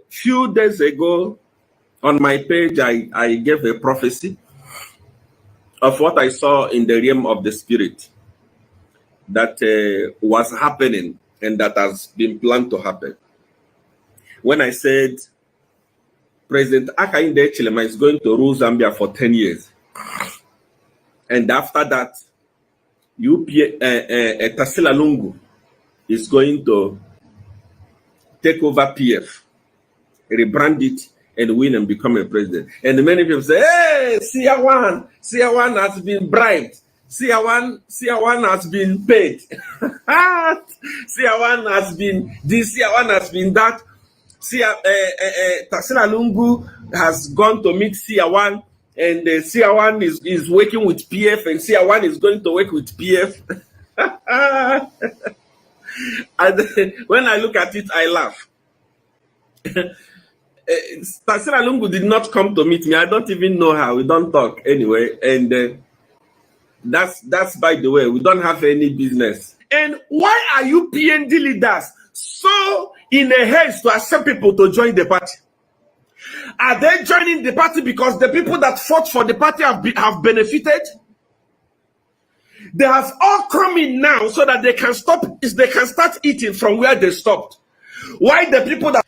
Few days ago on my page, I gave a prophecy of what I saw in the realm of the spirit that was happening and that has been planned to happen. When I said President Hakainde Hichilema is going to rule Zambia for 10 years. And after that, Tasila Lungu is going to take over PF, rebrand it, and win and become a president. And many people say, hey, Seer has been bribed. Seer has been paid. Seer has been this, Seer has been that. Tasila Lungu has gone to meet Seer, and Seer is working with PF, and Seer is going to work with PF. And when I look at it, I laugh. Tasila Lungu did not come to meet me. I don't even know her. We don't talk anyway. And that's by the way. We don't have any business. And why are you UPND leaders so in a haste to accept people to join the party? Are they joining the party because the people that fought for the party have benefited? They have all come in now so that they can start eating from where they stopped. Why the people that...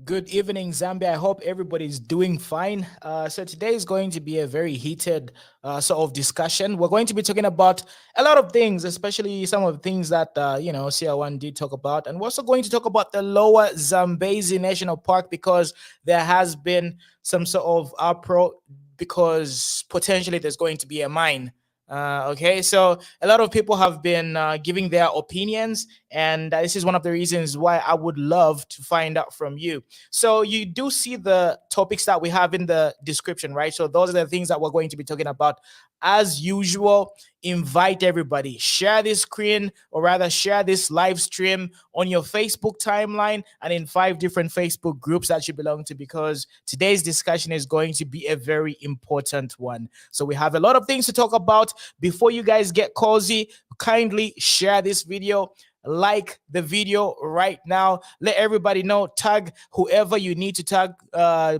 Good evening, Zambia. I hope everybody's doing fine. So today is going to be a very heated sort of discussion. We're going to be talking about a lot of things, especially some of the things that, CR1 did talk about. And we're also going to talk about the lower Zambezi National Park because there has been some sort of uproar because potentially there's going to be a mine. Okay, so a lot of people have been giving their opinions, and this is one of the reasons why I would love to find out from you. So you do see the topics that we have in the description, right? So those are the things that we're going to be talking about. As usual, invite everybody, share this screen, or rather share this live stream on your Facebook timeline and in 5 different Facebook groups that you belong to, because today's discussion is going to be a very important one. So we have a lot of things to talk about. Before you guys get cozy, kindly share this video, like the video right now, let everybody know, tag whoever you need to tag,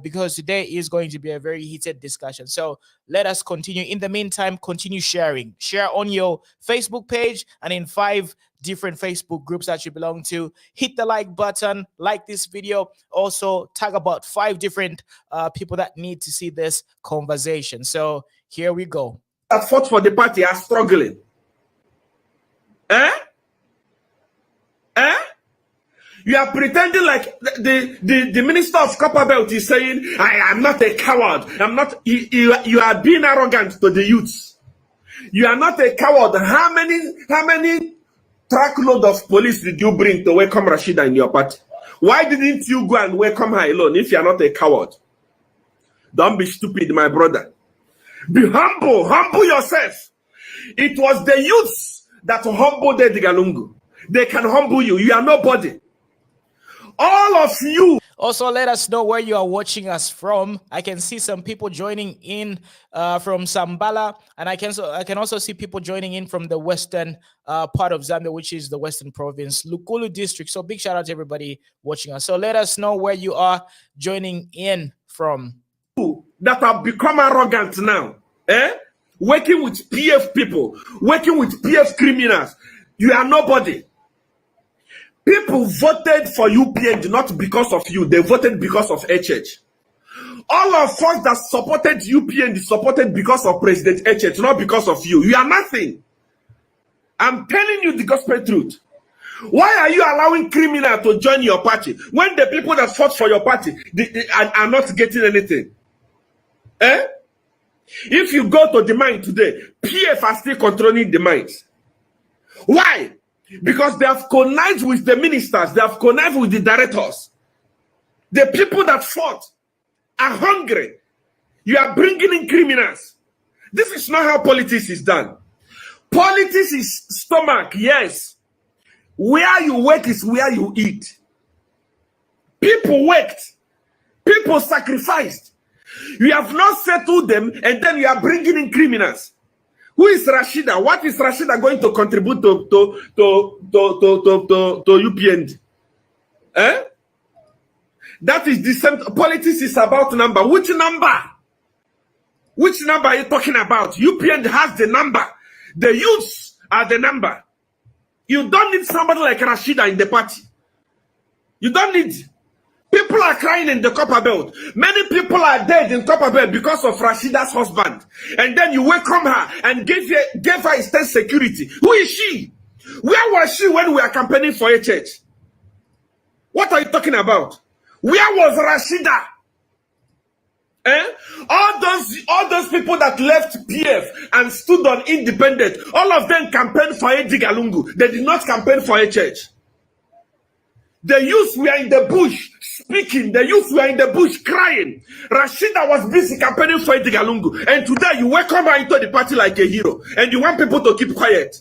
because today is going to be a very heated discussion. So let us continue. In the meantime, continue sharing. Share on your Facebook page and in 5 different Facebook groups that you belong to. Hit the like button, like this video. Also tag about 5 different people that need to see this conversation. So here we go. That fought for the party are struggling. You are pretending like the minister of Copper Belt is saying, I am not a coward. I'm not. You are being arrogant to the youths. You are not a coward. How many truckload of police did you bring to welcome Rashida in your party? Why didn't you go and welcome her alone if you are not a coward? Don't be stupid, my brother. Be humble. Humble yourself. It was the youths that humbled the Galungu. They can humble you. You are nobody. All of you. Also, let us know where you are watching us from. I can see some people joining in from Sambala, and I can also see people joining in from the western part of Zambia, which is the western province, Lukulu district. So big shout out to everybody watching us. So let us know where you are joining in from. That have become arrogant now, working with PF people, working with PF criminals. You are nobody. People voted for UPND not because of you. They voted because of HH. All of us that supported UPND supported because of President HH, not because of you. You are nothing. I'm telling you the gospel truth. Why are you allowing criminals to join your party when the people that fought for your party are not getting anything? If you go to the mine today, PF are still controlling the mines. Why? Because they have connived with the ministers, they have connived with the directors. The people that fought are hungry. You are bringing in criminals. This is not how politics is done. Politics is stomach, yes. Where you work is where you eat. People worked. People sacrificed. You have not settled them, and then you are bringing in criminals. Who is Rashida? What is Rashida going to contribute to UPND? Eh? That is the same. Politics is about number. Which number? Which number are you talking about? UPND has the number. The youths are the number. You don't need somebody like Rashida in the party. You don't need. People are crying in the Copper Belt. Many people are dead in Copper Belt because of Rashida's husband. And then you welcome her and gave her instant security. Who is she? Where was she when we were campaigning for a church? What are you talking about? Where was Rashida? Eh? All those people that left PF and stood on independent, all of them campaigned for a Digalungu. They did not campaign for a church. The youth were in the bush speaking. The youth were in the bush crying. Rashida was busy campaigning for a Digalungu. And today you welcome her into the party like a hero. And you want people to keep quiet.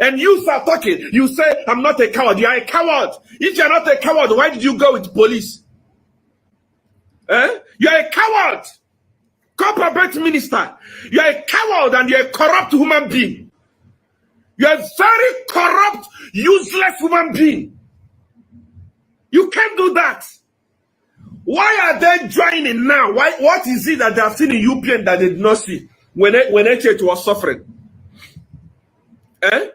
And you start talking. You say, I'm not a coward. You are a coward. If you're not a coward, why did you go with police? Eh? You are a coward. Corporate minister. You are a coward and you are a corrupt human being. You are a very corrupt, useless human being. You can't do that. Why are they joining now? What is it that they have seen in UPN that they did not see when HH was suffering? Eh?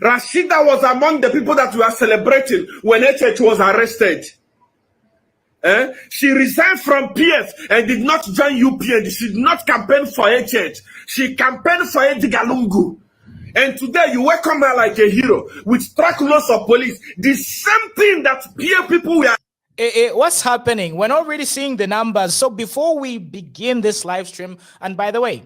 Rashida was among the people that were celebrating when HH was arrested. Eh? She resigned from PF and did not join UPN. She did not campaign for HH. She campaigned for Edgalungu. And today you welcome her like a hero with truckloads of police. The same thing that PF people were. What's happening? We're not really seeing the numbers. So before we begin this live stream, and by the way,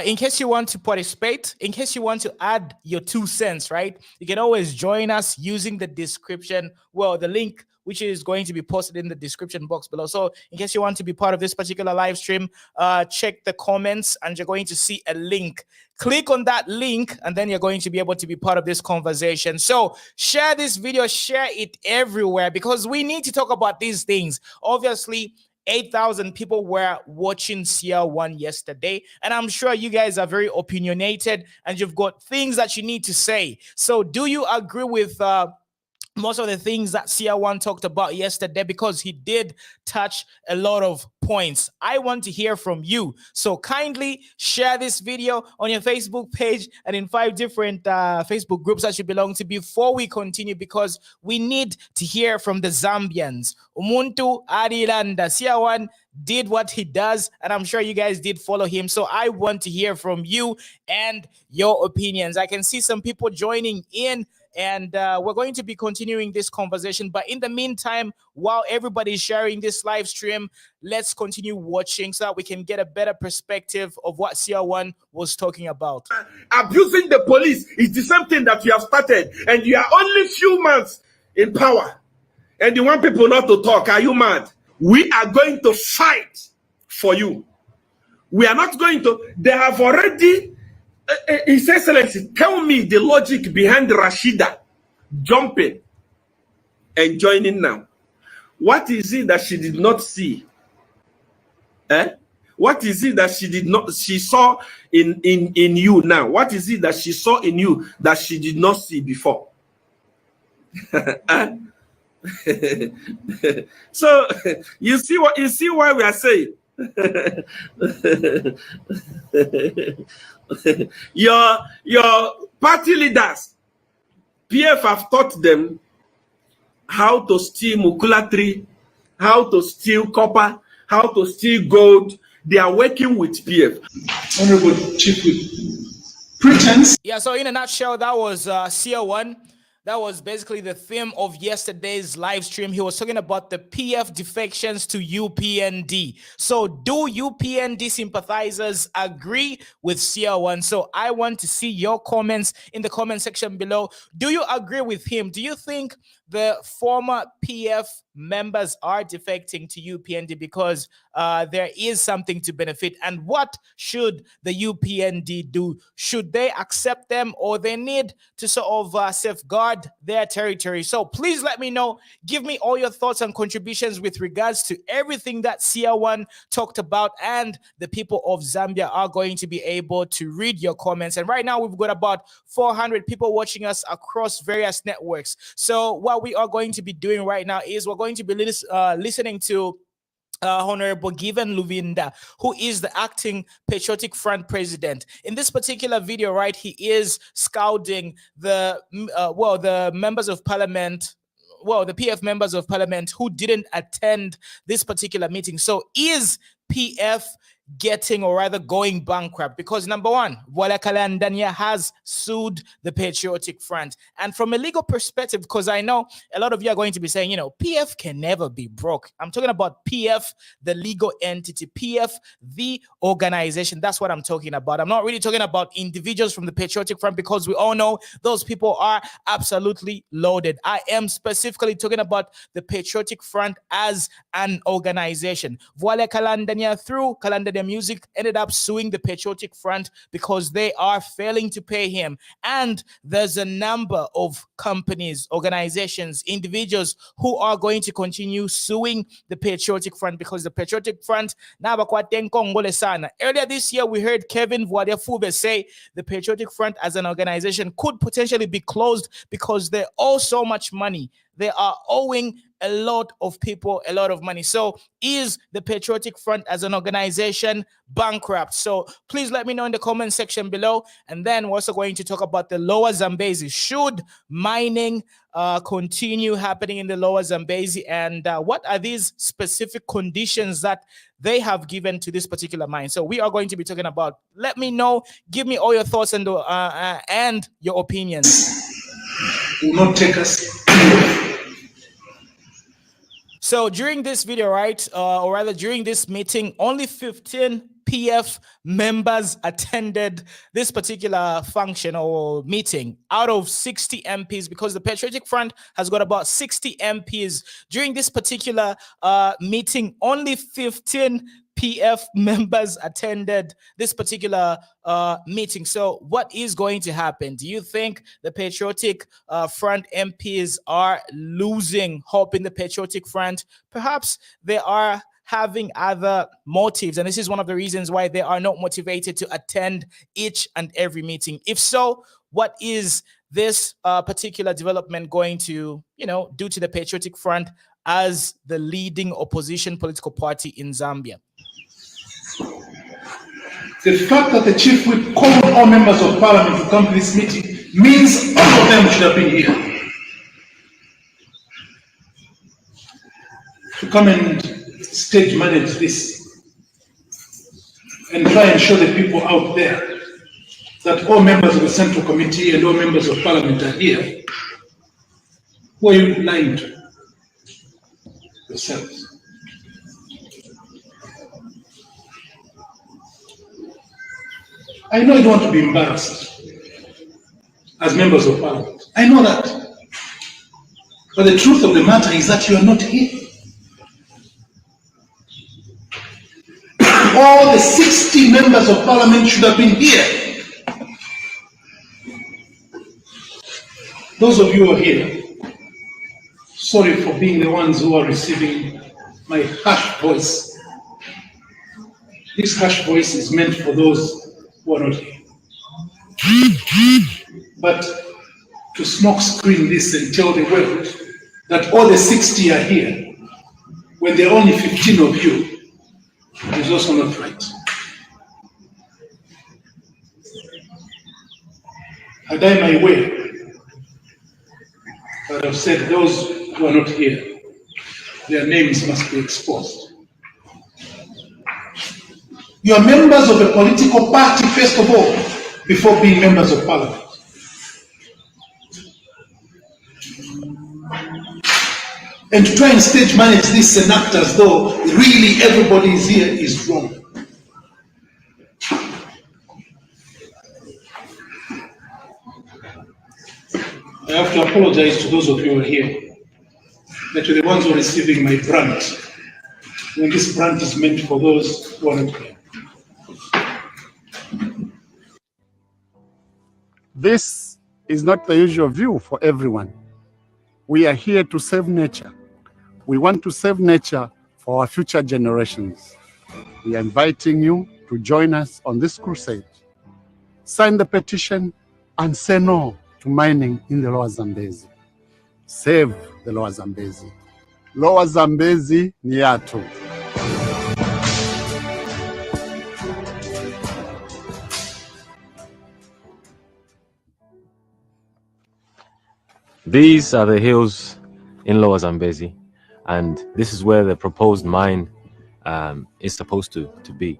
in case you want to participate, in case you want to add your 2 cents, right? You can always join us using the description. Well, the link which is going to be posted in the description box below. So in case you want to be part of this particular live stream, check the comments and you're going to see a link. Click on that link and then you're going to be able to be part of this conversation. So share this video, share it everywhere because we need to talk about these things. Obviously, 8,000 people were watching Seer 1 yesterday, and I'm sure you guys are very opinionated and you've got things that you need to say. So do you agree with most of the things that Seer 1 talked about yesterday, because he did touch a lot of points? I want to hear from you. So kindly share this video on your Facebook page and in 5 different Facebook groups that you belong to before we continue, because we need to hear from the Zambians. Umuntu Arilanda. Seer 1 did what he does, and I'm sure you guys did follow him. So I want to hear from you and your opinions. I can see some people joining in, and we're going to be continuing this conversation. But in the meantime, while everybody is sharing this live stream, let's continue watching so that we can get a better perspective of what Seer 1 was talking about. Abusing the police is the same thing that you have started, and you are only few months in power. And you want people not to talk. Are you mad? We are going to fight for you. We are not going to. They have already. His Excellency, tell me the logic behind Rashida jumping and joining now. What is it that she did not see? Eh? What is it that she saw in you now? What is it that she saw in you that she did not see before? So you see why we are saying your party leaders, PF have taught them how to steal mukulatri, how to steal copper, how to steal gold. They are working with PF. Honorable Chief with pretense. Yeah, so in a nutshell, that was Seer 1. That was basically the theme of yesterday's live stream. He was talking about the PF defections to UPND. So do UPND sympathizers agree with Seer 1? So I want to see your comments in the comment section below. Do you agree with him? Do you think the former PF members are defecting to UPND because there is something to benefit. And what should the UPND do? Should they accept them, or they need to sort of safeguard their territory? So please let me know. Give me all your thoughts and contributions with regards to everything that Seer One talked about, and the people of Zambia are going to be able to read your comments. And right now we've got about 400 people watching us across various networks. So what we are going to be doing right now is we're going to be listening to Honorable Given Luvinda, who is the acting Patriotic Front president. In this particular video, right, he is scouting the members of parliament, the PF members of parliament who didn't attend this particular meeting. So is PF getting, or rather going bankrupt? Because number one, Bwalya Kalandanya has sued the Patriotic Front. And from a legal perspective, because I know a lot of you are going to be saying, PF can never be broke. I'm talking about PF, the legal entity, PF, the organization. That's what I'm talking about. I'm not really talking about individuals from the Patriotic Front, because we all know those people are absolutely loaded. I am specifically talking about the Patriotic Front as an organization. Bwalya Kalandanya, through Kalandanya Music, ended up suing the Patriotic Front because they are failing to pay him. And there's a number of companies, organizations, individuals who are going to continue suing the Patriotic Front, because the Patriotic Front, earlier this year we heard Kevin Bwalya Fube say the Patriotic Front as an organization could potentially be closed because they owe so much money. They are owing a lot of people a lot of money. So is the Patriotic Front as an organization bankrupt? So please let me know in the comment section below. And then we're also going to talk about the lower Zambezi. Should mining continue happening in the lower Zambezi? And what are these specific conditions that they have given to this particular mine? So we are going to be talking about. Let me know. Give me all your thoughts and your opinions. Will not take us. So during this video, right, or rather during this meeting, only 15 PF members attended this particular function or meeting out of 60 MPs, because the Patriotic Front has got about 60 MPs. During this particular meeting, only 15 PF members attended this particular meeting. So what is going to happen? Do you think the Patriotic Front MPs are losing hope in the Patriotic Front? Perhaps they are having other motives, and this is one of the reasons why they are not motivated to attend each and every meeting. If so, what is this particular development going to, do to the Patriotic Front as the leading opposition political party in Zambia? The fact that the chief whip called all members of parliament to come to this meeting means all of them should have been here to come and stage manage this and try and show the people out there that all members of the Central Committee and all members of parliament are here. Who are you lying to? Yourselves. I know you don't want to be embarrassed as members of parliament. I know that. But the truth of the matter is that you are not here. All the 60 members of parliament should have been here. Those of you who are here, sorry for being the ones who are receiving my harsh voice. This harsh voice is meant for those who are not here. But to smoke screen this and tell the world that all the 60 are here when there are only 15 of you is also not right. Had I my way, I would have said those who are not here, their names must be exposed. You are members of a political party, first of all, before being members of parliament. And to try and stage manage this and act as though really everybody is here is wrong. I have to apologize to those of you who are here that you're the ones who are receiving my grant. When this grant is meant for those who are not here. This is not the usual view for everyone. We are here to save nature. We want to save nature for our future generations. We are inviting you to join us on this crusade. Sign the petition and say no to mining in the Lower Zambezi. Save the Lower Zambezi. Lower Zambezi ni yatu. These are the hills in Lower Zambezi, and this is where the proposed mine is supposed to be.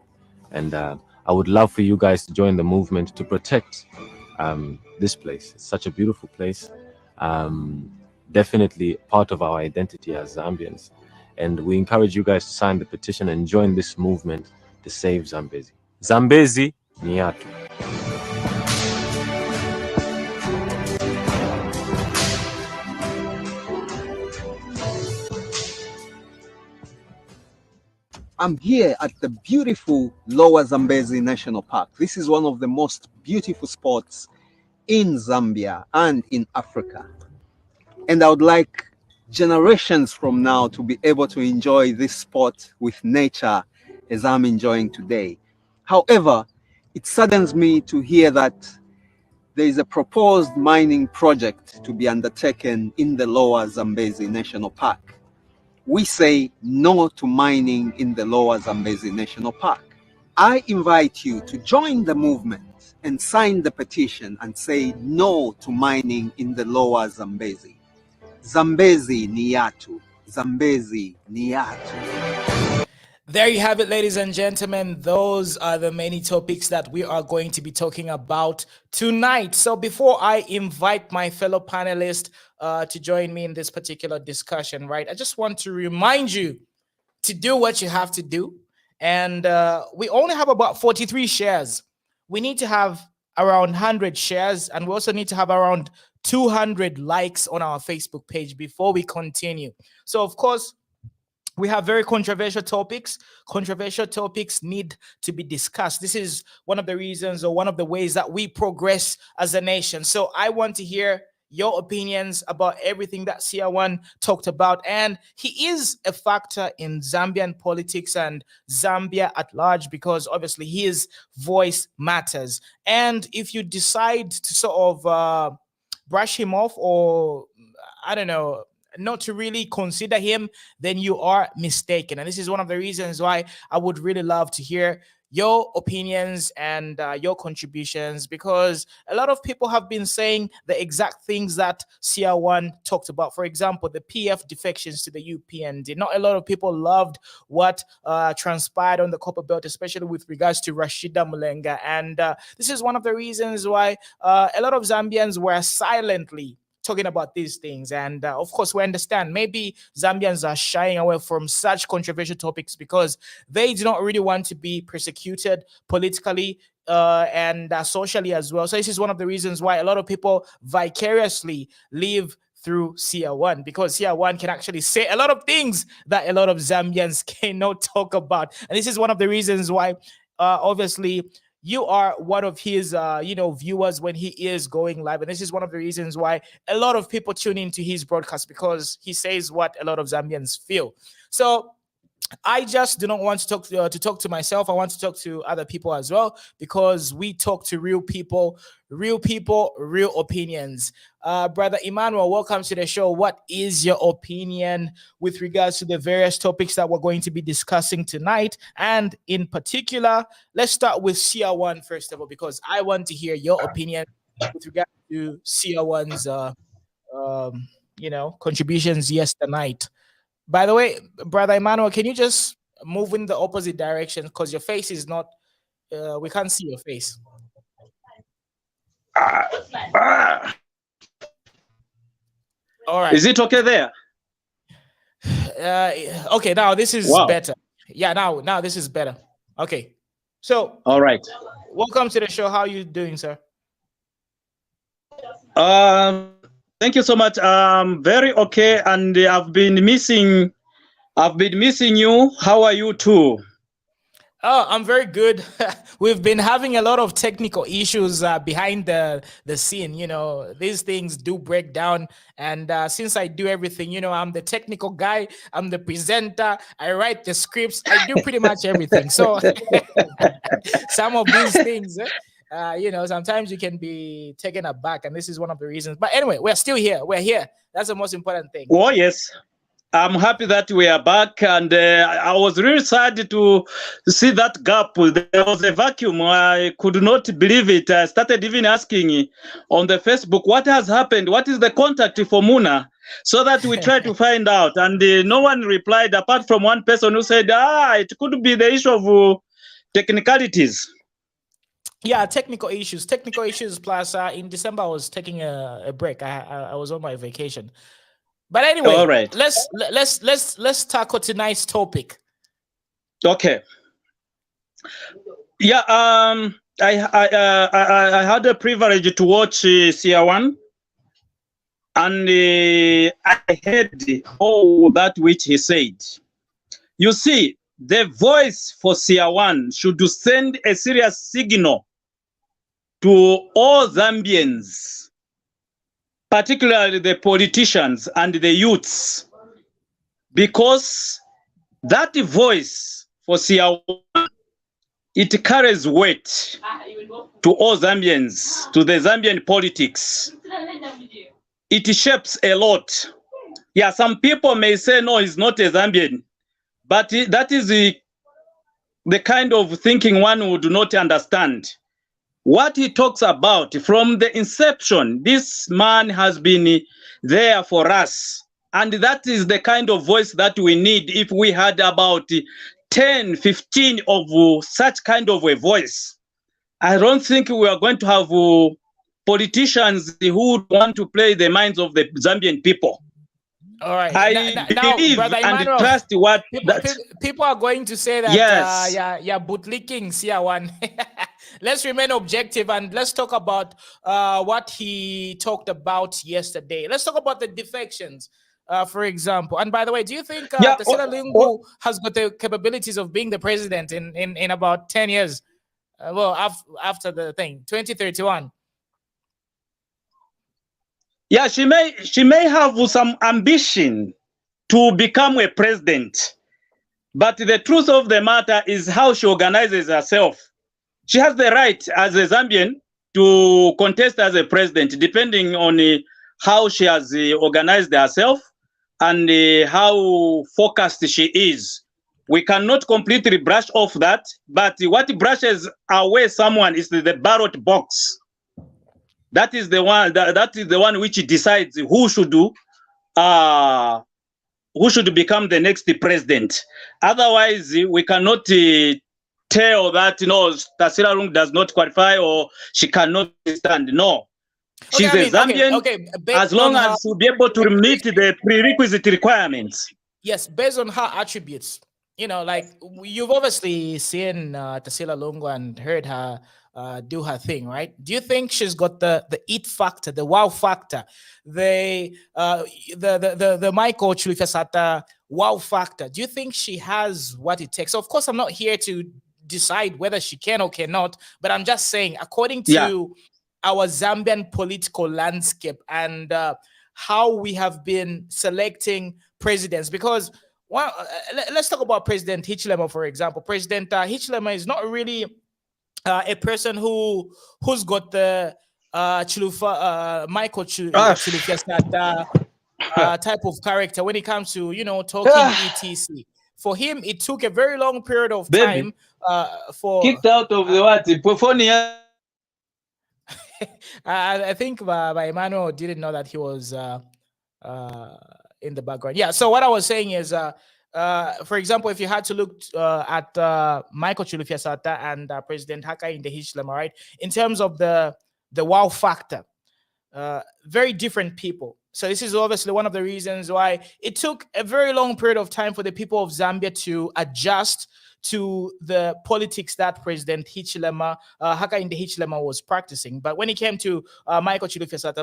And I would love for you guys to join the movement to protect this place. It's such a beautiful place, definitely part of our identity as Zambians. And we encourage you guys to sign the petition and join this movement to save Zambezi. Zambezi ni yatu. I'm here at the beautiful Lower Zambezi National Park. This is one of the most beautiful spots in Zambia and in Africa. And I would like generations from now to be able to enjoy this spot with nature as I'm enjoying today. However, it saddens me to hear that there is a proposed mining project to be undertaken in the Lower Zambezi National Park. We say no to mining in the Lower Zambezi National Park. I invite you to join the movement and sign the petition and say no to mining in the Lower Zambezi. Zambezi ni yatu. Zambezi ni yatu. There you have it, ladies and gentlemen. Those are the many topics that we are going to be talking about tonight. So before I invite my fellow panelists to join me in this particular discussion, right, I just want to remind you to do what you have to do. And we only have about 43 shares. We need to have around 100 shares, and we also need to have around 200 likes on our Facebook page before we continue. So, of course, we have very controversial topics. Controversial topics need to be discussed. This is one of the reasons or one of the ways that we progress as a nation. So I want to hear your opinions about everything that Seer talked about. And he is a factor in Zambian politics and Zambia at large because obviously his voice matters. And if you decide to sort of brush him off or, I don't know, not to really consider him, then you are mistaken. And this is one of the reasons why I would really love to hear your opinions and your contributions, because a lot of people have been saying the exact things that Seer talked about. For example, the PF defections to the UPND. Not a lot of people loved what transpired on the Copper Belt, especially with regards to Rashida Mulenga. And this is one of the reasons why a lot of Zambians were silently talking about these things. And of course, we understand maybe Zambians are shying away from such controversial topics because they do not really want to be persecuted politically and socially as well. So this is one of the reasons why a lot of people vicariously live through Seer, because Seer can actually say a lot of things that a lot of Zambians cannot talk about. And this is one of the reasons why obviously you are one of his, viewers when he is going live. And this is one of the reasons why a lot of people tune into his broadcast, because he says what a lot of Zambians feel. So I just do not want to talk to myself. I want to talk to other people as well, because we talk to real people, real opinions. Brother Emmanuel, welcome to the show. What is your opinion with regards to the various topics that we're going to be discussing tonight? And in particular, let's start with Seer first of all, because I want to hear your opinion with regards to Seer contributions yesterday. By the way, Brother Emmanuel, can you just move in the opposite direction, because your face is not, we can't see your face. All right. Is it okay there? Okay, now this is better. Yeah, now this is better. Okay. So, all right. Welcome to the show. How are you doing, sir? Thank Thank you so much. Very okay, and I've been missing you. How are you too? Oh, I'm very good. We've been having a lot of technical issues behind the scene. You know, these things do break down. And since I do everything, you know, I'm the technical guy, I'm the presenter, I write the scripts, I do pretty much everything. So some of these things, you know, sometimes you can be taken aback. And this is one of the reasons. But anyway, we're still here. We're here. That's the most important thing. Oh, yes. I'm happy that we are back, and I was really sad to see that gap. There was a vacuum. I could not believe it. I started even asking on the Facebook, what has happened? What is the contact for Muna? So that we try to find out. And no one replied apart from one person who said, it could be the issue of technicalities. Yeah, technical issues. Plus, in December, I was taking a break. I was on my vacation. But anyway, all right. Let's tackle tonight's topic. Okay. Yeah. I had the privilege to watch Seer 1, and I heard all that which he said. You see, the voice for Seer 1 should send a serious signal to all Zambians, particularly the politicians and the youths, because that voice for Seer 1, it carries weight to all Zambians, to the Zambian politics. It shapes a lot. Yeah, some people may say, no, he's not a Zambian, but that is the kind of thinking one would not understand. What he talks about from the inception, this man has been there for us. And that is the kind of voice that we need if we had about 10, 15 of such kind of a voice. I don't think we are going to have politicians who would want to play the minds of the Zambian people. All right. I believe and Emmanuel, trust what people are going to say that. Yes. Yeah, bootlicking Seer 1. Let's remain objective and let's talk about what he talked about yesterday. Let's talk about the defections, for example. And by the way, do you think Tasila Lungu has got the capabilities of being the president in about 10 years? Well, after the thing, 2031. Yeah, she may have some ambition to become a president, but the truth of the matter is how she organizes herself. She has the right as a Zambian to contest as a president, depending on how she has organized herself and how focused she is. We cannot completely brush off that, but what brushes away someone is the ballot box. That is the one. That is the one which decides who should become the next president. Otherwise, we cannot tell that Tasila Lungu does not qualify or she cannot stand. No, she's a Zambian as long as she'll be able to meet the prerequisite requirements. Yes, based on her attributes. You know, like you've obviously seen Tasila Lungu and heard her do her thing, right? Do you think she's got the it factor, the wow factor, the Michael Chilufya wow factor? Do you think she has what it takes? So of course, I'm not here to decide whether she can or cannot, but I'm just saying, according to our Zambian political landscape and how we have been selecting presidents, because let's talk about President Hichilema, for example. President Hichilema is not really a person who's got the Michael Chilufya type of character when it comes to talking etc. For him, it took a very long period of time for kicked out of the what? I think by Emmanuel didn't know that he was in the background. Yeah. So what I was saying is, for example, if you had to look at Michael Chilufya and President Hakainde Hichilema, right, in terms of the wow factor, very different people. So this is obviously one of the reasons why it took a very long period of time for the people of Zambia to adjust to the politics that President Hakainde Hichilema was practicing. But when it came to Michael Chilufya Sata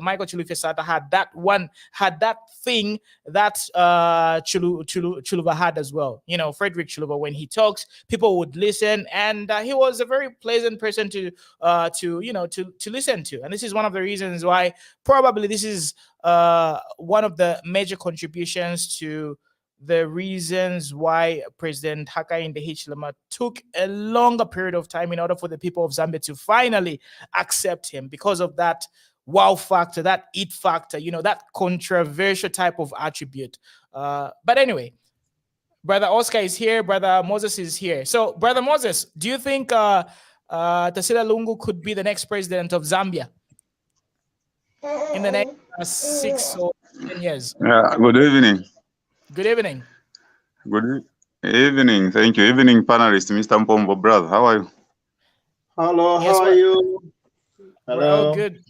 had that thing that Chilufya had as well. You know, Frederick Chilufya, when he talks, people would listen, and he was a very pleasant person to listen to. And this is one of the reasons why probably this is one of the major contributions to the reasons why President Hakainde Hichilema took a longer period of time in order for the people of Zambia to finally accept him, because of that wow factor, that it factor, you know, that controversial type of attribute. But anyway, Brother Oscar is here, Brother Moses is here. So, Brother Moses, do you think Tasila Lungu could be the next president of Zambia in the next 6 or 10 years? Good evening. Good evening. Good evening. Thank you. Evening, panelist, Mr. Mpombo, brother. How are you? Hello, Yes, how are you? We're all good.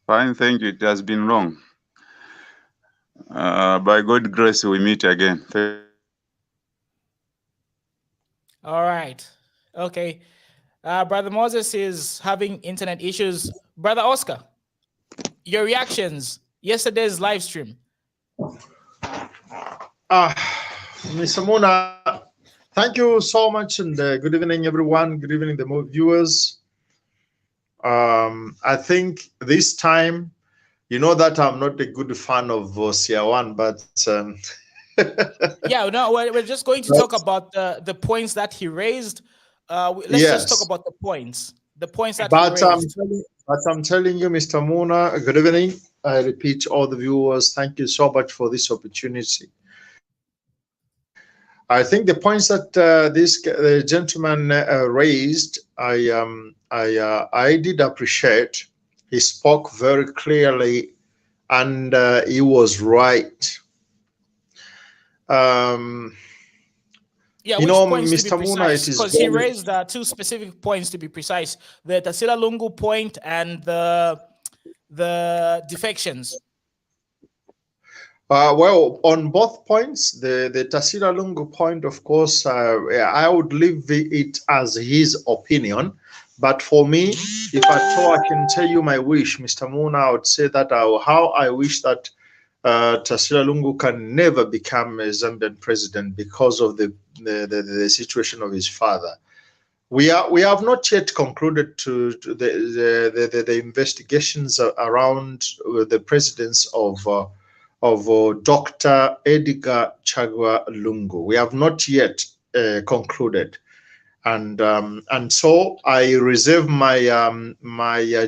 Fine, thank you. It has been long. By God's grace, we meet again. All right. Okay. Brother Moses is having internet issues. Brother Oscar, your reactions, yesterday's live stream. Mr. Muna, thank you so much, and good evening, everyone. Good evening, the viewers. I think this time, you know that I'm not a good fan of Seer 1, but yeah, no, we're just going to talk about the points that he raised. Let's just talk about the points that he raised. I'm telling you, Mr. Muna, good evening. I repeat, all the viewers, thank you so much for this opportunity. I think the points that this gentleman raised, I did appreciate. He spoke very clearly, and he was right. Yeah, you know, Mr. Muna, it is because he raised 2 specific points, to be precise: the Tasila Lungu point and the defections. Well, on both points, the Tasila Lungu point, of course, I would leave it as his opinion. But for me, if at all I can tell you my wish, Mr. Muna, I would say that how I wish that Tasila Lungu can never become a Zambian president because of the situation of his father. We have not yet concluded to the investigations around the presidents of Dr. Edgar Chagwa Lungu. We have not yet concluded, and so I reserve my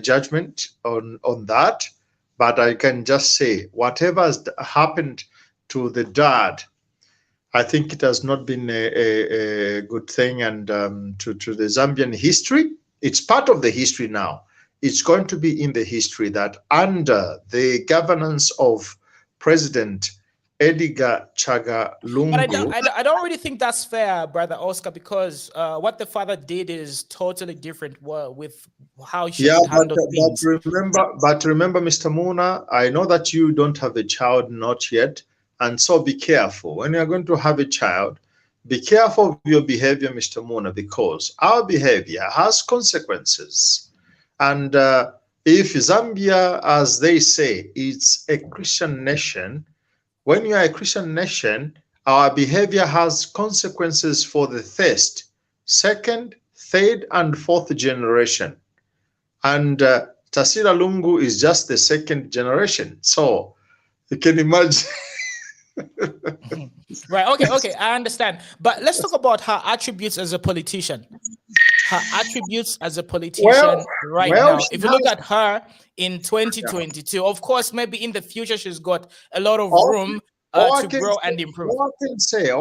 judgment on that. But I can just say, whatever has happened to the dad, I think it has not been a good thing, and to the Zambian history, it's part of the history now. It's going to be in the history that under the governance of President Edgar Chagwa Lungu. But I don't really think that's fair, Brother Oscar, because what the father did is totally different with how he handled things. But remember, Mr. Muna, I know that you don't have a child, not yet, and so be careful. When you're going to have a child, be careful of your behavior, Mr. Muna, because our behavior has consequences. And if Zambia, as they say, it's a Christian nation, when you are a Christian nation, our behavior has consequences for the first, second, third, and fourth generation. And Tasila Lungu is just the second generation. So you can imagine. Right. Okay. I understand. But let's talk about her attributes as a politician. Her attributes as a politician now. If you look at her in 2022, of course, maybe in the future she's got a lot of room to grow and improve. All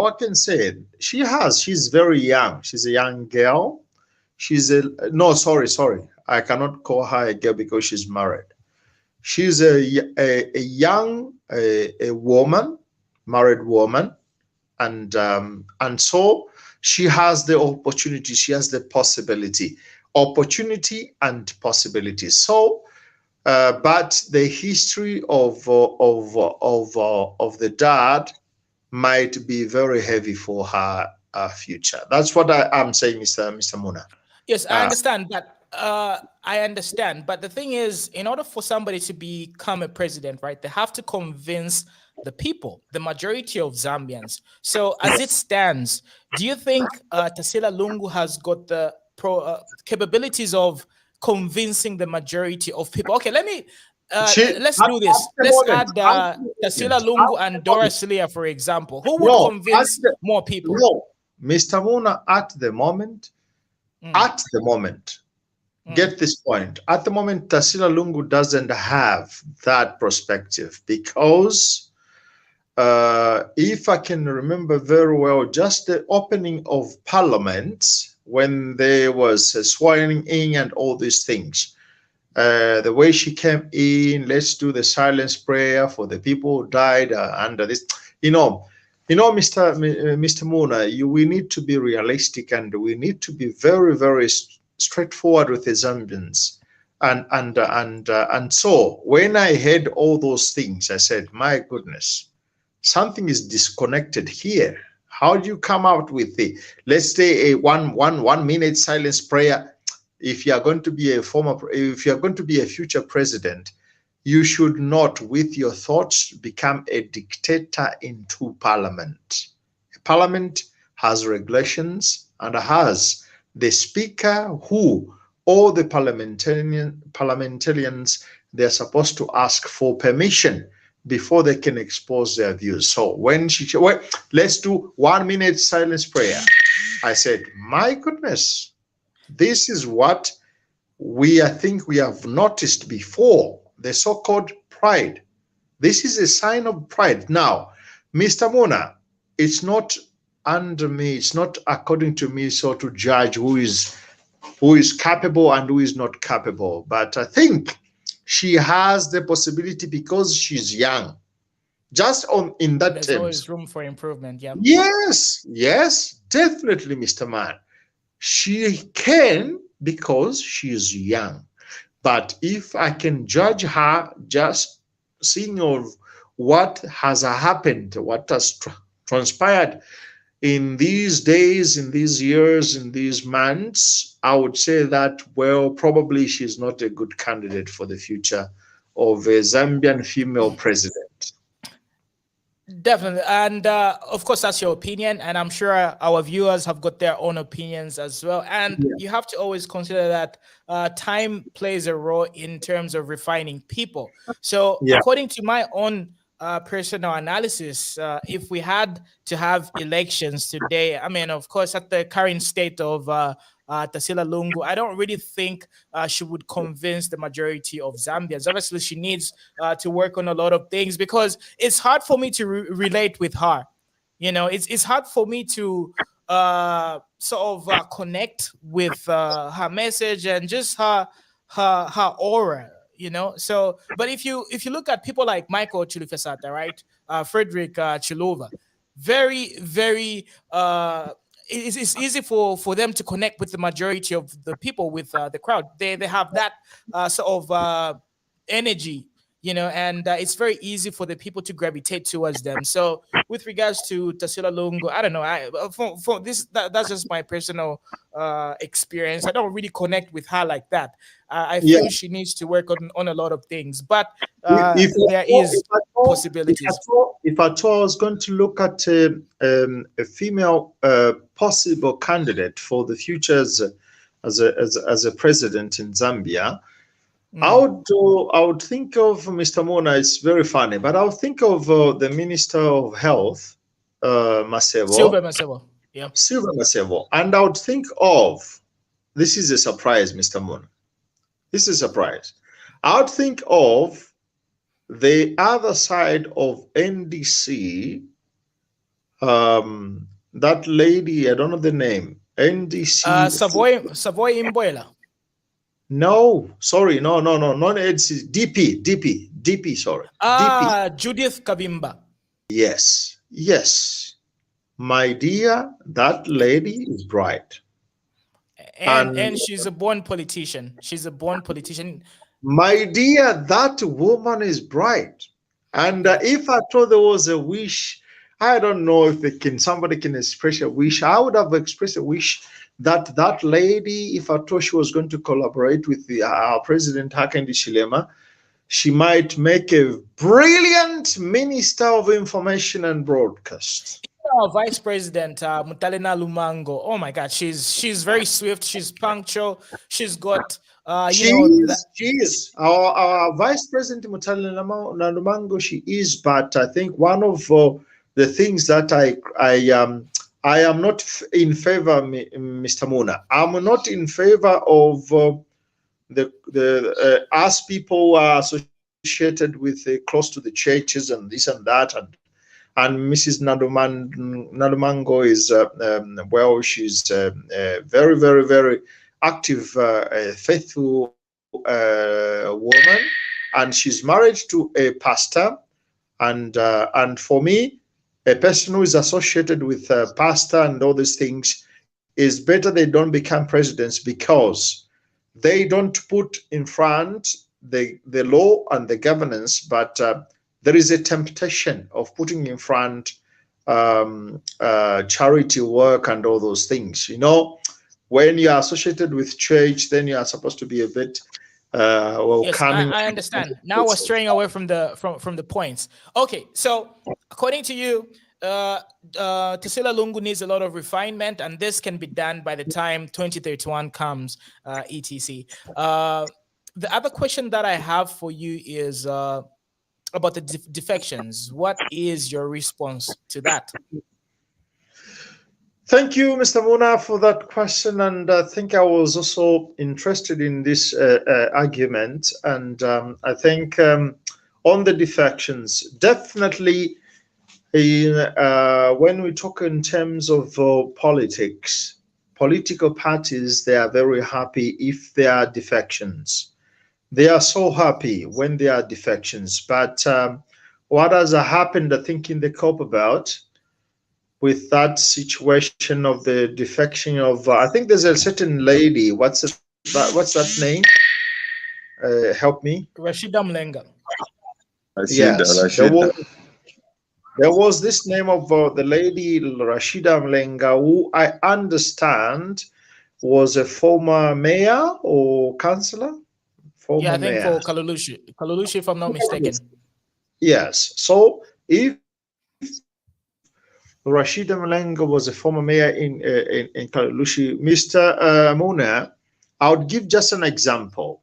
I can say, she's very young. She's a young girl. Sorry. I cannot call her a girl because she's married. She's a young woman, married woman, and so she has the opportunity, she has the possibility, opportunity and possibility. So, but the history of the dad might be very heavy for her future. That's what I'm saying, Mr. Muna. Yes, I understand, but I understand. But the thing is, in order for somebody to become a president, right, they have to convince the people, the majority of Zambians. So as it stands, do you think Tasila Lungu has got the capabilities of convincing the majority of people? Okay, let's do this. Let's add Tasila Lungu and Doris Leah, for example. Who would convince more people? No, Mr. Muna, at the moment, get this point. At the moment, Tasila Lungu doesn't have that perspective because if I can remember very well, just the opening of Parliament, when there was swearing in and all these things, the way she came in, let's do the silence prayer for the people who died under this, Mr. Muna, we need to be realistic and we need to be very, very straightforward with the Zambians. And so when I heard all those things, I said, my goodness, something is disconnected here. How do you come out with let's say a one minute silence prayer? If you are going to be if you're going to be a future president, you should not, with your thoughts, become a dictator into Parliament. Parliament has regulations and has the speaker who all the parliamentarians, they're supposed to ask for permission before they can expose their views. So when let's do 1 minute silence prayer. I said, my goodness, this is what I think we have noticed before, the so-called pride. This is a sign of pride. Now, Mr. Muna, it's not under me, it's not according to me so to judge who is capable and who is not capable. But I think she has the possibility because she's young. Just in that There's terms. always room for improvement, yeah. Yes, definitely, Mr. Man. She can because she is young. But if I can judge her just seeing of what has happened, what has transpired in these days, in these years, in these months, I would say that, well, probably she's not a good candidate for the future of a Zambian female president. Definitely. And of course, that's your opinion. And I'm sure our viewers have got their own opinions as well. And you have to always consider that time plays a role in terms of refining people. So according to my own personal analysis, if we had to have elections today, I mean, of course, at the current state of Tasila Lungu, I don't really think she would convince the majority of Zambians. Obviously, she needs to work on a lot of things because it's hard for me to relate with her. You know, it's hard for me to connect with her message and just her aura. You know, so but if you look at people like Michael Chilufya, right, Frederick Chiluva, very it's easy for them to connect with the majority of the people, with the crowd. They have that energy, you know, and it's very easy for the people to gravitate towards them. So with regards to Tasila Lungu, I don't know. For this, that's just my personal experience. I don't really connect with her like that. I feel she needs to work on a lot of things, but there is possibilities. If at all I was going to look at a female possible candidate for the future as a president in Zambia, I would think of Mr. Mona. It's very funny, but I would think of the Minister of Health, Silver Masevo. Yeah, Silver Masevo, and I would think of, this is a surprise, Mr. Mona. This is a surprise. I would think of the other side of NDC. That lady, I don't know the name. NDC. Savoy Imboela. No, sorry, no, not NDC. DP, sorry. DP. Judith Kavimba. Yes. My dear, that lady is bright. And she's a born politician. My dear, that woman is bright. And if I thought there was a wish, I don't know if somebody can express a wish. I would have expressed a wish that that lady, if at all she was going to collaborate with our president Hakainde Hichilema, she might make a brilliant minister of information and broadcast. Our Vice President Mutalena Lumango. Oh my God, she's very swift. She's punctual. She's got She is our Vice President Mutalena Lumango. She is, but I think one of the things that I am not in favor, Mr. Muna. I'm not in favor of the us people who are associated with close to the churches and this and that, and Mrs. Nadumango is well, she's very, very, very active, faithful woman, and she's married to a pastor, and for me, a person who is associated with a pastor and all these things is better they don't become presidents, because they don't put in front the law and the governance, but there is a temptation of putting in front charity work and all those things. You know, when you are associated with church, then you are supposed to be a bit yes, I understand. Now we're straying away from the points. Okay, so according to you, Tisila Lungu needs a lot of refinement, and this can be done by the time 2031 comes, etc. The other question that I have for you is about the defections. What is your response to that? Thank you, Mr. Muna, for that question. And I think I was also interested in this argument. And I think on the defections, definitely when we talk in terms of politics, political parties, they are very happy if there are defections. They are so happy when there are defections. But what has happened, I think, in the COP belt, with that situation of the defection of, I think there's a certain lady, what's that name? Help me. Rashida Mulenga. Yes, Rashida. There was this name of the lady Rashida Mulenga, who I understand was a former mayor or councillor. Yeah, I think for Kalulushi, if I'm not mistaken. Yes. So if Rashida Mulenga was a former mayor in Kalulushi, Mr. Muna, I would give just an example.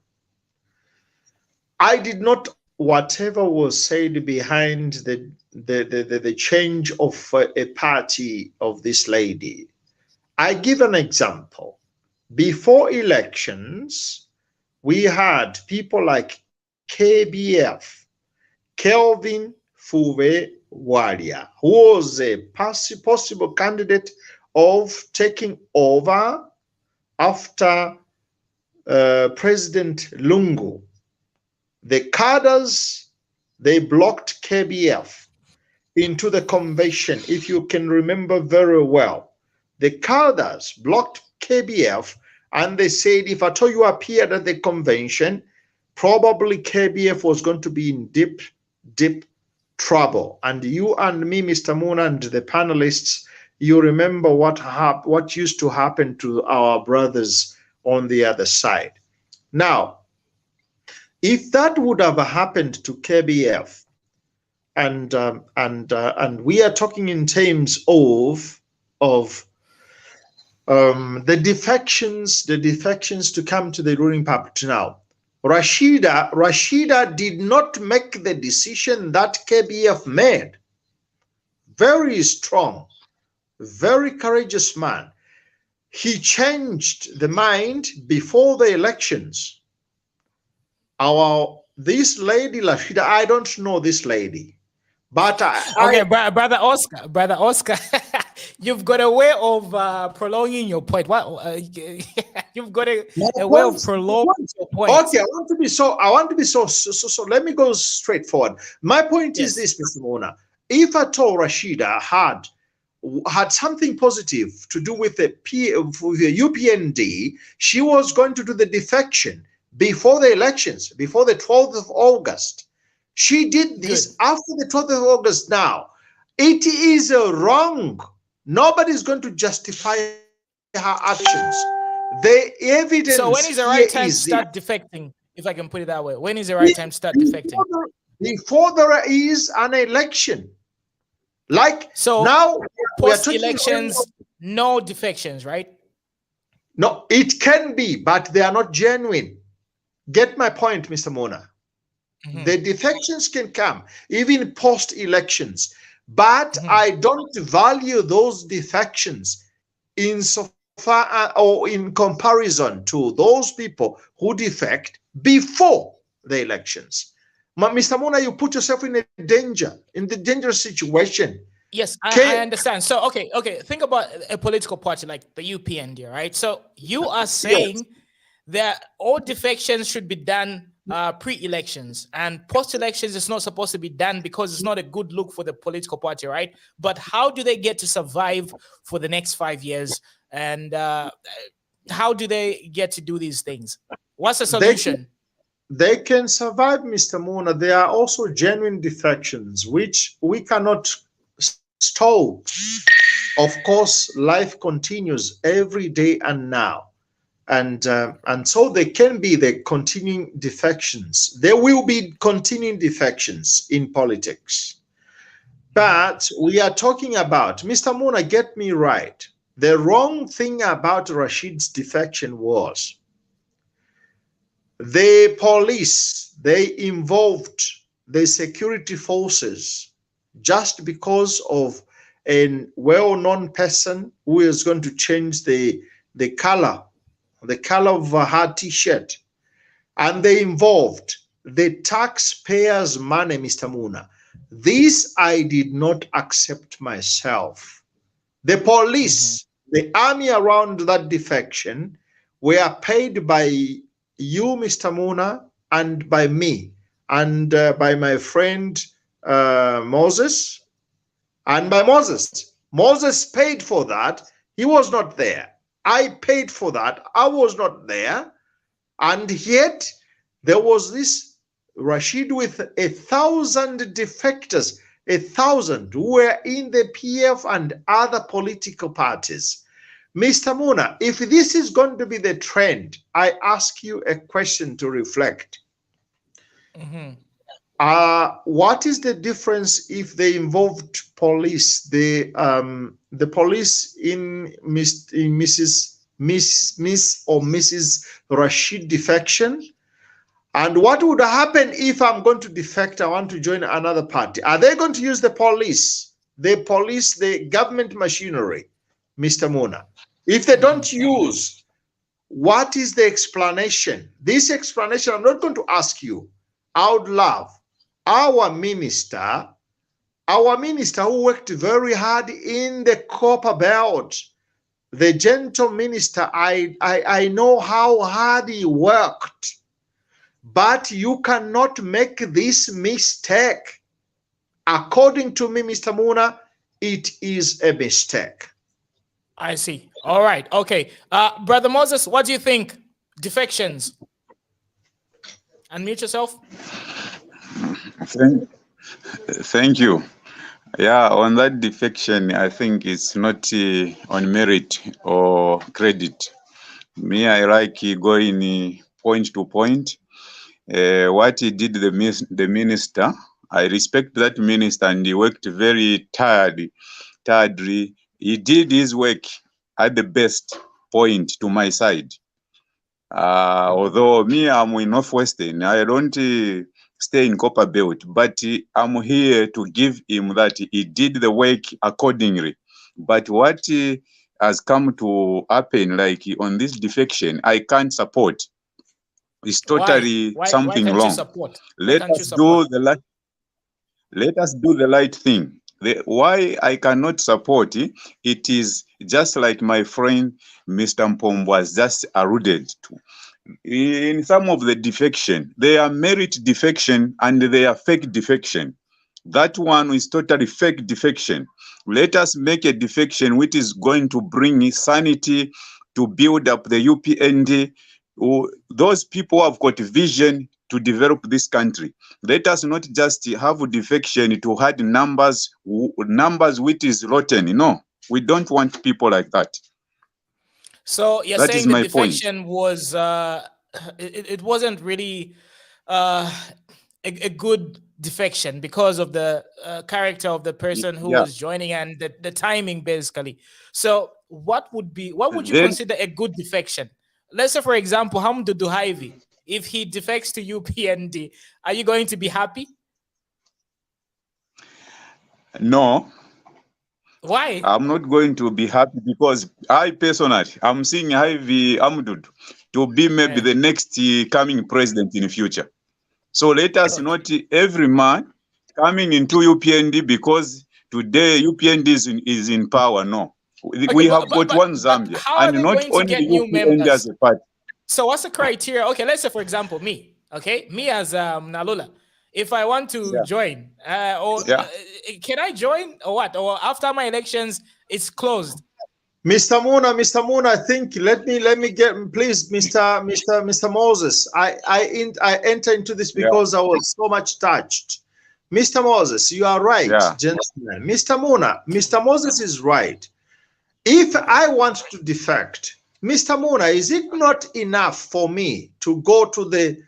I did not, whatever was said behind the change of a party of this lady. I give an example. Before elections, we had people like KBF, Kelvin Fuve Bwalya, who was a possible candidate of taking over after President Lungu. The cadres, they blocked KBF into the convention, if you can remember very well. The cadres blocked KBF, and they said, if at all you appeared at the convention, probably KBF was going to be in deep, deep trouble. And you and me, Mr. Muna, and the panelists, you remember what used to happen to our brothers on the other side. Now, if that would have happened to KBF, and we are talking in terms of the defections to come to the ruling party now. Rashida did not make the decision that KBF made. Very strong, very courageous man. He changed the mind before the elections. This lady, Rashida, I don't know this lady. But brother Oscar, you've got a way of prolonging your point. You've got a way of prolonging your point. Okay, I want to be so let me go straight forward. My point is this, Mr. Mona. If at all Rashida had something positive to do with the UPND, she was going to do the defection before the elections, before the 12th of August. She did this after the 12th of August. Now, It is wrong. Nobody's going to justify her actions. The evidence. So when is the right time to start defecting? If I can put it that way, when is the right time to start defecting? Before there is an election. Like so now, post-elections, no defections, right? No, it can be, but they are not genuine. Get my point, Mr. Mona. The defections can come even post-elections, but I don't value those defections in so far or in comparison to those people who defect before the elections. Mr. Mona, you put yourself in a dangerous situation. Yes, I understand. So, okay. Think about a political party like the UPND, right? So you are saying that all defections should be done pre-elections, and post-elections is not supposed to be done because it's not a good look for the political party, right? But how do they get to survive for the next 5 years? And how do they get to do these things? What's the solution? They can survive, Mr. Mona. There are also genuine defections, which we cannot stop. Of course, life continues every day and now. And so there can be the continuing defections. There will be continuing defections in politics. But we are talking about, Mr. Mona, get me right. The wrong thing about Rashid's defection was the police, they involved the security forces just because of a well-known person who is going to change the color of her t-shirt. And they involved the taxpayers' money, Mr. Muna. This I did not accept myself. The police, the army around that defection were paid by you, Mr. Muna, and by me, and by my friend Moses, and by Moses. Moses paid for that. He was not there. I paid for that. I was not there. And yet there was this Rashid with 1,000 defectors, 1,000 who were in the PF and other political parties. Mr. Muna, if this is going to be the trend, I ask you a question to reflect. What is the difference if they involved police, the police in Miss or Mrs. Rashid defection? And what would happen if I'm going to defect, I want to join another party? Are they going to use the police, the government machinery, Mr. Mona? If they don't use, what is the explanation? This explanation, I'm not going to ask you. I would love our minister who worked very hard in the copper belt, the gentle minister, I know how hard he worked. But you cannot make this mistake. According to me, Mr. Muna, it is a mistake. I see. All right. Okay. Brother Moses, what do you think? Defections. Unmute yourself. Thank you. Yeah, on that defection, I think it's not on merit or credit. Me, I like going point to point. What he did, the minister, I respect that minister, and he worked very tiredly. He did his work at the best point to my side. Although me, I'm in Northwestern, I don't stay in Copper Belt, but I'm here to give him that he did the work accordingly. But what has come to happen, like on this defection, I can't support. It's totally something wrong. Let us do the right thing. Why I cannot support it, it is just like my friend Mr. Mpom was just alluded to. In some of the defection, they are merit defection and they are fake defection. That one is totally fake defection. Let us make a defection which is going to bring sanity, to build up the UPND. Those people have got vision to develop this country. Let us not just have defection to hide numbers which is rotten. No, we don't want people like that. So you're That saying is the my point. defection was it wasn't really a good defection because of the character of the person who Yeah. was joining and the timing, basically. So what would you Then- consider a good defection? Let's say, for example, Hamdu Duhaivi, if he defects to UPND, are you going to be happy? No, Why? I'm not going to be happy because I personally, I'm seeing Ivy Amdud to be maybe Yeah. the next coming president in the future. So let us not every man coming into UPND because today UPND is in power. No, we have got one Zambia, how are and they not going to only get new UPND members? as a party. So what's the criteria? Okay, let's say, for example, me. Okay, me as Nalula. If I want to Yeah. join, Yeah. can I join or what? Or after my elections, it's closed. Mr. Muna, I think let me get, please, Mr. Moses. I enter into this because I was so much touched. Mr. Moses, you are right, Yeah. gentlemen. Mr. Moses is right. If I want to defect, Mr. Muna, is it not enough for me to go to the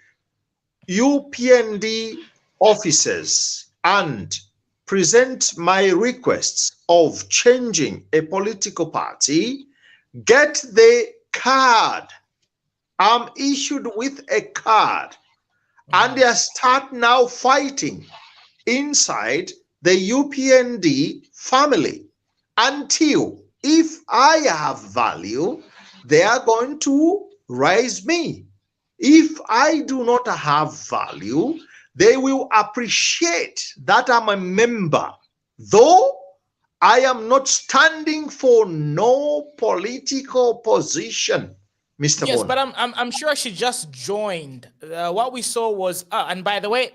UPND offices and present my requests of changing a political party, get the card? I'm issued with a card, and they start now fighting inside the UPND family until, if I have value, they are going to raise me. If I do not have value, they will appreciate that I'm a member, though I am not standing for no political position, Mr. Yes, Bona. but I'm sure she just joined. What we saw was, and by the way,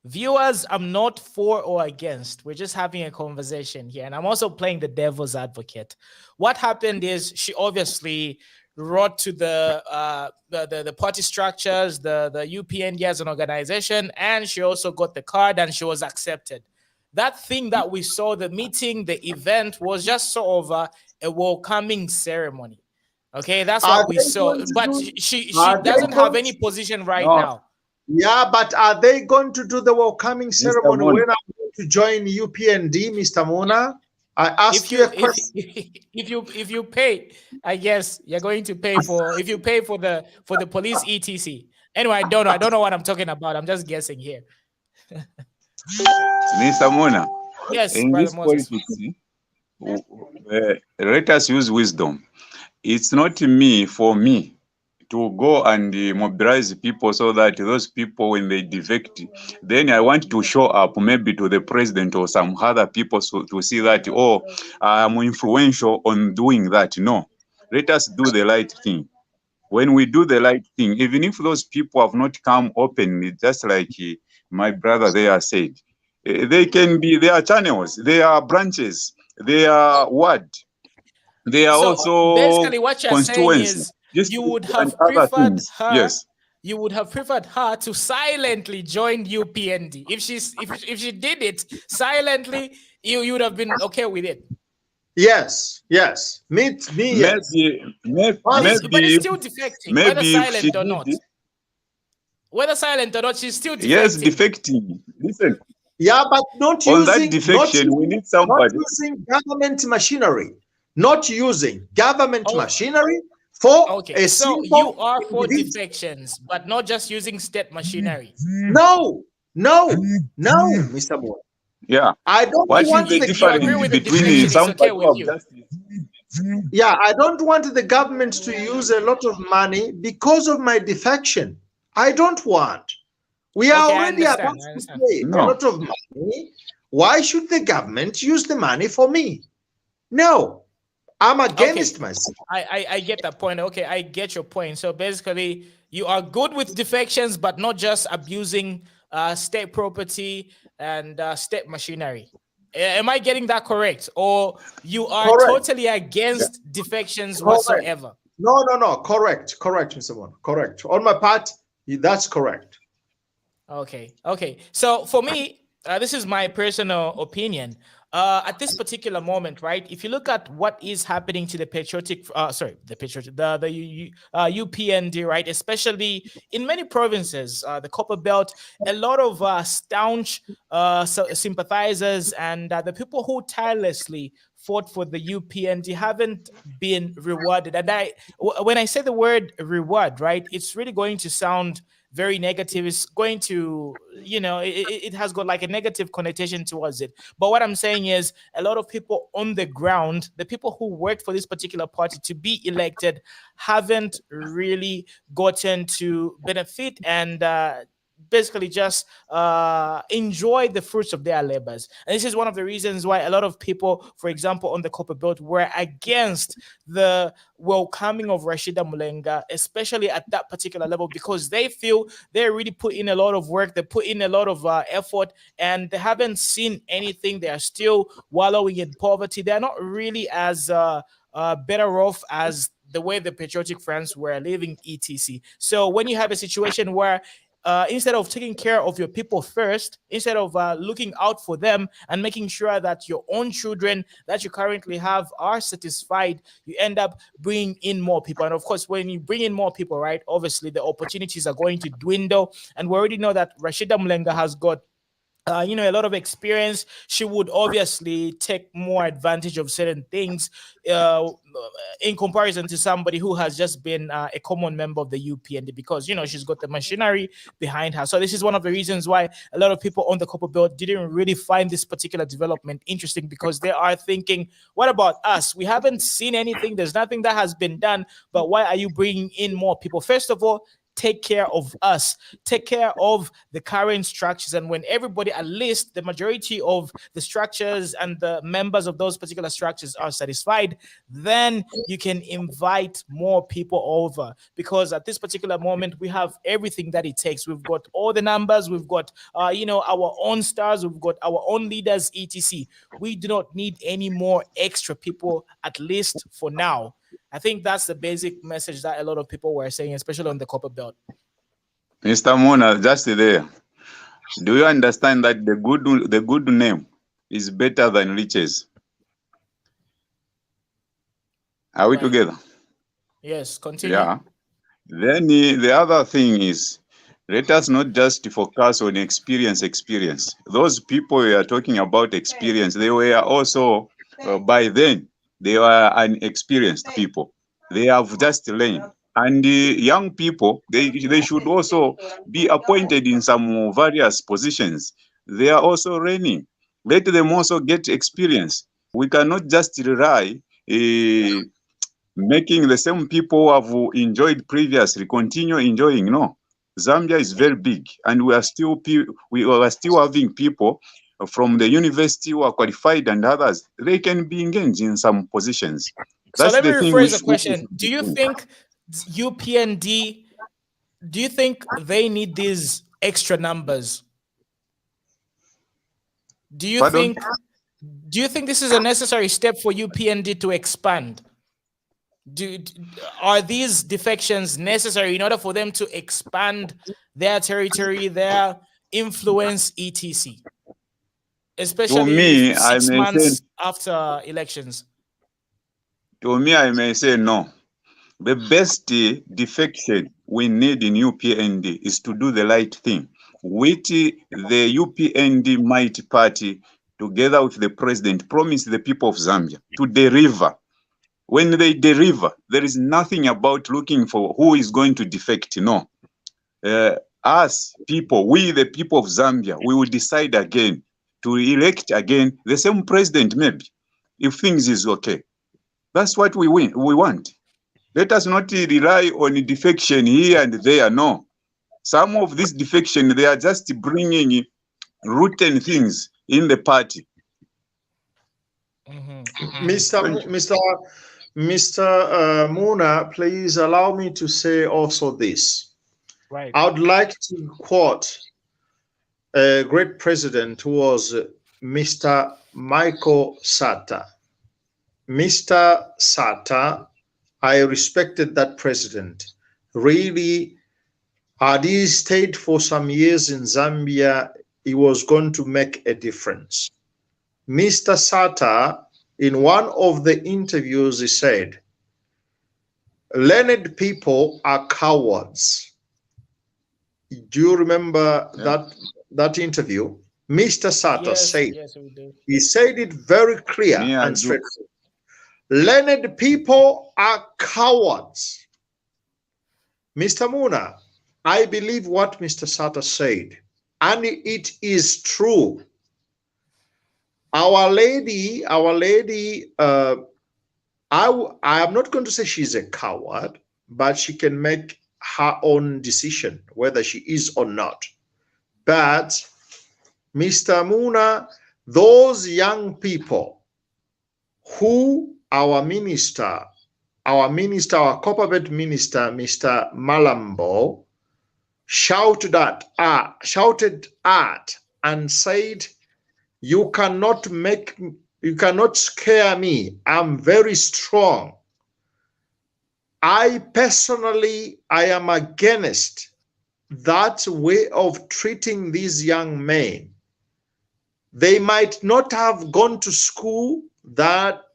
viewers, I'm not for or against. We're just having a conversation here, and I'm also playing the devil's advocate. What happened is she obviously wrote to the party structures, the UPND as an organization, and she also got the card and she was accepted. That thing that we saw, the meeting, the event, was just sort of a welcoming ceremony. Okay, that's what we saw. But she doesn't have any position right now. Yeah, but are they going to do the welcoming ceremony Mona. when I'm going to join UPND, Mr. Mona? I ask you a question. If you pay, I guess you're going to pay for, if you pay for the police etc. Anyway, I don't know what I'm talking about. I'm just guessing here. Mr. Mona, Yes, in Brother this Moses. politics, let us use wisdom. It's not for me to go and mobilize people so that those people, when they defect, then I want to show up maybe to the president or some other people to see that, oh, I'm influential on doing that. No, let us do the right thing. When we do the right thing, even if those people have not come openly, just like my brother there said, they can be, they are channels, they are branches, they are word, they are So also basically what you're saying is you would have preferred her. Yes. You would have preferred her to silently join UPND. If she did it silently, you would have been okay with it. Yes. Yes. Me. Yes. Maybe, But it's still defecting, maybe whether silent or not. it. Whether silent or not, she's still defecting. Yes, defecting. Listen. Yeah, but not On using that defection, we need somebody. Not using government machinery. Not using government machinery for a so simple you are for individual. defections, but not just using state machinery. No, Mr. Moore. Yeah. I don't What want is the difference between somebody who have justice? Yeah, I don't want the government to use a lot of money because of my defection. I don't want. We are already about to pay a lot of money. Why should the government use the money for me? No, I'm against myself. I get that point. Okay, I get your point. So basically, you are good with defections, but not just abusing state property and state machinery. Am I getting that correct? Or you are totally against defections whatsoever? No. Correct, Mr. Moon. Correct. On my part, that's correct. Okay. So for me, this is my personal opinion. At this particular moment, right? If you look at what is happening to the patriotic, UPND, right? Especially in many provinces, the Copper Belt, a lot of staunch sympathizers and the people who tirelessly fought for the UPND haven't been rewarded. And when I say the word reward, right, it's really going to sound very negative. It's going to, it has got like a negative connotation towards it. But what I'm saying is a lot of people on the ground, the people who worked for this particular party to be elected, haven't really gotten to benefit and basically just enjoy the fruits of their labors. And this is one of the reasons why a lot of people, for example, on the Copper Belt, were against the welcoming of Rashida Mulenga, especially at that particular level, because they feel they really put in a lot of work, they put in a lot of effort, and they haven't seen anything. They are still wallowing in poverty. They're not really as better off as the way the patriotic friends were living, etc. So when you have a situation where instead of taking care of your people first, instead of looking out for them and making sure that your own children that you currently have are satisfied, you end up bringing in more people. And of course, when you bring in more people, right, obviously the opportunities are going to dwindle. And we already know that Rashida Mulenga has got a lot of experience. She would obviously take more advantage of certain things in comparison to somebody who has just been a common member of the UPND, because she's got the machinery behind her. So this is one of the reasons why a lot of people on the Copper Belt didn't really find this particular development interesting, because they are thinking, what about us? We haven't seen anything. There's nothing that has been done, but why are you bringing in more people? First of all, take care of us, take care of the current structures. And when everybody, at least the majority of the structures and the members of those particular structures are satisfied, then you can invite more people over. Because at this particular moment, we have everything that it takes. We've got all the numbers, we've got, our own stars, we've got our own leaders, etc. We do not need any more extra people, at least for now. I think that's the basic message that a lot of people were saying, especially on the Copper Belt. Mr. Mona, just there. Do you understand that the good name is better than riches? Are we together? Yes, continue. Yeah. Then the other thing is, let us not just focus on experience. Those people we are talking about experience, they were also, by then, they were unexperienced people. They have just learned. And the young people, they should also be appointed in some various positions. They are also learning. Let them also get experience. We cannot just rely making the same people who have enjoyed previously continue enjoying. No. Zambia is very big, and we are still having people from the university who are qualified, and others, they can be engaged in some positions. That's so let me rephrase the question. Do you think UPND, do you think they need these extra numbers? Do you think this is a necessary step for UPND to expand? Are these defections necessary in order for them to expand their territory, their influence, etc.? Especially to me, 6 months after elections. To me, I may say no. The best defection we need in UPND is to do the right thing, which the UPND Mighty Party, together with the president, promised the people of Zambia to deliver. When they deliver, there is nothing about looking for who is going to defect. No. Us people, we the people of Zambia, we will decide again to elect again the same president, maybe, if things is okay. That's what we want. Let us not rely on defection here and there. No. Some of this defection, they are just bringing rotten things in the party. Mr. Muna, please allow me to say also this. Right. I would like to quote a great president who was Mr. Michael Sata. Mr. Sata, I respected that president. Really Had he stayed for some years in Zambia, he was going to make a difference. Mr. Sata, in one of the interviews, he said, learned people are cowards. Do you remember that interview? Mr. Sata said, yes, we do. He said it very clear and straightforward. Learned people are cowards. Mr. Muna, I believe what Mr. Sata said, and it is true. Our lady, I am not going to say she's a coward, but she can make her own decision whether she is or not. But Mr. Muna, those young people who our corporate minister, Mr. Malambo, shouted at and said, you cannot scare me. I'm very strong. I am against that way of treating these young men. They might not have gone to school that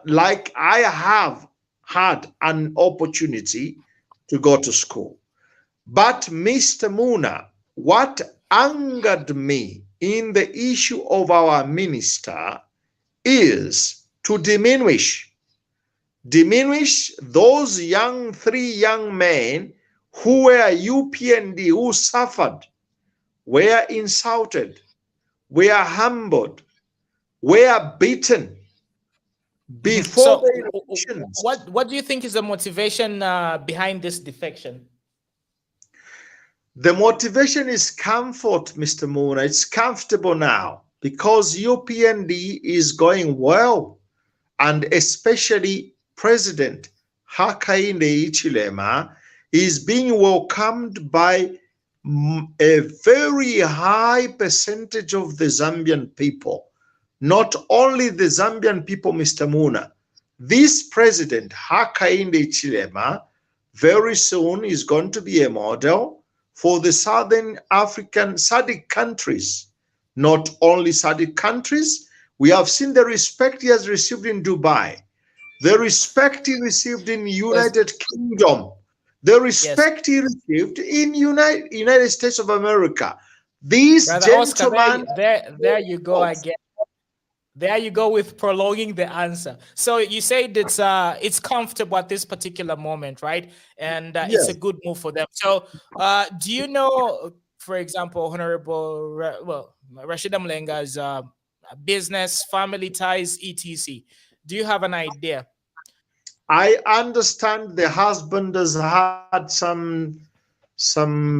like I have had an opportunity to go to school. But Mr. Muna, what angered me in the issue of our minister is to diminish those three young men who were UPND, who suffered, were insulted, were humbled, were beaten before the elections. What do you think is the motivation behind this defection? The motivation is comfort, Mr. Muna. It's comfortable now because UPND is going well, and especially President Hakainde Hichilema is being welcomed by a very high percentage of the Zambian people. Not only the Zambian people, Mr. Muna. This President Hakainde Hichilema very soon is going to be a model for the Southern African SADC countries. Not only SADC countries, we have seen the respect he has received in Dubai, the respect he received in United Kingdom, the respect he received in United States of America. These Brother gentlemen... Oscar, there you go again. There you go with prolonging the answer. So you said it's comfortable at this particular moment, right? And it's a good move for them. So do you know, for example, Honorable Rashida Mulenga's business, family ties, etc.? Do you have an idea? I understand the husband has had some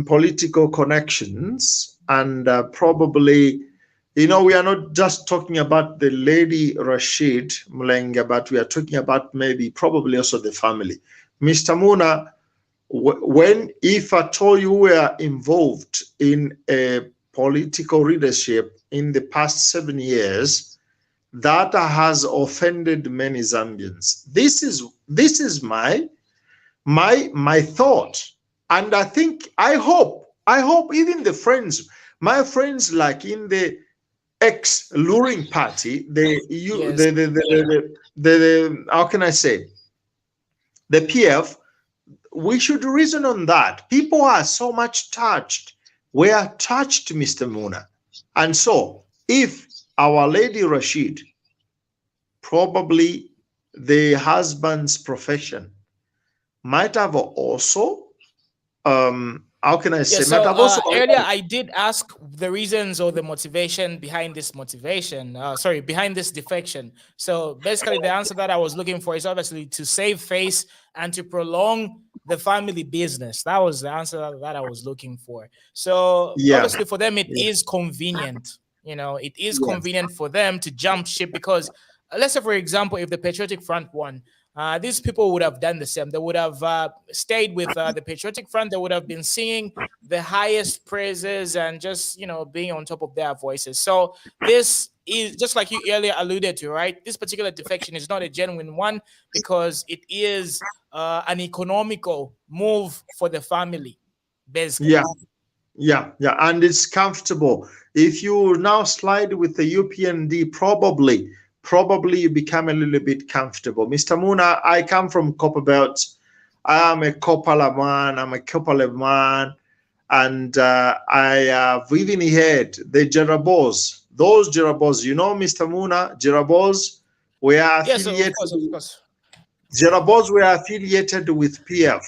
political connections, and probably, you know, we are not just talking about the lady Rashid Mulenga, but we are talking about probably also the family. Mr. Muna, if at all you were involved in a political leadership in the past 7 years, that has offended many Zambians. This is my thought, and I hope even my friends like in the ex-luring party, how can I say, the PF, we should reason on that. People are so much touched. We are touched, Mr. Muna. And so if Our Lady Rashid, probably the husband's profession, might have also, how can I say? Earlier I did ask the reasons or the motivation behind this behind this defection. So basically the answer that I was looking for is obviously to save face and to prolong the family business. That was the answer that I was looking for. So obviously for them, it is convenient. You know, it is convenient for them to jump ship because let's say, for example, if the Patriotic Front won, these people would have done the same. They would have stayed with the Patriotic Front. They would have been singing the highest praises and just, you know, being on top of their voices. So this is just like you earlier alluded to, right? This particular defection is not a genuine one because it is an economical move for the family. basically. Yeah, and it's comfortable. If you now slide with the UPND, probably you become a little bit comfortable. Mr. Muna, I come from Copperbelt. I am a Copala man. I'm a Copala man. And I have even heard the Jerabos. Those Jerabos, you know, Mr. Muna, Jerabos were affiliated. Yes, of course. Jerabos were affiliated with PF.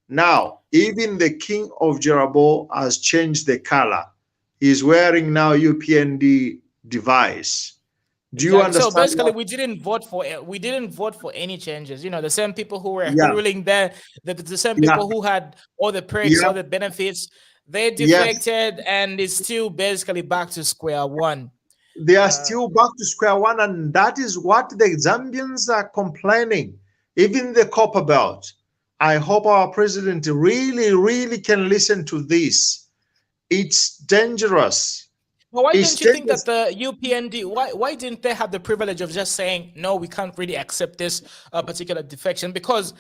Now, even the king of Jerabo has changed the color. He's wearing now UPND device. Do you understand? So basically, we didn't vote for any changes. You know, the same people who were ruling there, the same people who had all the perks, all the benefits, they defected, and it's still basically back to square one. They are still back to square one, and that is what the Zambians are complaining. Even the Copper Belt. I hope our president really can listen to this. It's dangerous. Well, why don't you think that the UPND, why didn't they have the privilege of just saying, no, we can't really accept this particular defection? Because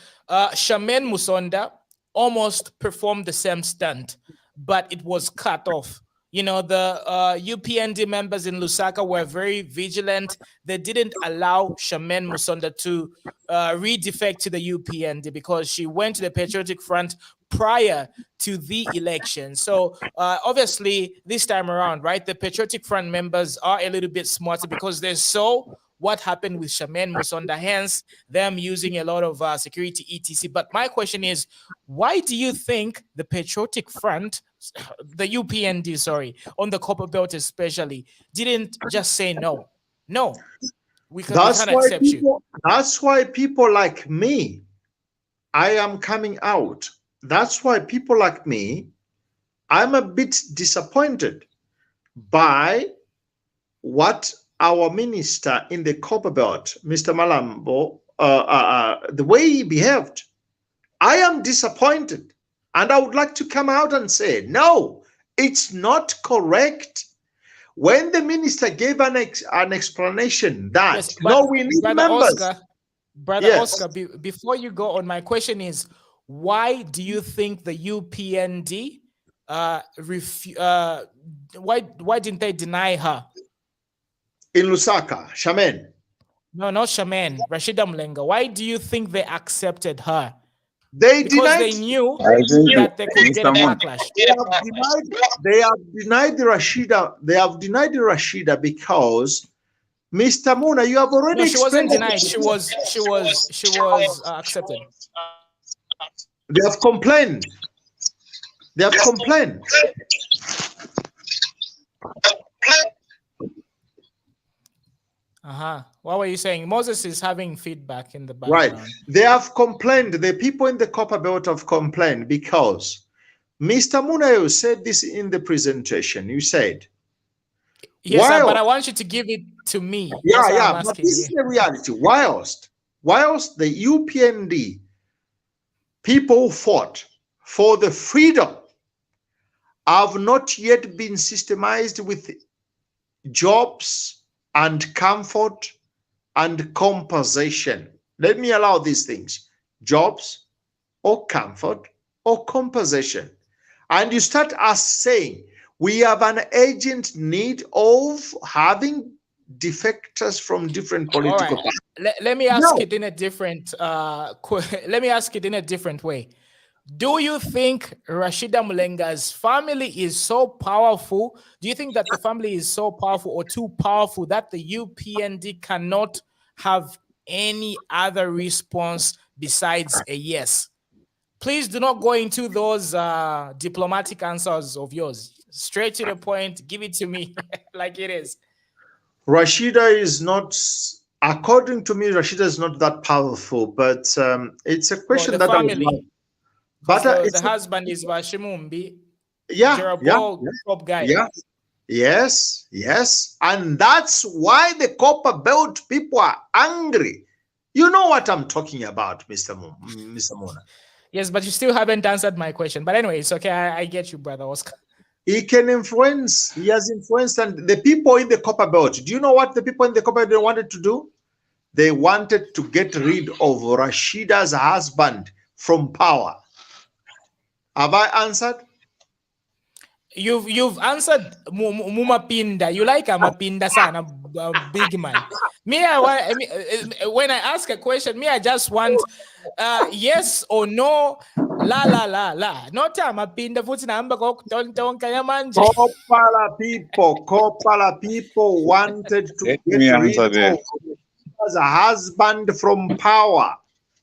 Shaman Musonda almost performed the same stunt, but it was cut off. You know, the UPND members in Lusaka were very vigilant. They didn't allow Shaman Musonda to redefect to the UPND because she went to the Patriotic Front prior to the election. So obviously this time around, right, the Patriotic Front members are a little bit smarter because they saw what happened with Shaman Musonda, hence them using a lot of security etc. But my question is, why do you think the Patriotic Front, the UPND, sorry, on the Copper Belt especially, didn't just say no? No, we can't accept you. That's why people like me, I am coming out. That's why people like me, I'm a bit disappointed by what our minister in the Copper Belt, Mr. Malambo, the way he behaved. I am disappointed, and I would like to come out and say, no, it's not correct. When the minister gave an explanation that, no, we need members. Oscar, before you go on, my question is, why do you think the UPND, why didn't they deny her? In Lusaka, Shaman. No, not Shaman, Rashida Mulenga. Why do you think they accepted her? Because they knew that they could get a backlash. They have denied Rashida. They have denied Rashida because, Mr. Muna, you have already. No, she wasn't denied. She was accepted. They have complained. They have complained. What were you saying? Moses is having feedback in the background. Right. They have complained. The people in the Copper Belt have complained because Mr. Munayo said this in the presentation. You said. Yes, but I want you to give it to me. Yeah. But this is the reality. Whilst the UPND people fought for the freedom have not yet been systemized with jobs and comfort and compensation. Let me allow these things: jobs or comfort or compensation. And you start us saying we have an urgent need of having defectors from different political parties. Let me ask it in a different let me ask it in a different way. Do you think Rashida Mulenga's family is so powerful? Do you think that the family is so powerful or too powerful that the UPND cannot have any other response besides a yes? Please do not go into those diplomatic answers of yours. Straight to the point. Give it to me like it is. Rashida is not, according to me, Rashida is not that powerful, but it's a question that family. I would like. But the husband is Vashimumbi. Top guy. Yes. And that's why the Copper Belt people are angry. You know what I'm talking about, Mr. Mona. Yes, but you still haven't answered my question. But anyway, it's okay. I get you, brother Oscar. He can influence. He has influenced, and the people in the Copper Belt. Do you know what the people in the Copper Belt wanted to do? They wanted to get rid of Rashida's husband from power. Have I answered? You've answered Mumapinda. You like Amapinda sana, big man. When I ask a question, I just want yes or no, la la la la. Not Amapinda futhi namba tonka yamanje. Kopala people wanted to Let get me rid answer of there. him as a husband from power,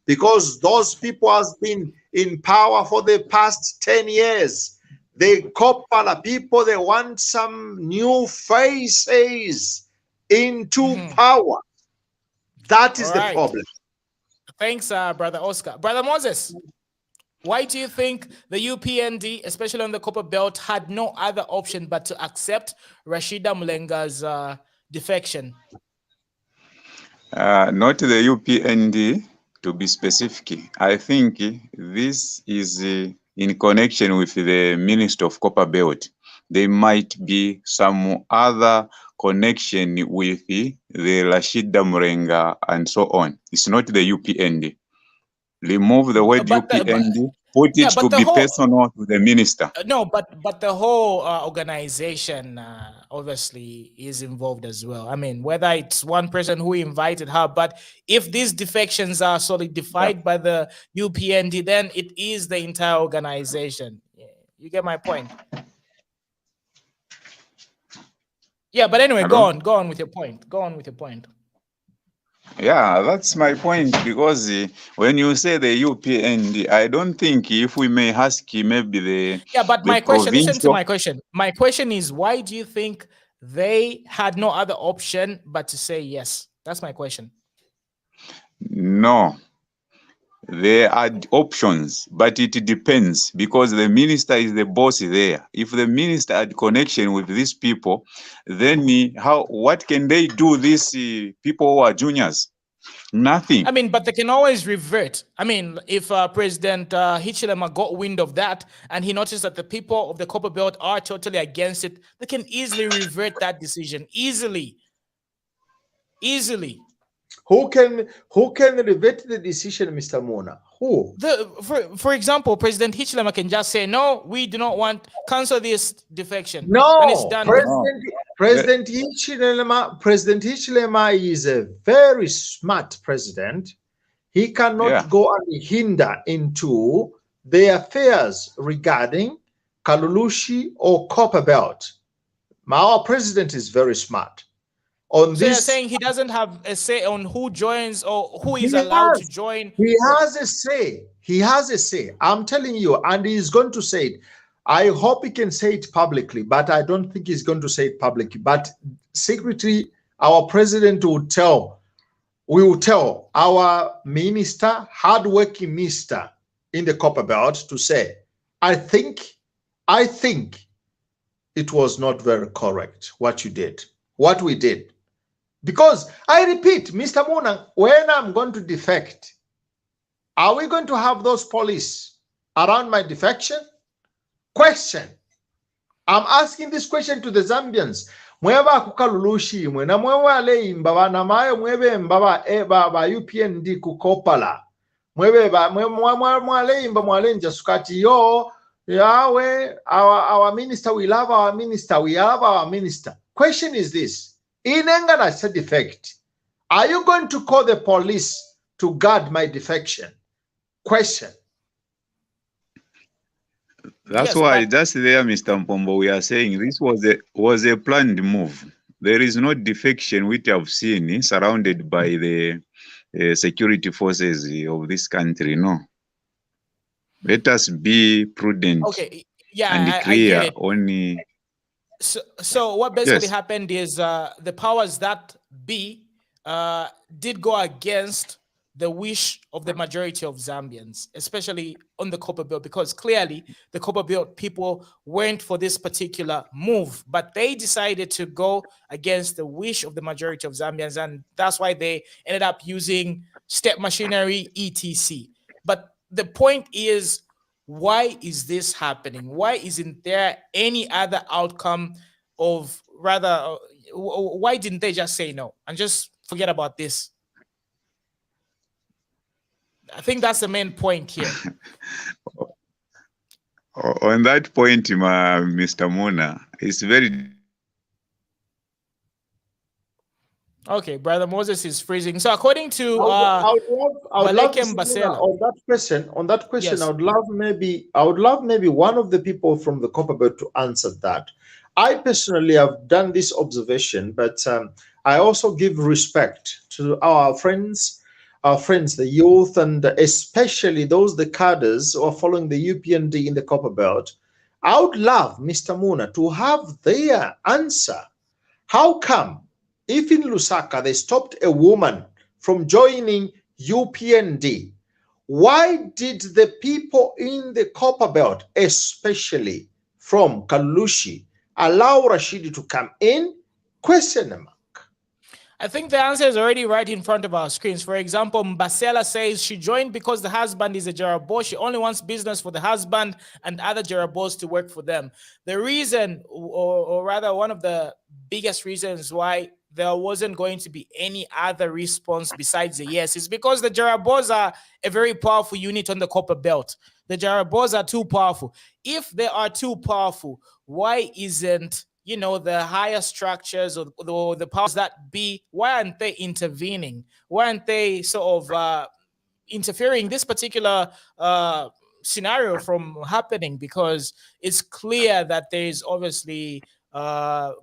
because those people has been in power for the past 10 years. The Kopala people, they want some new faces into power. That is the problem. Thanks, Brother Oscar. Brother Moses, why do you think the UPND, especially on the Copper Belt, had no other option but to accept Rashida Mulenga's defection? Not the UPND, to be specific. I think this is in connection with the Minister of Copper Belt. There might be some other connection with the Rashida Mulenga and so on. It's not the UPND. Remove the word UPND, put it to be personal to the minister. No, but the whole organization obviously is involved as well. I mean, whether it's one person who invited her, but if these defections are solidified by the UPND, then it is the entire organization. Yeah, you get my point. Yeah, but anyway, go on with your point. Go on with your point. Yeah, that's my point, because when you say the UPND, I don't think, if we may ask maybe the but my question, listen to my question. My question is, why do you think they had no other option but to say yes? That's my question. No, there are options, but it depends, because the minister is the boss there. If the minister had connection with these people, then what can they do, these people who are juniors? Nothing. I mean, but they can always revert. I mean, if President Hichilema got wind of that and he noticed that the people of the Copper Belt are totally against it, they can easily revert that decision. Easily. Who can revert the decision, Mr. Mona? Who? For example, President Hichilema can just say, no, we do not want, cancel this defection. No, and it's done. President Hichilema is a very smart president. He cannot go and hinder into the affairs regarding Kalulushi or Copper Belt. Our president is very smart. So you're saying he doesn't have a say on who joins or who is allowed to join? He has a say. He has a say. I'm telling you, and he's going to say it. I hope he can say it publicly, but I don't think he's going to say it publicly. But secretly, our president will tell our minister, hardworking minister in the Copper Belt, to say, I think it was not very correct what you did, what we did. Because I repeat, Mr. Muna, when I'm going to defect, are we going to have those police around my defection? Question. I'm asking this question to the Zambians. Mweba kukalulushi mwena mwewa le imbaba na mayo mwebe mbaba ba UPND kukopala. Mwebe ba mwale imba mwale njasukati yo yawe our minister, we love our minister, we have our minister. Question is this. In England, said defect. Are you going to call the police to guard my defection? Question. That's why just there, Mr. Mpombo, we are saying this was a planned move. There is no defection which I've seen surrounded by the security forces of this country. No. Let us be prudent. Okay. Yeah, and clear on. So what basically happened is the powers that be did go against the wish of the majority of Zambians, especially on the Copper Belt, because clearly the Copper Belt people weren't for this particular move, but they decided to go against the wish of the majority of Zambians, and that's why they ended up using step machinery, etc. But the point is, why is this happening? Why isn't there any other outcome of, rather, why didn't they just say no and just forget about this? I think that's the main point here. On that point, Mr. Muna, it's very. Okay, Brother Moses is freezing. So according to I would love Valekem Basela, on that question. On that question, yes. I would love maybe one of the people from the Copper Belt to answer that. I personally have done this observation, but I also give respect to our friends, the youth, and especially those the cadres who are following the UPND in the Copper Belt. I would love Mr. Muna to have their answer. How come, if in Lusaka they stopped a woman from joining UPND, why did the people in the Copper Belt, especially from Kalushi, allow Rashida to come in? Question mark. I think the answer is already right in front of our screens. For example, Mbasela says she joined because the husband is a Jarabo. She only wants business for the husband and other Jarabos to work for them. The reason, or rather one of the biggest reasons why there wasn't going to be any other response besides a yes is because the Jarabos are a very powerful unit on the Copper Belt. The Jarabos are too powerful. If they are too powerful, why isn't the higher structures or the powers that be, why aren't they intervening? Why aren't they sort of interfering in this particular scenario from happening? Because it's clear that there is obviously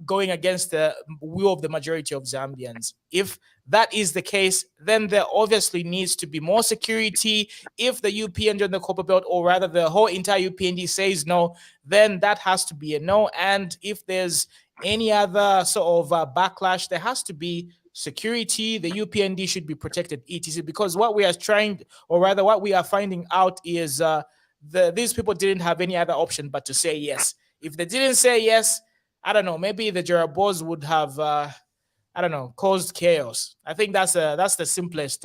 going against the will of the majority of Zambians. If that is the case, then there obviously needs to be more security. If the UPND and the Copper Belt, or rather the whole entire UPND says no, then that has to be a no. And if there's any other sort of backlash, there has to be security. The UPND should be protected, etc. Because what we are trying, or rather what we are finding out is these people didn't have any other option but to say yes. If they didn't say yes, I don't know, maybe the Jarabos would have caused chaos. I think that's the simplest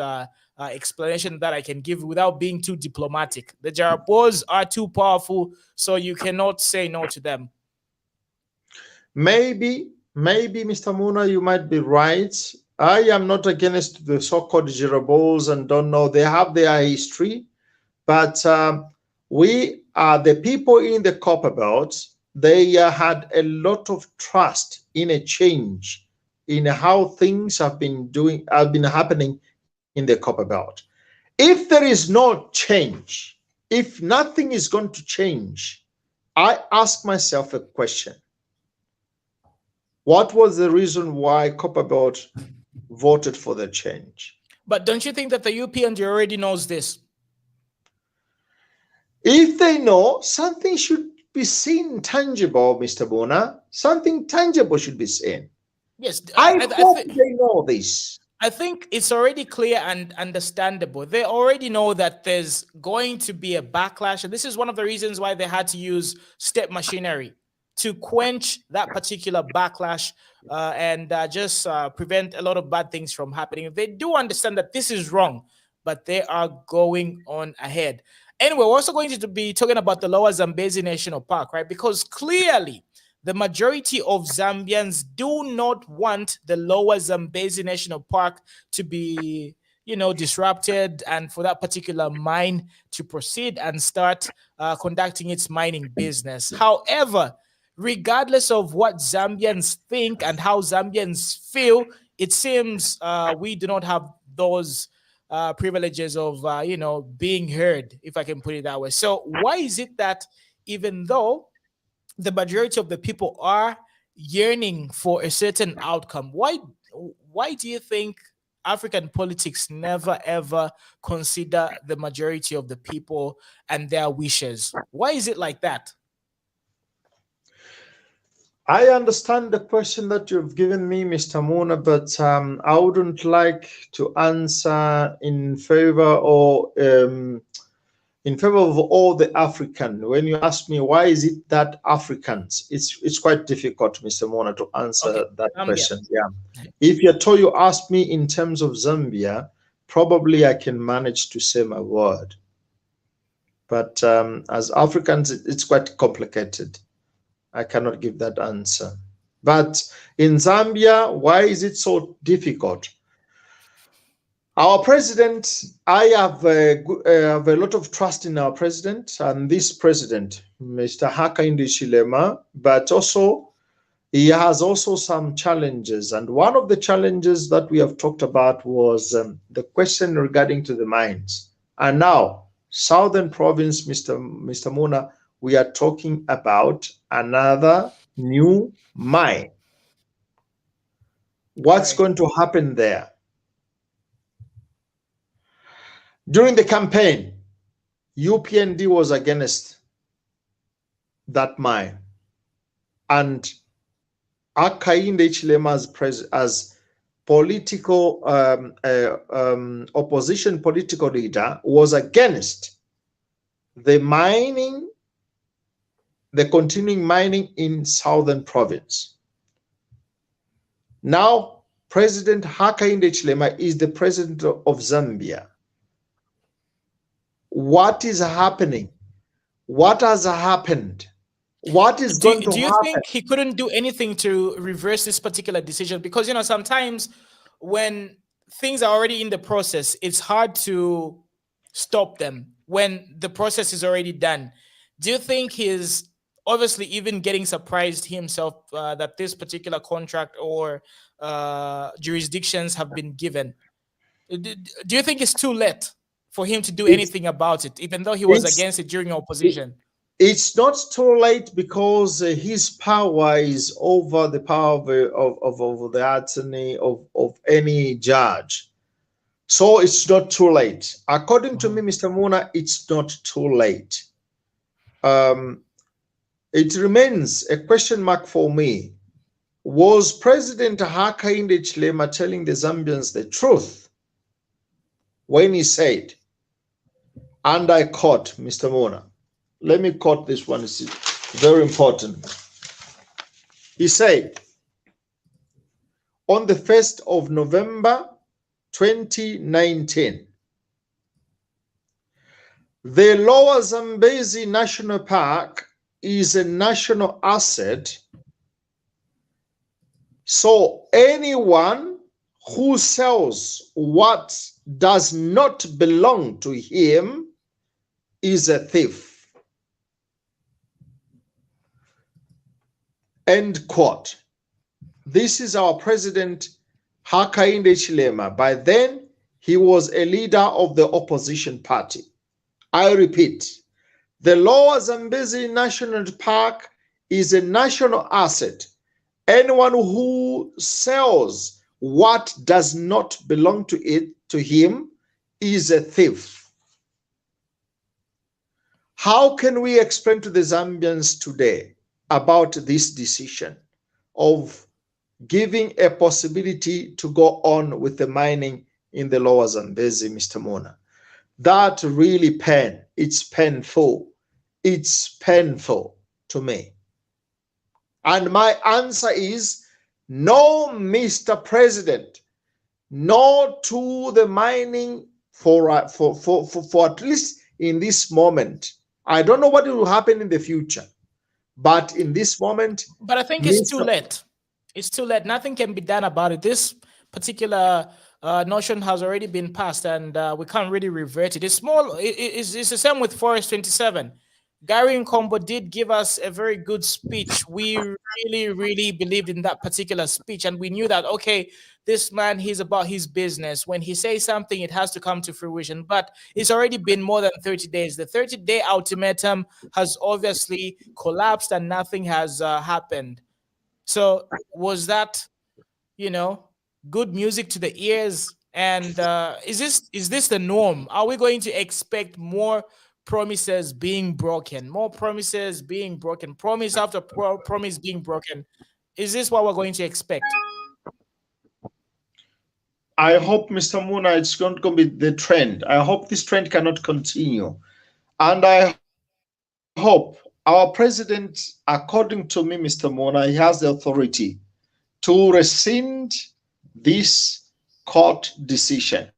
explanation that I can give without being too diplomatic. The Jarabos are too powerful, so you cannot say no to them. Maybe, Mr. Muna, you might be right. I am not against the so-called Jarabos and don't know. They have their history, but we are the people in the Copper Belt. They had a lot of trust in a change in how things have been happening in the Copper Belt. If there is no change, if nothing is going to change, I ask myself a question. What was the reason why Copper Belt voted for the change? But don't you think that the UPND already knows this? If they know, something should be seen tangible, Mr. Bona. Something tangible should be seen. Yes, I hope they know this. I think it's already clear and understandable. They already know that there's going to be a backlash. And this is one of the reasons why they had to use step machinery to quench that particular backlash and just prevent a lot of bad things from happening. They do understand that this is wrong, but they are going on ahead. Anyway, we're also going to be talking about the Lower Zambezi National Park, right? Because clearly, the majority of Zambians do not want the Lower Zambezi National Park to be, disrupted and for that particular mine to proceed and start conducting its mining business. However, regardless of what Zambians think and how Zambians feel, it seems we do not have those privileges of, being heard, if I can put it that way. So why is it that even though the majority of the people are yearning for a certain outcome, why do you think African politics never ever consider the majority of the people and their wishes? Why is it like that? I understand the question that you've given me, Mr. Muna, but I wouldn't like to answer in favor or in favor of all the African. When you ask me why is it that Africans, it's quite difficult, Mr. Mona, to answer that question. Yeah. If you ask me in terms of Zambia, probably I can manage to say my word. But as Africans, it's quite complicated. I cannot give that answer. But in Zambia, why is it so difficult? Our president, I have a lot of trust in our president and this president, Mr. Hakainde Hichilema, but also he has also some challenges. And one of the challenges that we have talked about was the question regarding to the mines. And now, Southern Province, Mr. Muna, we are talking about another new mine. What's going to happen there? During the campaign, UPND was against that mine. And Hakainde Hichilema as political opposition political leader was against the mining, the continuing mining in Southern Province. Now, President Hakainde Hichilema is the president of Zambia. What is happening? What has happened? What is going to happen? Do you think he couldn't do anything to reverse this particular decision? Because, you know, sometimes when things are already in the process, it's hard to stop them when the process is already done. Do you think he's obviously even getting surprised himself that this particular contract or jurisdictions have been given? Do you think it's too late for him to do anything about it, even though he was against it during opposition? It's not too late because his power is over the power of the attorney of any judge. So it's not too late. According to me, Mr. Muna, it's not too late. It remains a question mark for me. Was President Hakainde Hichilema telling the Zambians the truth when he said, and I quote, Mr. Muna, let me quote this one, it's very important. He said, on the 1st of November 2019, the Lower Zambezi National Park is a national asset. So anyone who sells what does not belong to him is a thief. End quote. This is our president, Hakainde Hichilema. By then, he was a leader of the opposition party. I repeat, the Lower Zambezi National Park is a national asset. Anyone who sells what does not belong to him is a thief. How can we explain to the Zambians today about this decision of giving a possibility to go on with the mining in the Lower Zambezi, Mr. Muna? That really it's painful. It's painful to me. And my answer is no, Mr. President, no to the mining for at least in this moment. I don't know what will happen in the future, but in this moment. But I think it's too late. It's too late. Nothing can be done about it. This particular notion has already been passed, and we can't really revert it. It's small. It's the same with Forest 27. Gary Nkombo did give us a very good speech. We really believed in that particular speech, and we knew that, okay, this man, he's about his business. When he says something, it has to come to fruition. But it's already been more than 30 days. The 30-day ultimatum has obviously collapsed, and nothing has happened. So was that, you know, good music to the ears? And is this the norm? Are we going to expect more promises being broken, more promises being broken, promise after promise being broken? Is this what we're going to expect? I hope, Mr. Muna, it's going to be the trend. I hope this trend cannot continue. And I hope our president, according to me, Mr. Muna, he has the authority to rescind this court decision.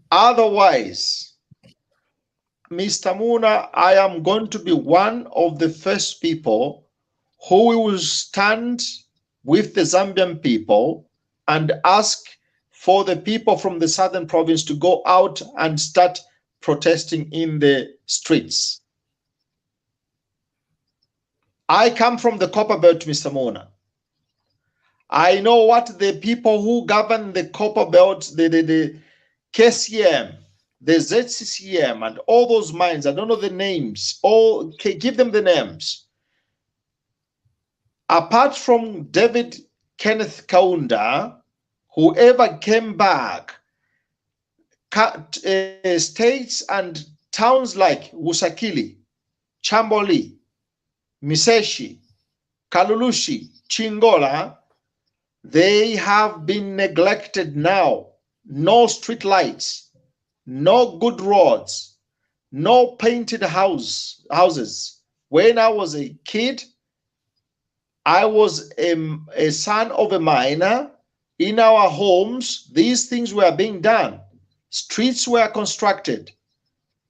Otherwise, Mr. Muna, I am going to be one of the first people who will stand with the Zambian people and ask for the people from the southern province to go out and start protesting in the streets. I come from the Copper Belt, Mr. Mona. I know what the people who govern the Copper Belt, the KCM, the ZCCM, and all those mines, I don't know the names, all give them the names. Apart from David Kenneth Kaunda, whoever came back, states and towns like Wusakili, Chamboli, Miseshi, Kalulushi, Chingola, they have been neglected now. No street lights, no good roads, no painted houses. When I was a kid, I was a son of a miner. In our homes, these things were being done. Streets were constructed.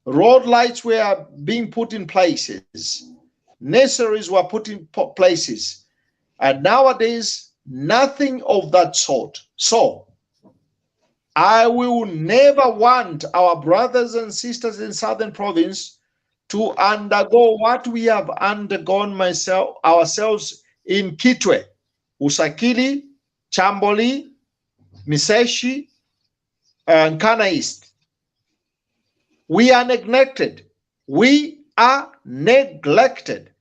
Road lights were being put in places. Nurseries were put in places. And nowadays, nothing of that sort. So, I will never want our brothers and sisters in Southern Province to undergo what we have undergone ourselves in Kitwe, Usakili, Chamboli, Miseshi, and Kana East. We are neglected. We are neglected.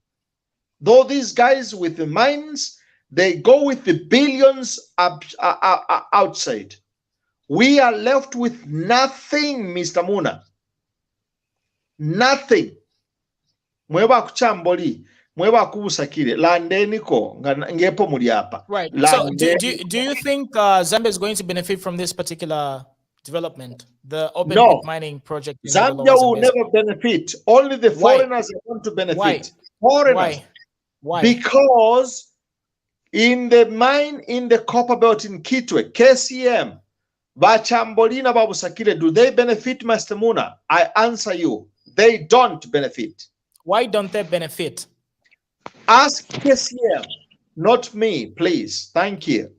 Though these guys with the mines, they go with the billions outside. We are left with nothing, Mr. Muna. Nothing. Mweba kuchamboli, mweba kubusakile, landeniko, ngepo muliapa. Right. So do you think Zambia is going to benefit from this particular development, the open pit mining project? Zambia will never benefit. Only the foreigners are going to benefit. Why? Foreigners. Why? Because in the mine in the Copper Belt in Kitwe, KCM, Bachambolina Babusakile, do they benefit, Master Muna? I answer you, they don't benefit. Why don't they benefit? Ask KCM, not me, please. Thank you.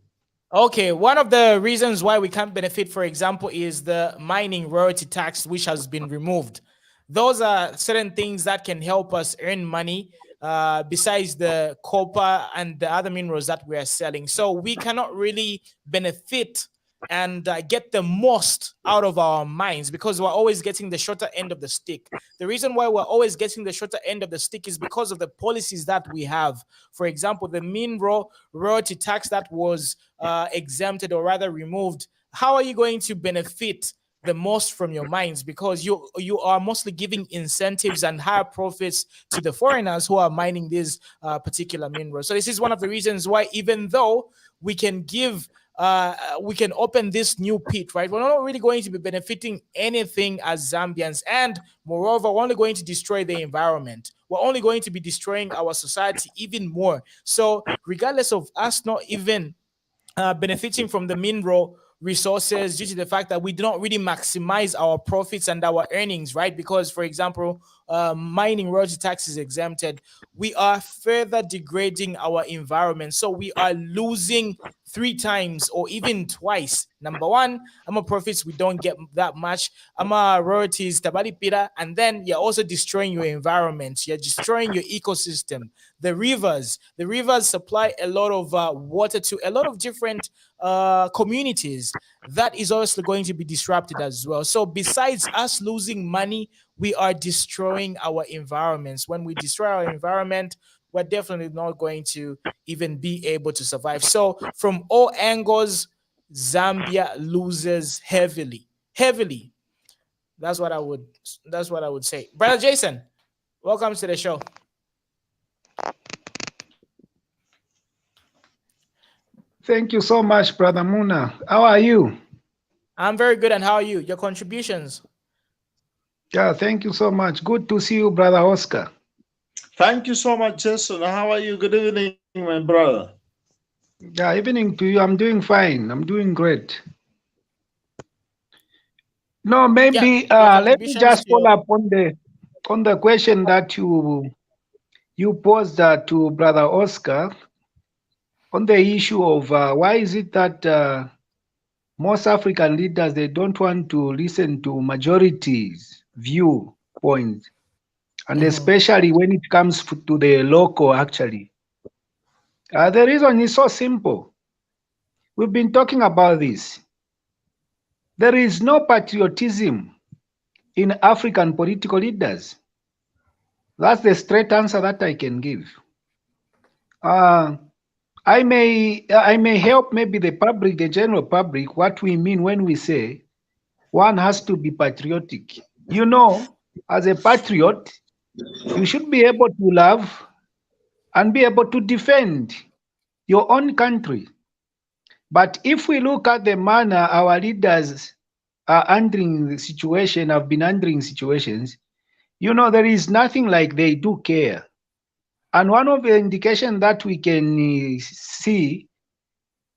Okay, one of the reasons why we can't benefit, for example, is the mining royalty tax, which has been removed. Those are certain things that can help us earn money besides the copper and the other minerals that we are selling. So we cannot really benefit and get the most out of our mines because we're always getting the shorter end of the stick. The reason why we're always getting the shorter end of the stick is because of the policies that we have. For example, the mineral royalty tax that was exempted or rather removed. How are you going to benefit the most from your mines? Because you are mostly giving incentives and higher profits to the foreigners who are mining these particular minerals. So this is one of the reasons why, even though we can give we can open this new pit, right? We're not really going to be benefiting anything as Zambians. And moreover, we're only going to destroy the environment. We're only going to be destroying our society even more. So regardless of us not even benefiting from the mineral resources due to the fact that we do not really maximize our profits and our earnings, right? Because, for example, mining royalty tax is exempted, we are further degrading our environment. So we are losing 3 times or even twice. Number one, our profits, we don't get that much. Our royalties, tabali pira, and then you're also destroying your environment. You're destroying your ecosystem. The rivers supply a lot of water to a lot of different communities. That is obviously going to be disrupted as well. So besides us losing money, we are destroying our environments. When we destroy our environment, we're definitely not going to even be able to survive. So from all angles, Zambia loses heavily. That's what I would say. Brother Jason, welcome to the show. Thank you so much, Brother Muna. How are you? I'm very good, and how are you? Your contributions? Yeah, thank you so much. Good to see you, Brother Oscar. Thank you so much, Jason. How are you? Good evening, my brother. Yeah, evening to you. I'm doing fine. I'm doing great. No, maybe let me just follow up on the question that you posed to Brother Oscar on the issue of why is it that most African leaders, they don't want to listen to majorities' viewpoints, and especially when it comes to the local, actually. The reason is so simple. We've been talking about this. There is no patriotism in African political leaders. That's the straight answer that I can give. I may help maybe the public, the general public, what we mean when we say one has to be patriotic. You know, as a patriot, you should be able to love and be able to defend your own country. But if we look at the manner our leaders are handling the situation, have been handling situations, you know, there is nothing like they do care. And one of the indications that we can see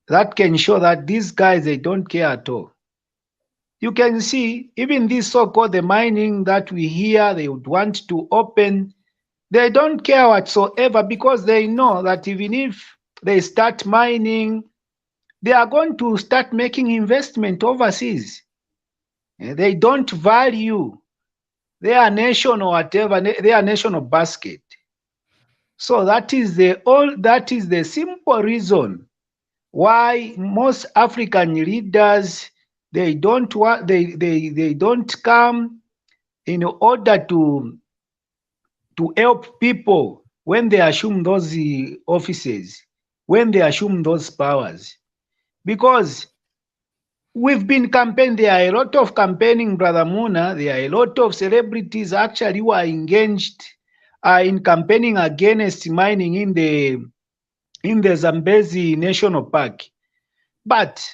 that can show that these guys, they don't care at all. You can see even this so-called the mining that we hear they would want to open, they don't care whatsoever, because they know that even if they start mining, they are going to start making investment overseas. They don't value their nation or whatever, their national basket. So that is the simple reason why most African leaders, they don't come in order to help people when they assume those offices, when they assume those powers. Because we've been campaigning, there are a lot of campaigning, Brother Muna, there are a lot of celebrities actually who are engaged in campaigning against mining in the Zambezi National Park. But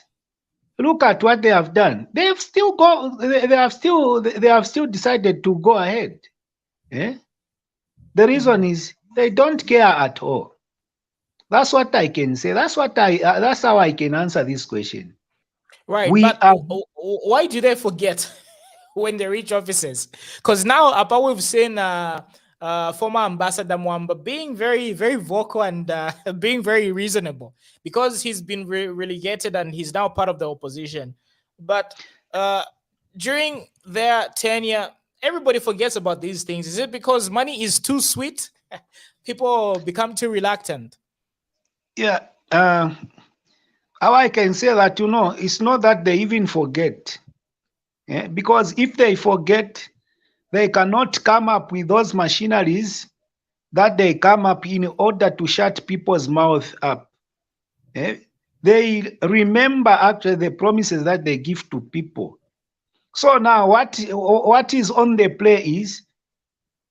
look at what they have done. They have still decided to go ahead. The reason is they don't care at all. That's what I can say. That's how I can answer this question. Right, why do they forget when they reach offices? Because now, Apa, we've seen former Ambassador Mwamba being very, very vocal and being very reasonable, because he's been relegated and he's now part of the opposition. But during their tenure, everybody forgets about these things. Is it because money is too sweet? People become too reluctant. Yeah. How I can say that, you know, it's not that they even forget. Because if they forget, they cannot come up with those machineries that they come up in order to shut people's mouth up. They remember actually the promises that they give to people. So now what is on the play is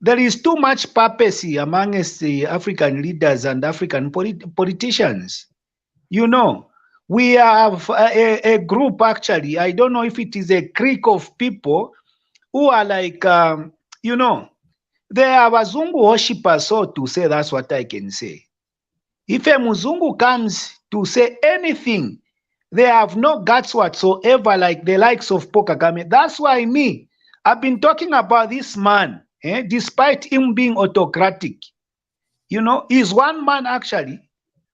there is too much papacy amongst the African leaders and African politicians. You know, we have a group actually, I don't know if it is a clique of people who are like, you know, they are Wazungu worshippers, so to say, that's what I can say. If a Muzungu comes to say anything, they have no guts whatsoever, like the likes of Paul Kagame. That's why I've been talking about this man, despite him being autocratic. You know, he's one man actually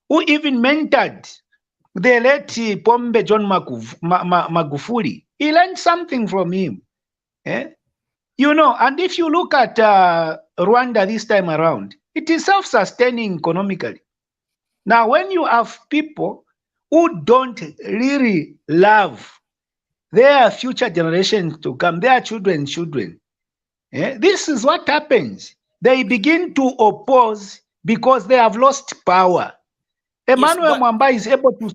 who even mentored the late Pombe John Magufuli. He learned something from him. You know, and if you look at Rwanda this time around, it is self-sustaining economically. Now, when you have people who don't really love their future generations to come, their children's children, this is what happens. They begin to oppose because they have lost power. Emmanuel Mwamba is able to...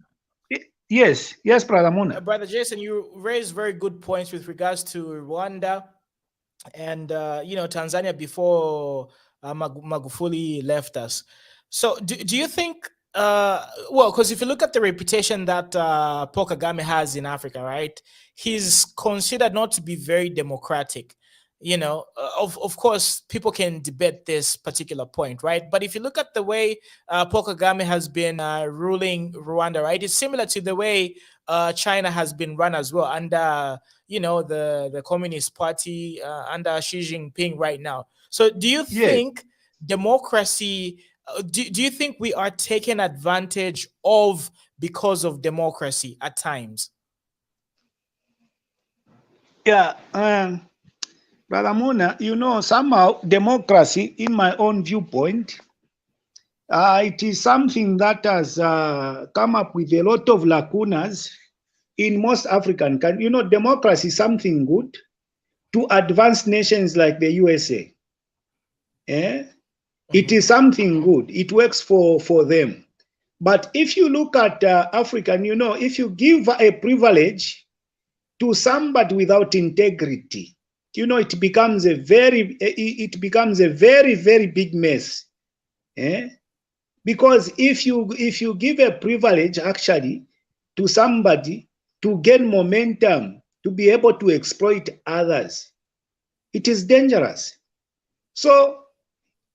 Yes, Brother Muna. Brother Jason, you raised very good points with regards to Rwanda and you know, Tanzania before Magufuli left us. So do you think, well, because if you look at the reputation that Paul Kagame has in Africa, right, he's considered not to be very democratic. You know, of course, people can debate this particular point, right? But if you look at the way Paul Kagame has been ruling Rwanda, right, it's similar to the way China has been run as well under, you know, the Communist Party under Xi Jinping right now. So do you think democracy, do you think we are taken advantage of because of democracy at times? Yeah, Brother Muna, you know, somehow democracy, in my own viewpoint, it is something that has come up with a lot of lacunas in most African countries. You know, democracy is something good to advanced nations like the USA. It is something good. It works for them. But if you look at African, you know, if you give a privilege to somebody without integrity, you know, it becomes a very, very big mess. Because if you give a privilege actually to somebody to gain momentum, to be able to exploit others, it is dangerous. So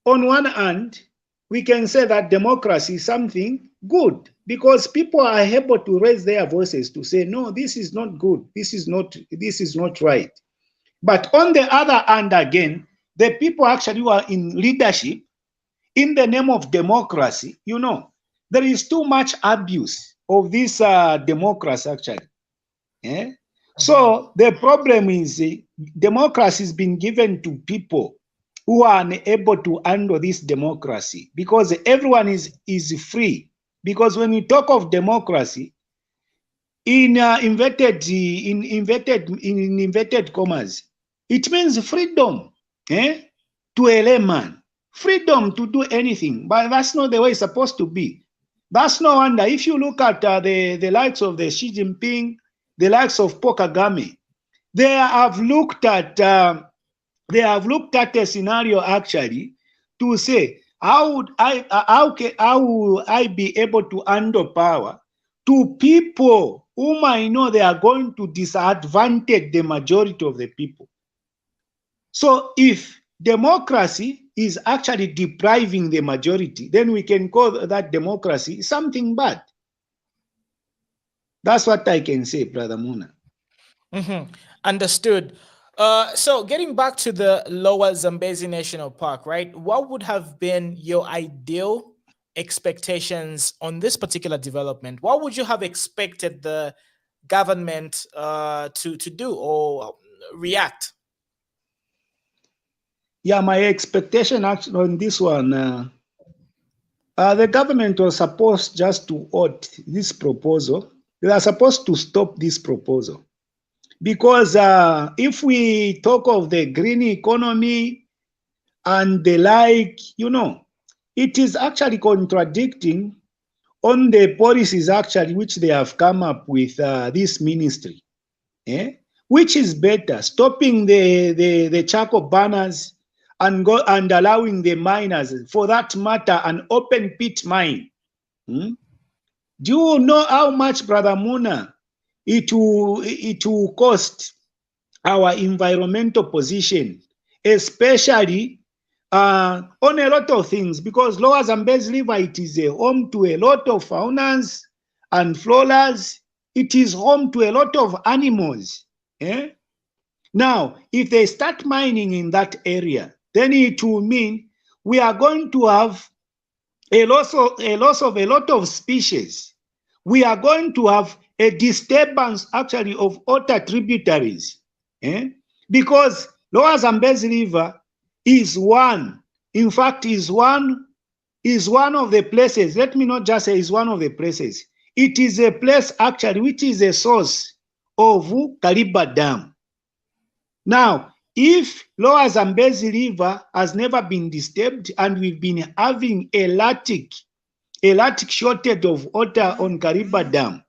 on one hand, we can say that democracy is something good because people are able to raise their voices to say, no, this is not good. This is not right. But on the other hand, again, the people actually who are in leadership in the name of democracy, you know, there is too much abuse of this democracy actually. So the problem is democracy has been given to people who are unable to handle this democracy because everyone is free. Because when we talk of democracy, in inverted commas, it means freedom to a layman, freedom to do anything. But that's not the way it's supposed to be. That's no wonder if you look at the likes of the Xi Jinping, the likes of Paul Kagame, they have looked at a scenario actually to say, how would I be able to handle power to people whom I know they are going to disadvantage the majority of the people? So if democracy is actually depriving the majority, then we can call that democracy something bad. That's what I can say, Brother Muna. Understood. So getting back to the Lower Zambezi National Park, right? What would have been your ideal expectations on this particular development? What would you have expected the government to do or react? Yeah, my expectation actually on this one, the government was supposed just to halt this proposal. They are supposed to stop this proposal. Because if we talk of the green economy and the like, you know, it is actually contradicting on the policies actually which they have come up with this ministry. Which is better, stopping the charcoal burners and allowing the miners, for that matter, an open pit mine. Do you know how much, Brother Muna, it will cost our environmental position, especially on a lot of things? Because Lower Zambezi River, it is a home to a lot of faunas and floras. It is home to a lot of animals. Now, if they start mining in that area, then it will mean we are going to have a loss of a lot of species. We are going to have a disturbance actually of water tributaries, because Lower Zambezi River is one. In fact, is one of the places. Let me not just say is one of the places. It is a place actually which is a source of Kariba Dam. Now, if Lower Zambezi River has never been disturbed and we've been having erratic shortage of water on Kariba Dam,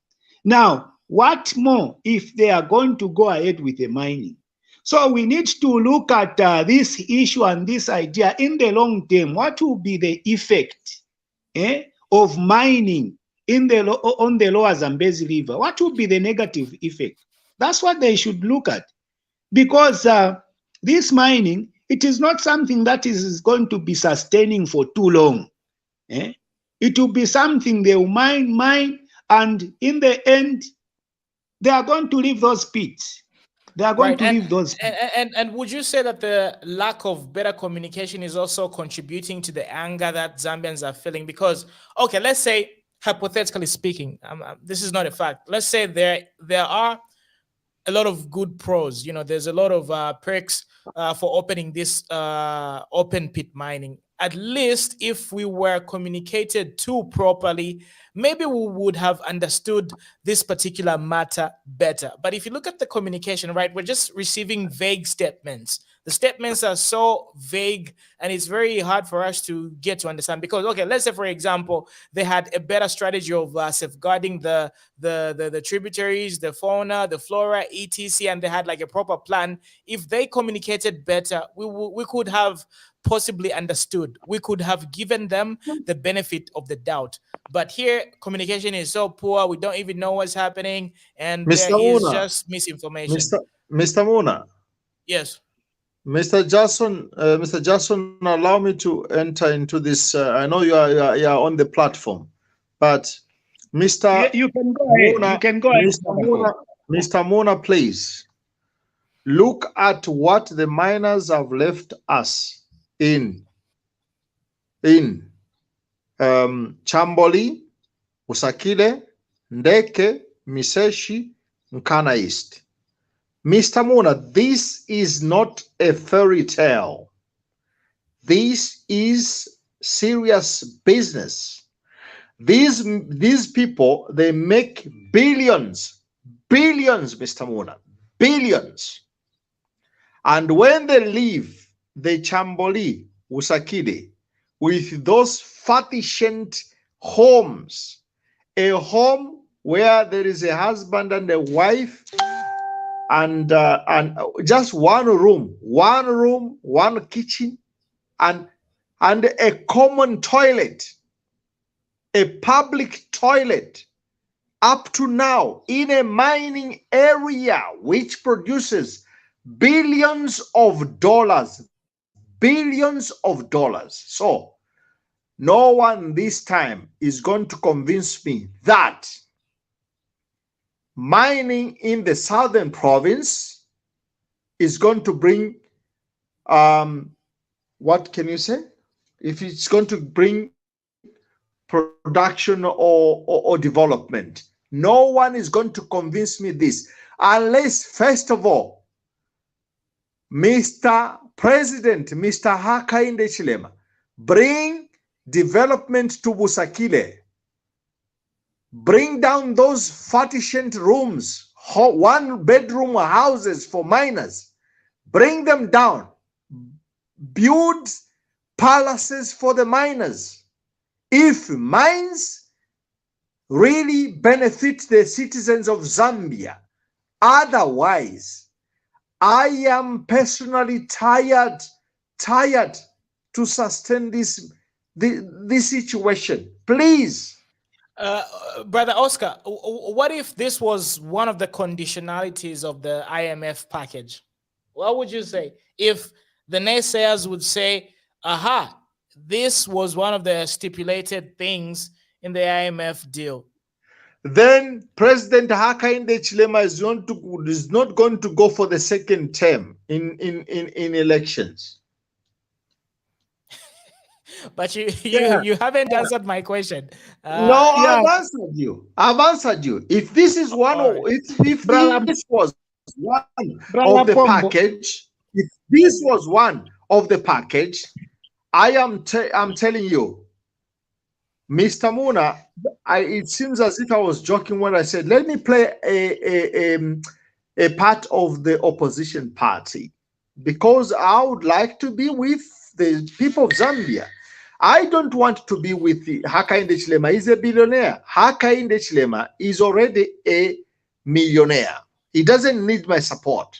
now what more if they are going to go ahead with the mining? So we need to look at this issue and this idea in the long term. What will be the effect of mining on the Lower Zambezi River? What will be the negative effect? That's what they should look at. Because this mining, it is not something that is going to be sustaining for too long. It will be something they will mine, and in the end, they are going to leave those pits. They are going to leave those pits. And would you say that the lack of better communication is also contributing to the anger that Zambians are feeling? Because, okay, let's say, hypothetically speaking, this is not a fact. Let's say there are a lot of good pros. You know, there's a lot of perks for opening this open pit mining. At least if we were communicated to properly, maybe we would have understood this particular matter better. But if you look at the communication, right, we're just receiving vague statements. The statements are so vague, and it's very hard for us to get to understand. Because, okay, let's say, for example, they had a better strategy of safeguarding the tributaries, the fauna, the flora, etc., and they had like a proper plan. If they communicated better, we could have possibly understood. We could have given them the benefit of the doubt. But here, communication is so poor. We don't even know what's happening, and there is just misinformation. Mr. Muna. Yes. Mr. Jason, allow me to enter into this. I know you are on the platform, but Mr. You can go ahead. Muna, You can go ahead. Mr. Muna, please look at what the miners have left us in Chamboli, Usakile, Ndeke, Miseshi, Nkana East. Mr. Muna, this is not a fairy tale. This is serious business. These people, they make billions, Mr. Muna, billions. And when they leave the Chamboli, Usakile, with those fatiscent homes, a home where there is a husband and a wife, and just one room, one kitchen, and a common toilet, a public toilet, up to now in a mining area which produces billions of dollars. So no one this time is going to convince me that mining in the southern province is going to bring, what can you say? If it's going to bring production or development. No one is going to convince me this, unless, first of all, Mr. President, Mr. Hakainde Hichilema, bring development to Busakile. Bring down those fatiscent rooms, one-bedroom houses for miners. Bring them down. Build palaces for the miners. If mines really benefit the citizens of Zambia, otherwise, I am personally tired to sustain this situation. Please. Brother Oscar, what if this was one of the conditionalities of the IMF package? What would you say if the naysayers would say, aha, this was one of the stipulated things in the IMF deal? Then President Hakainde Hichilema is not going to go for the second term in elections. But you haven't answered my question. No, yeah. I've answered you. If this is one of, if this was one of the package, if this was one of the package, I'm telling you, Mr. Muna, it seems as if I was joking when I said, let me play a part of the opposition party, because I would like to be with the people of Zambia. I don't want to be with Hakainde Hichilema. He's a billionaire. Hakainde Hichilema is already a millionaire. He doesn't need my support.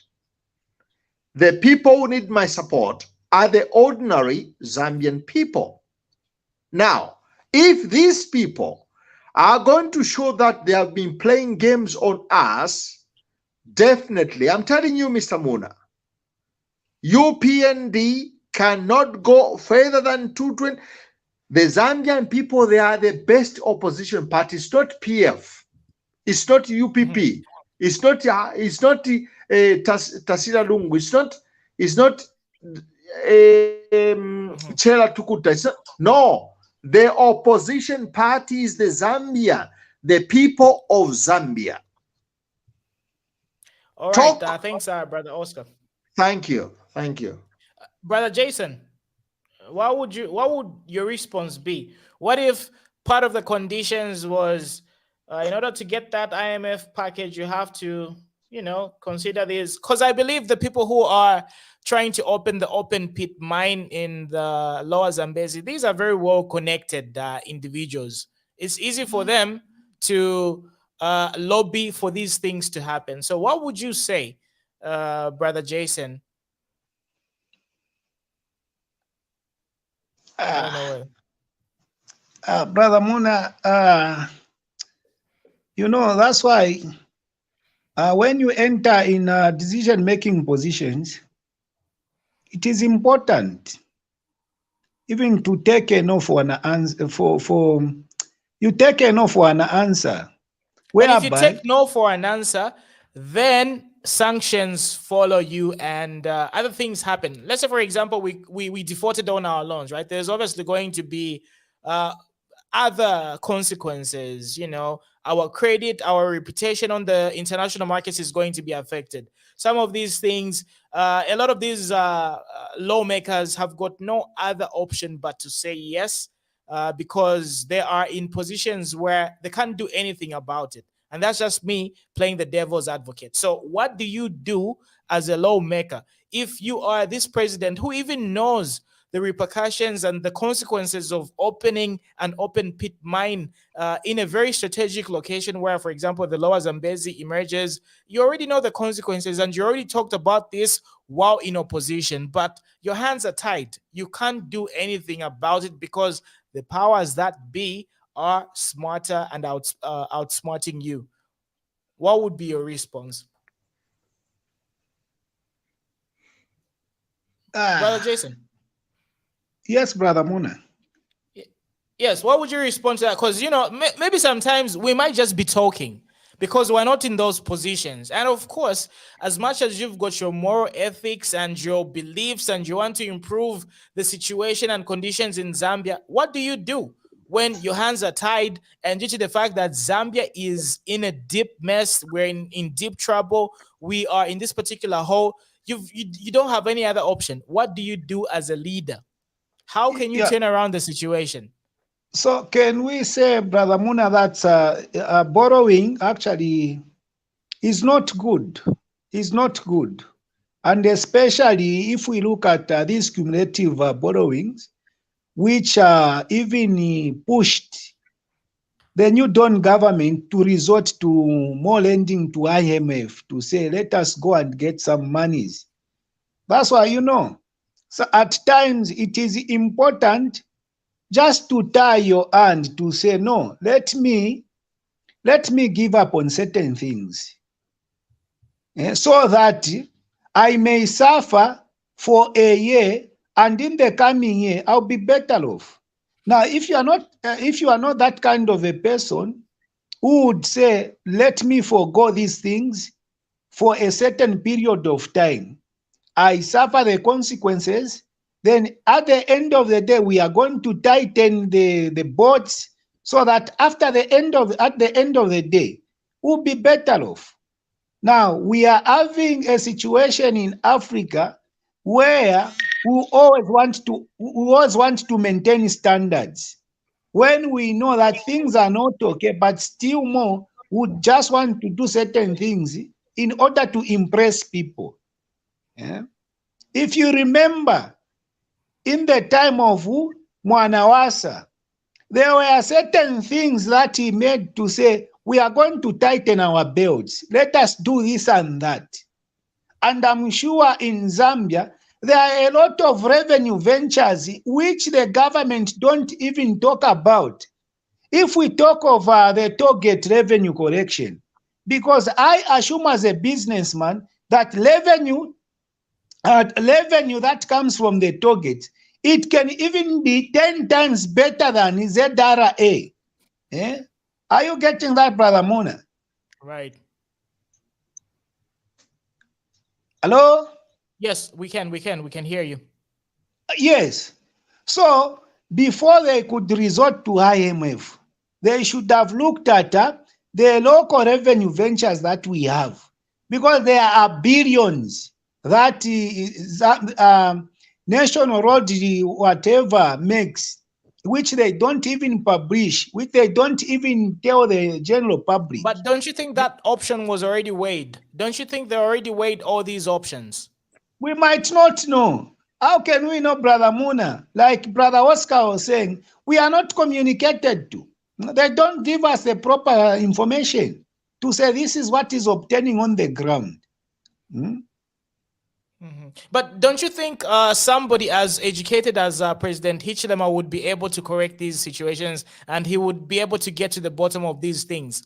The people who need my support are the ordinary Zambian people. Now, if these people are going to show that they have been playing games on us, definitely, I'm telling you, Mr. Muna, UPND cannot go further than 220. The Zambian people, they are the best opposition party. It's not PF. It's not UPP. It's not Tasila Lungu. It's not Chela Tukuta. No, the opposition party is the Zambia, the people of Zambia. All right. Talk. Thanks, brother Oscar. Thank you. Thank you. Brother Jason, what would your response be? What if part of the conditions was in order to get that IMF package, you have to, consider this? Because I believe the people who are trying to open the open pit mine in the lower Zambezi, these are very well connected individuals. It's easy for them to lobby for these things to happen. So what would you say, Brother Jason? I don't know. Brother Muna, that's why when you enter in decision-making positions, it is important even to take a no for an answer. You take a no for an answer. But if you take no for an answer, then sanctions follow you and other things happen. Let's say, for example, we defaulted on our loans, right? There's obviously going to be other consequences. Our credit, our reputation on the international markets is going to be affected. Some of these things, a lot of these lawmakers have got no other option but to say yes, because they are in positions where they can't do anything about it. And that's just me playing the devil's advocate. So what do you do as a lawmaker if you are this president who even knows the repercussions and the consequences of opening an open pit mine in a very strategic location where, for example, the lower Zambezi emerges? You already know the consequences and you already talked about this while in opposition, but your hands are tied. You can't do anything about it because the powers that be are smarter and outsmarting you. What would be your response? Brother Jason? Yes, Brother Muna. Yes, what would you respond to that? Because, maybe sometimes we might just be talking because we're not in those positions. And of course, as much as you've got your moral ethics and your beliefs and you want to improve the situation and conditions in Zambia, what do you do when your hands are tied and due to the fact that Zambia is in a deep mess, we're in deep trouble, we are in this particular hole, you don't have any other option? What do you do as a leader? How can you turn around the situation? So can we say, Brother Muna, that borrowing actually is not good? Is not good. And especially if we look at these cumulative borrowings, which even pushed the new Dawn government to resort to more lending to IMF to say, let us go and get some monies. That's why, so at times it is important just to tie your hand to say, no, let me give up on certain things, so that I may suffer for a year, and in the coming year I'll be better off. Now, if you are not that kind of a person who would say, let me forego these things for a certain period of time, I suffer the consequences, then at the end of the day, we are going to tighten the boats so that at the end of the day, we'll be better off. Now, we are having a situation in Africa where we always want to maintain standards when we know that things are not okay, but still more, we just want to do certain things in order to impress people. Yeah? If you remember, in the time of Mwanawasa, there were certain things that he made to say, we are going to tighten our belts. Let us do this and that. And I'm sure in Zambia, there are a lot of revenue ventures which the government don't even talk about. If we talk of the toll gate revenue collection, because I assume as a businessman that revenue that comes from the toll gate, it can even be 10 times better than ZRA. Are you getting that, Brother Mona? Right. Hello? Yes, we can hear you. Yes. So before they could resort to IMF, they should have looked at the local revenue ventures that we have. because there are billions that national road whatever makes, which they don't even publish, which they don't even tell the general public. But don't you think that option was already weighed? Don't you think they already weighed all these options? We might not know. How can we know, Brother Muna? Like Brother Oscar was saying, we are not communicated to. They don't give us the proper information to say this is what is obtaining on the ground. But don't you think somebody as educated as President Hichilema would be able to correct these situations, and he would be able to get to the bottom of these things?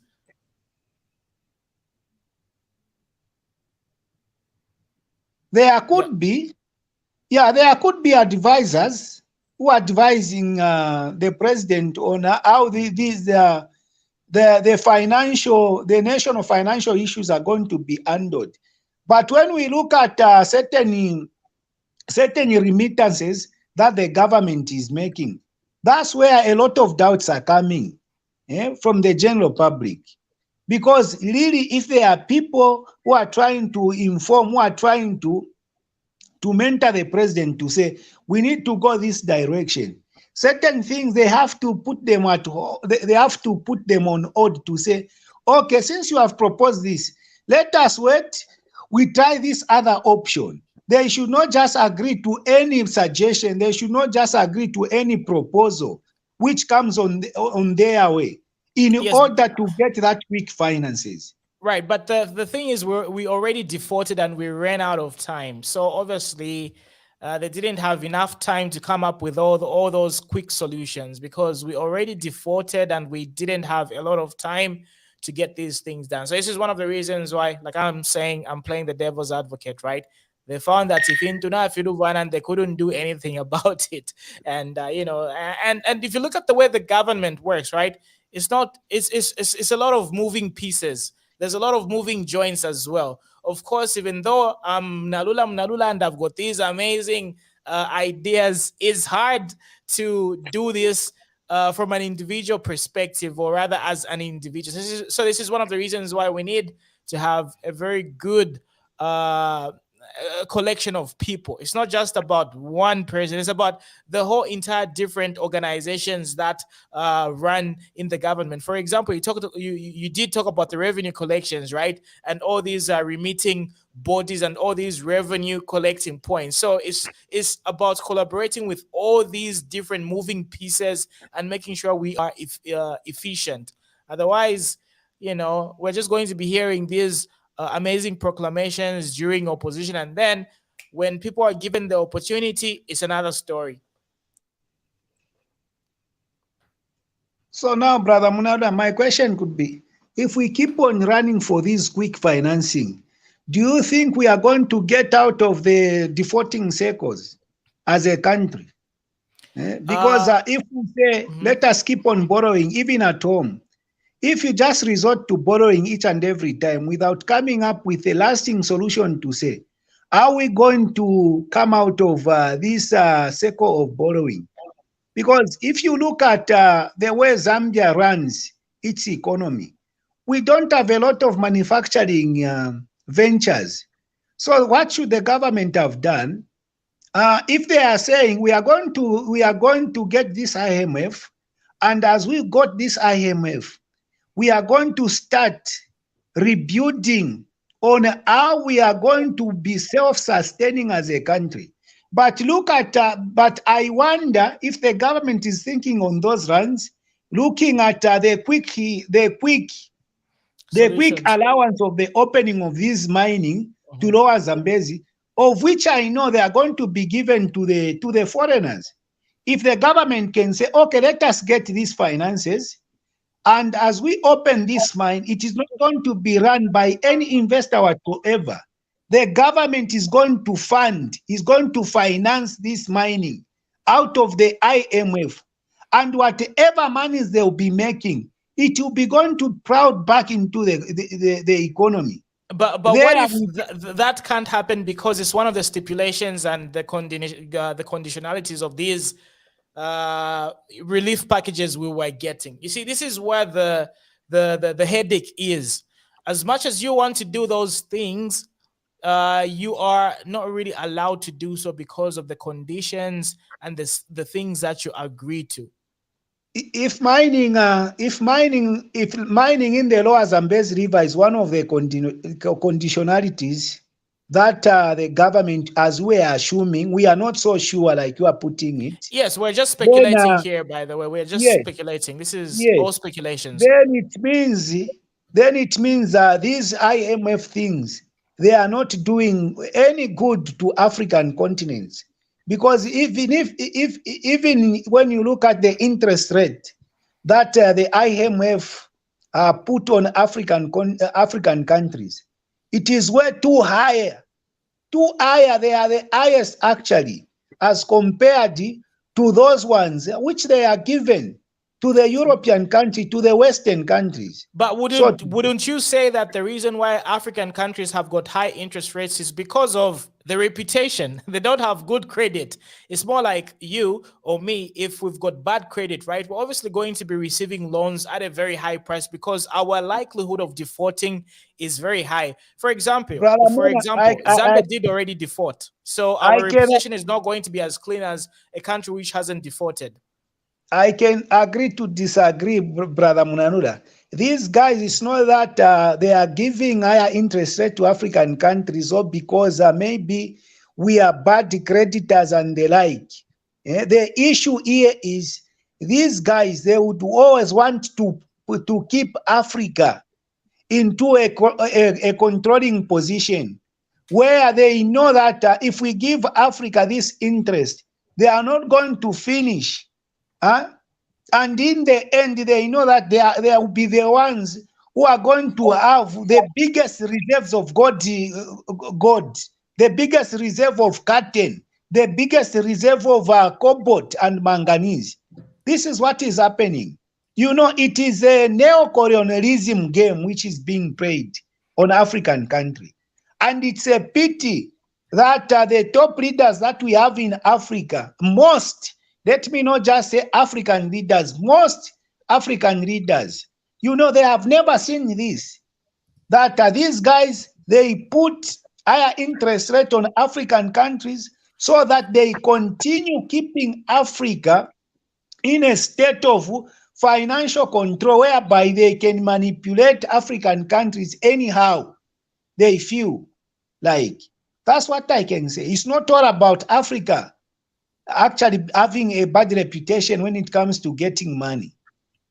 There could be, there could be advisors who are advising the president on how the national financial issues are going to be handled. But when we look at certain remittances that the government is making, that's where a lot of doubts are coming from the general public. Because really, if there are people who are trying to inform, who are trying to mentor the president to say, we need to go this direction, certain things they have to put them on hold to say, okay, since you have proposed this, let us wait. We try this other option. They should not just agree to any suggestion. They should not just agree to any proposal which comes on their way in order to get that quick finances. Right, but the thing is, we already defaulted and we ran out of time. So obviously, they didn't have enough time to come up with all those quick solutions, because we already defaulted and we didn't have a lot of time to get these things done. So this is one of the reasons why, like I'm saying, I'm playing the devil's advocate, right? They found that if and they couldn't do anything about it. And and if you look at the way the government works, right? It's a lot of moving pieces. There's a lot of moving joints as well. Of course, even though I'm Nalula and I've got these amazing ideas, it's hard to do this from an individual perspective, or rather as an individual. This is one of the reasons why we need to have a very good collection of people. It's not just about one person. It's about the whole entire different organizations that run in the government. For example, you did talk about the revenue collections, right? And all these remitting bodies and all these revenue collecting points. So it's about collaborating with all these different moving pieces and making sure we are efficient. Otherwise, we're just going to be hearing these amazing proclamations during opposition, and then when people are given the opportunity, it's another story. So now, Brother Munada, my question could be, if we keep on running for this quick financing, do you think we are going to get out of the defaulting circles as a country? Because if we say, let us keep on borrowing, even at home, if you just resort to borrowing each and every time without coming up with a lasting solution to say, are we going to come out of this cycle of borrowing? Because if you look at the way Zambia runs its economy, we don't have a lot of manufacturing ventures. So what should the government have done? If they are saying we are going to get this IMF, and as we got this IMF, we are going to start rebuilding on how we are going to be self-sustaining as a country. But look at, but I wonder if the government is thinking on those runs, looking at the quick allowance of the opening of this mining to Lower Zambezi, of which I know they are going to be given to the foreigners. If the government can say, okay, let us get these finances, and as we open this mine, it is not going to be run by any investor whatsoever. The government is going to finance this mining out of the IMF. And whatever monies they'll be making, it will be going to crowd back into the economy. But what if that can't happen, because it's one of the stipulations and the conditionalities of these relief packages we were getting? You see, this is where the headache is. as much as you want to do those things, you are not really allowed to do so because of the conditions and the things that you agree to. If mining in the lower Zambezi River is one of the conditionalities that the government, as we are assuming, we are not so sure like you are putting it. Yes, we're just speculating here, by the way. We're just speculating. This is all speculations. Then it means these IMF things, they are not doing any good to African continents. Because even when you look at the interest rate that the IMF put on African countries, it is way too high. They are the highest actually, as compared to those ones which they are given to the European country, to the Western countries. But wouldn't you say that the reason why African countries have got high interest rates is because of the reputation? They don't have good credit. It's more like you or me, if we've got bad credit, right? We're obviously going to be receiving loans at a very high price because our likelihood of defaulting is very high. For example, Zambia did already default. So our reputation is not going to be as clean as a country which hasn't defaulted. I can agree to disagree, Brother Munanura. These guys, it's not that they are giving higher interest rate to African countries or because maybe we are bad creditors and the like. The issue here is these guys, they would always want to keep Africa into a controlling position where they know that if we give Africa this interest, they are not going to finish. And in the end, they know that they will be the ones who are going to have the biggest reserves of gold, the biggest reserve of cotton, the biggest reserve of cobalt and manganese. This is what is happening. You know, it is a neo-colonialism game which is being played on African country. And it's a pity that the top leaders that we have in Africa, let me not just say African leaders, most African leaders, you know, they have never seen this. That these guys, they put higher interest rate on African countries so that they continue keeping Africa in a state of financial control whereby they can manipulate African countries anyhow they feel like. That's what I can say. It's not all about Africa actually having a bad reputation when it comes to getting money,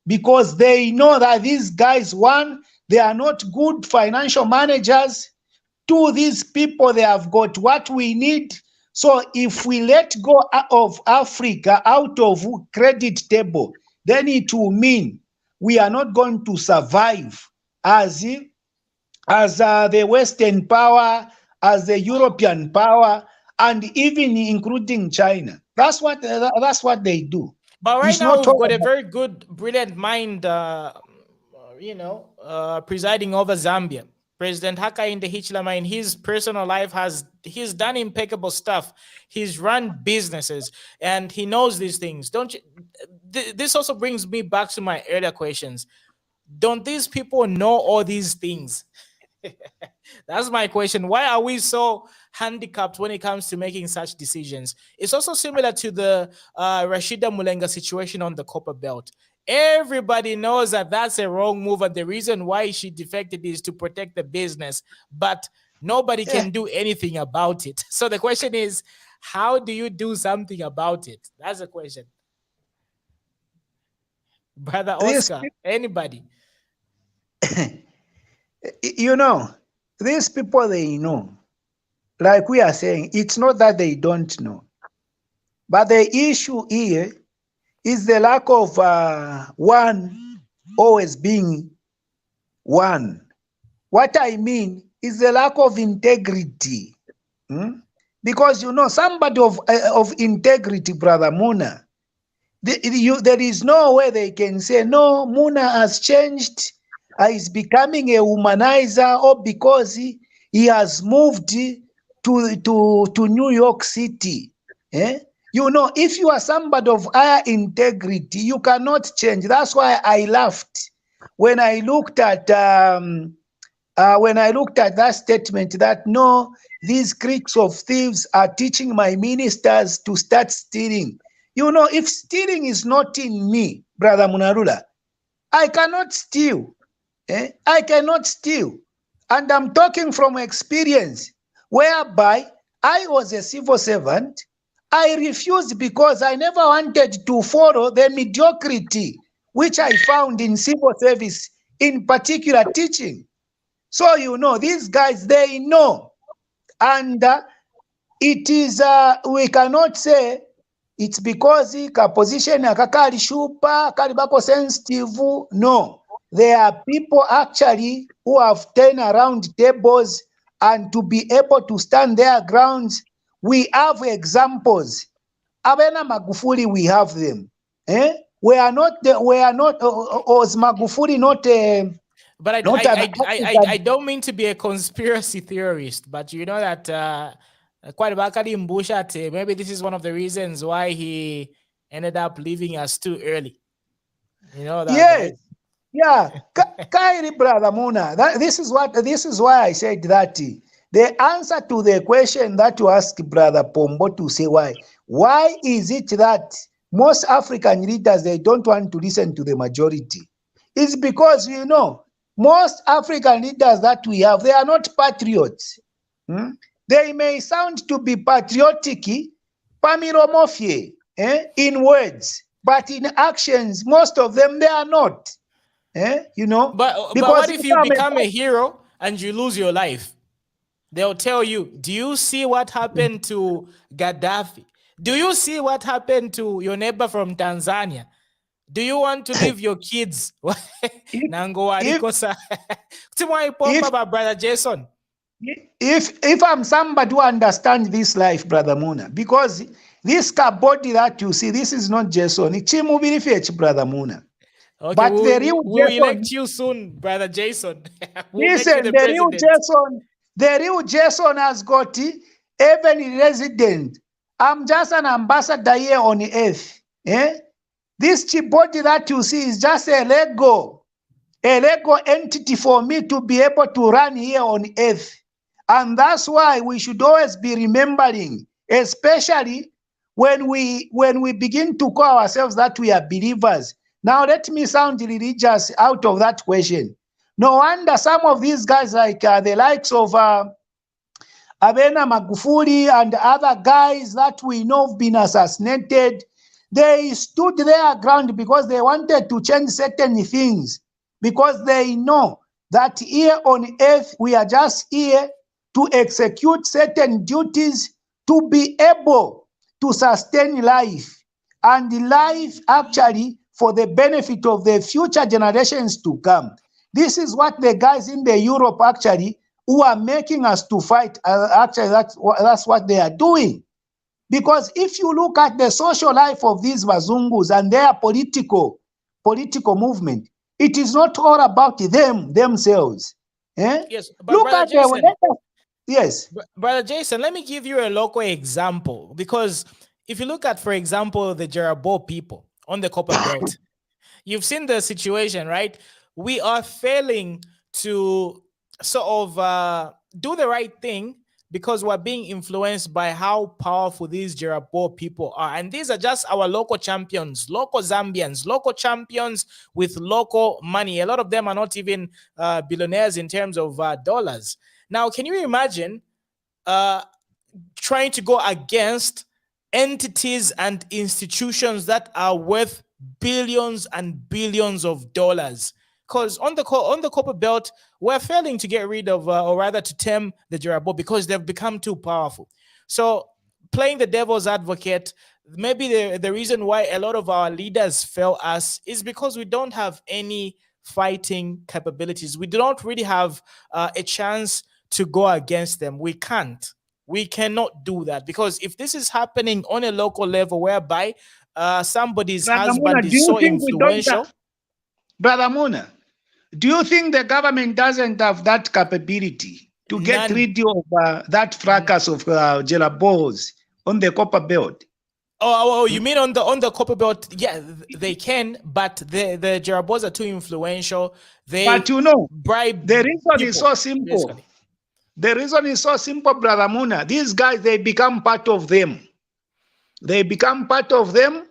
because they know that these guys, one, they are not good financial managers. Two, these people, they have got what we need. So if we let go of Africa out of credit table, then it will mean we are not going to survive as the Western power, as the European power, and even including China. That's what they do. But right now we've got a very good, brilliant mind, presiding over Zambia. President Hakainde Hichilema, in his personal life, he's done impeccable stuff. He's run businesses and he knows these things. Don't you? This also brings me back to my earlier questions. Don't these people know all these things? That's my question. Why are we so handicapped when it comes to making such decisions? It's also similar to the Rashida Mulenga situation on the Copper Belt. Everybody knows that that's a wrong move, and the reason why she defected is to protect the business, but nobody can do anything about it. So the question is, how do you do something about it? That's the question. Brother Oscar, anybody? You know, these people, they know. Like we are saying, it's not that they don't know. But the issue here is the lack of one always being one. What I mean is the lack of integrity. Because, you know, somebody of integrity, Brother Muna, there is no way they can say, no, Muna has changed. Is becoming a womanizer, or because he has moved to New York City. You know, if you are somebody of higher integrity, you cannot change. That's why I laughed when I looked at when I looked at that statement that no, these cliques of thieves are teaching my ministers to start stealing. You know, if stealing is not in me, Brother Munarula, I cannot steal. I cannot steal. And I'm talking from experience, whereby I was a civil servant. I refused because I never wanted to follow the mediocrity which I found in civil service, in particular teaching. So, you know, these guys, they know. And it is, we cannot say it's because ka position kakali shupa, kalibako sensitive. No, there are people actually who have turned around tables and to be able to stand their grounds. We have examples. Abena Magufuli, we have them. We are not, or is Magufuli not, but I don't mean to be a conspiracy theorist, but you know that quite maybe this is one of the reasons why he ended up leaving us too early. You know that. Yes. Right? Yeah. Kairi, Brother Muna, this is why I said that the answer to the question that you asked Brother Pombo to say why is it that most African leaders, they don't want to listen to the majority? It's because, you know, most African leaders that we have, they are not patriots. They may sound to be patriotic, pamiromofie, in words, but in actions, most of them, they are not. You know? But what if you become a hero and you lose your life? They'll tell you, do you see what happened to Gaddafi? Do you see what happened to your neighbor from Tanzania? Do you want to leave your kids? Brother Jason. If I'm somebody who understands this life, Brother Muna, because this body that you see, this is not Jason. It's Brother Muna. Okay, but we'll Jason, elect you soon, Brother Jason. Listen, the real Jason has got even resident. I'm just an ambassador here on the earth. This cheap body that you see is just a Lego entity for me to be able to run here on earth. And that's why we should always be remembering, especially when we begin to call ourselves that we are believers. Now let me sound religious out of that question. No wonder some of these guys, like the likes of Abena Magufuli and other guys that we know have been assassinated, they stood their ground because they wanted to change certain things, because they know that here on earth we are just here to execute certain duties to be able to sustain life, and life actually for the benefit of the future generations to come. This is what the guys in the Europe actually who are making us to fight, actually that's what they are doing. Because if you look at the social life of these Wazungus and their political movement, it is not all about themselves. Yes, but look Brother at Jason, yes. Brother Jason, let me give you a local example. Because if you look at, for example, the Jarabo people on the Copper Belt, you've seen the situation, right? We are failing to sort of do the right thing because we're being influenced by how powerful these Jarabo people are. And these are just our local champions, local Zambians, local champions with local money. A lot of them are not even billionaires in terms of dollars. Now, can you imagine trying to go against entities and institutions that are worth billions and billions of dollars? Because on the Copper Belt, we're failing to get rid of, or rather to tame the Jarabo because they've become too powerful. So playing the devil's advocate, maybe the reason why a lot of our leaders fail us is because we don't have any fighting capabilities. We don't really have a chance to go against them. We can't. We cannot do that, because if this is happening on a local level whereby somebody's husband is so influential. Brother Muna, do you think the government doesn't have that capability to get rid of that fracas of Jelabos on the Copper Belt? Oh, you mean on the copper belt? Yeah, they can, but the Jerabos are too influential. They But you know, bribe the reason people, is so simple. basically. The reason is so simple, Brother Muna. These guys, they become part of them. They become part of them.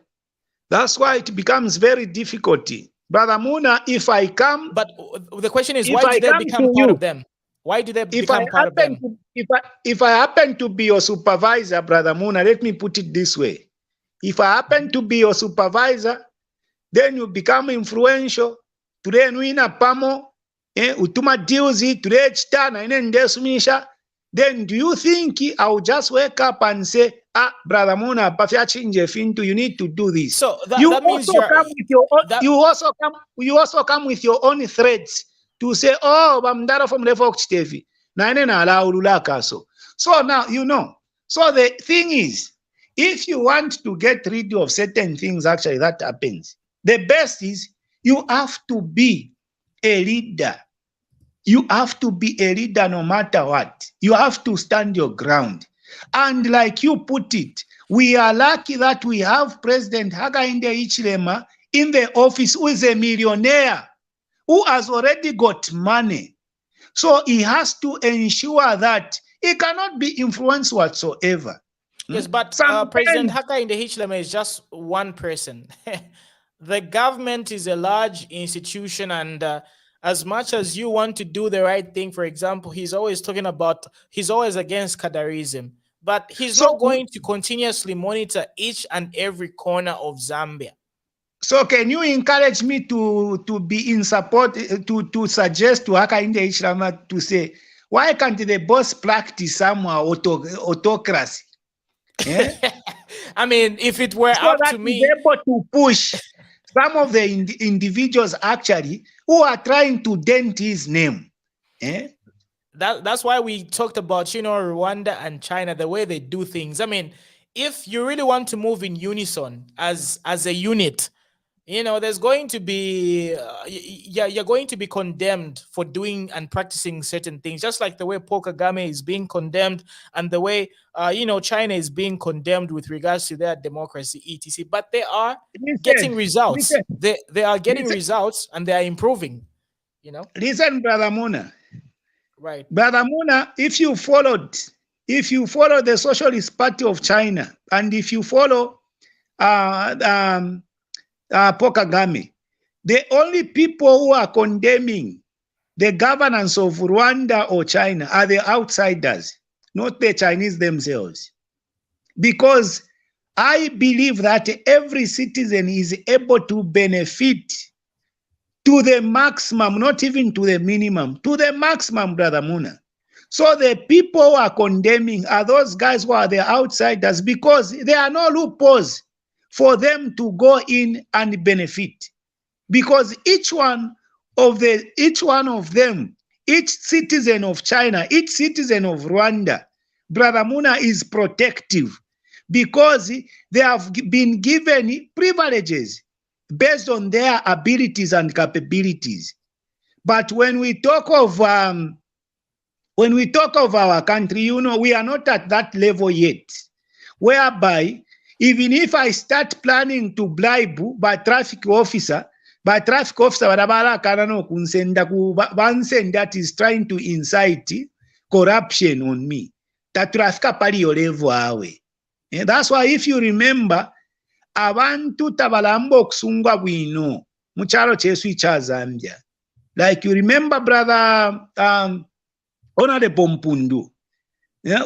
That's why it becomes very difficult. Brother Muna, if I come... But the question is, if why I do they come become to part you, of them? Why do they if I become part of them? happen to, if I happen to be your supervisor, Brother Muna, let me put it this way. If I happen to be your supervisor, then you become influential. Today, nuina pamo, utuma deals, today chitana, inendesumisha. Then do you think I'll just wake up and say, Brother Muna, you need to do this? So that means you also come with your own threats to say, oh, Bamdara from Lefok Stevi. So now, you know. So the thing is, if you want to get rid of certain things, actually, that happens. The best is you have to be a leader. You have to be a leader no matter what. You have to stand your ground. And like you put it, we are lucky that we have President Hakainde Hichilema in the office, who is a millionaire, who has already got money. So he has to ensure that he cannot be influenced whatsoever. Yes, but President Hakainde Hichilema is just one person. The government is a large institution, and as much as you want to do the right thing, for example, he's always against Kadarism, but he's not going to continuously monitor each and every corner of Zambia. So can you encourage me to be in support, to suggest to Hakainde Hichilema to say, why can't the boss practice some autocracy? Yeah? I mean, if it were so up that to me, he's able to push some of the individuals actually who are trying to dent his name. Eh? That's why we talked about, Rwanda and China, the way they do things. I mean, if you really want to move in unison as a unit, there's going to be, you're going to be condemned for doing and practicing certain things, just like the way Paul Kagame is being condemned and the way, China is being condemned with regards to their democracy, etc. But they are getting results. They are getting results and they are improving, Listen, Brother Muna. Right. Brother Muna, if you follow the Socialist Party of China, and if you follow Paul Kagame, the only people who are condemning the governance of Rwanda or China are the outsiders, not the Chinese themselves. Because I believe that every citizen is able to benefit to the maximum, not even to the minimum, to the maximum, Brother Muna. So the people who are condemning are those guys who are the outsiders, because there are no loopholes for them to go in and benefit. Because each one of them, each citizen of China, each citizen of Rwanda, Brother Muna, is protective, because they have been given privileges based on their abilities and capabilities. But when we talk of our country, we are not at that level yet, whereby even if I start planning to bribe by traffic officer that is trying to incite corruption on me, that traffic pali level awe. And that's why, if you remember, abantu tabalamba okusungwa bwino mu kyalo kyesu kya Zambia. Like you remember, Brother Honorable Mpundu,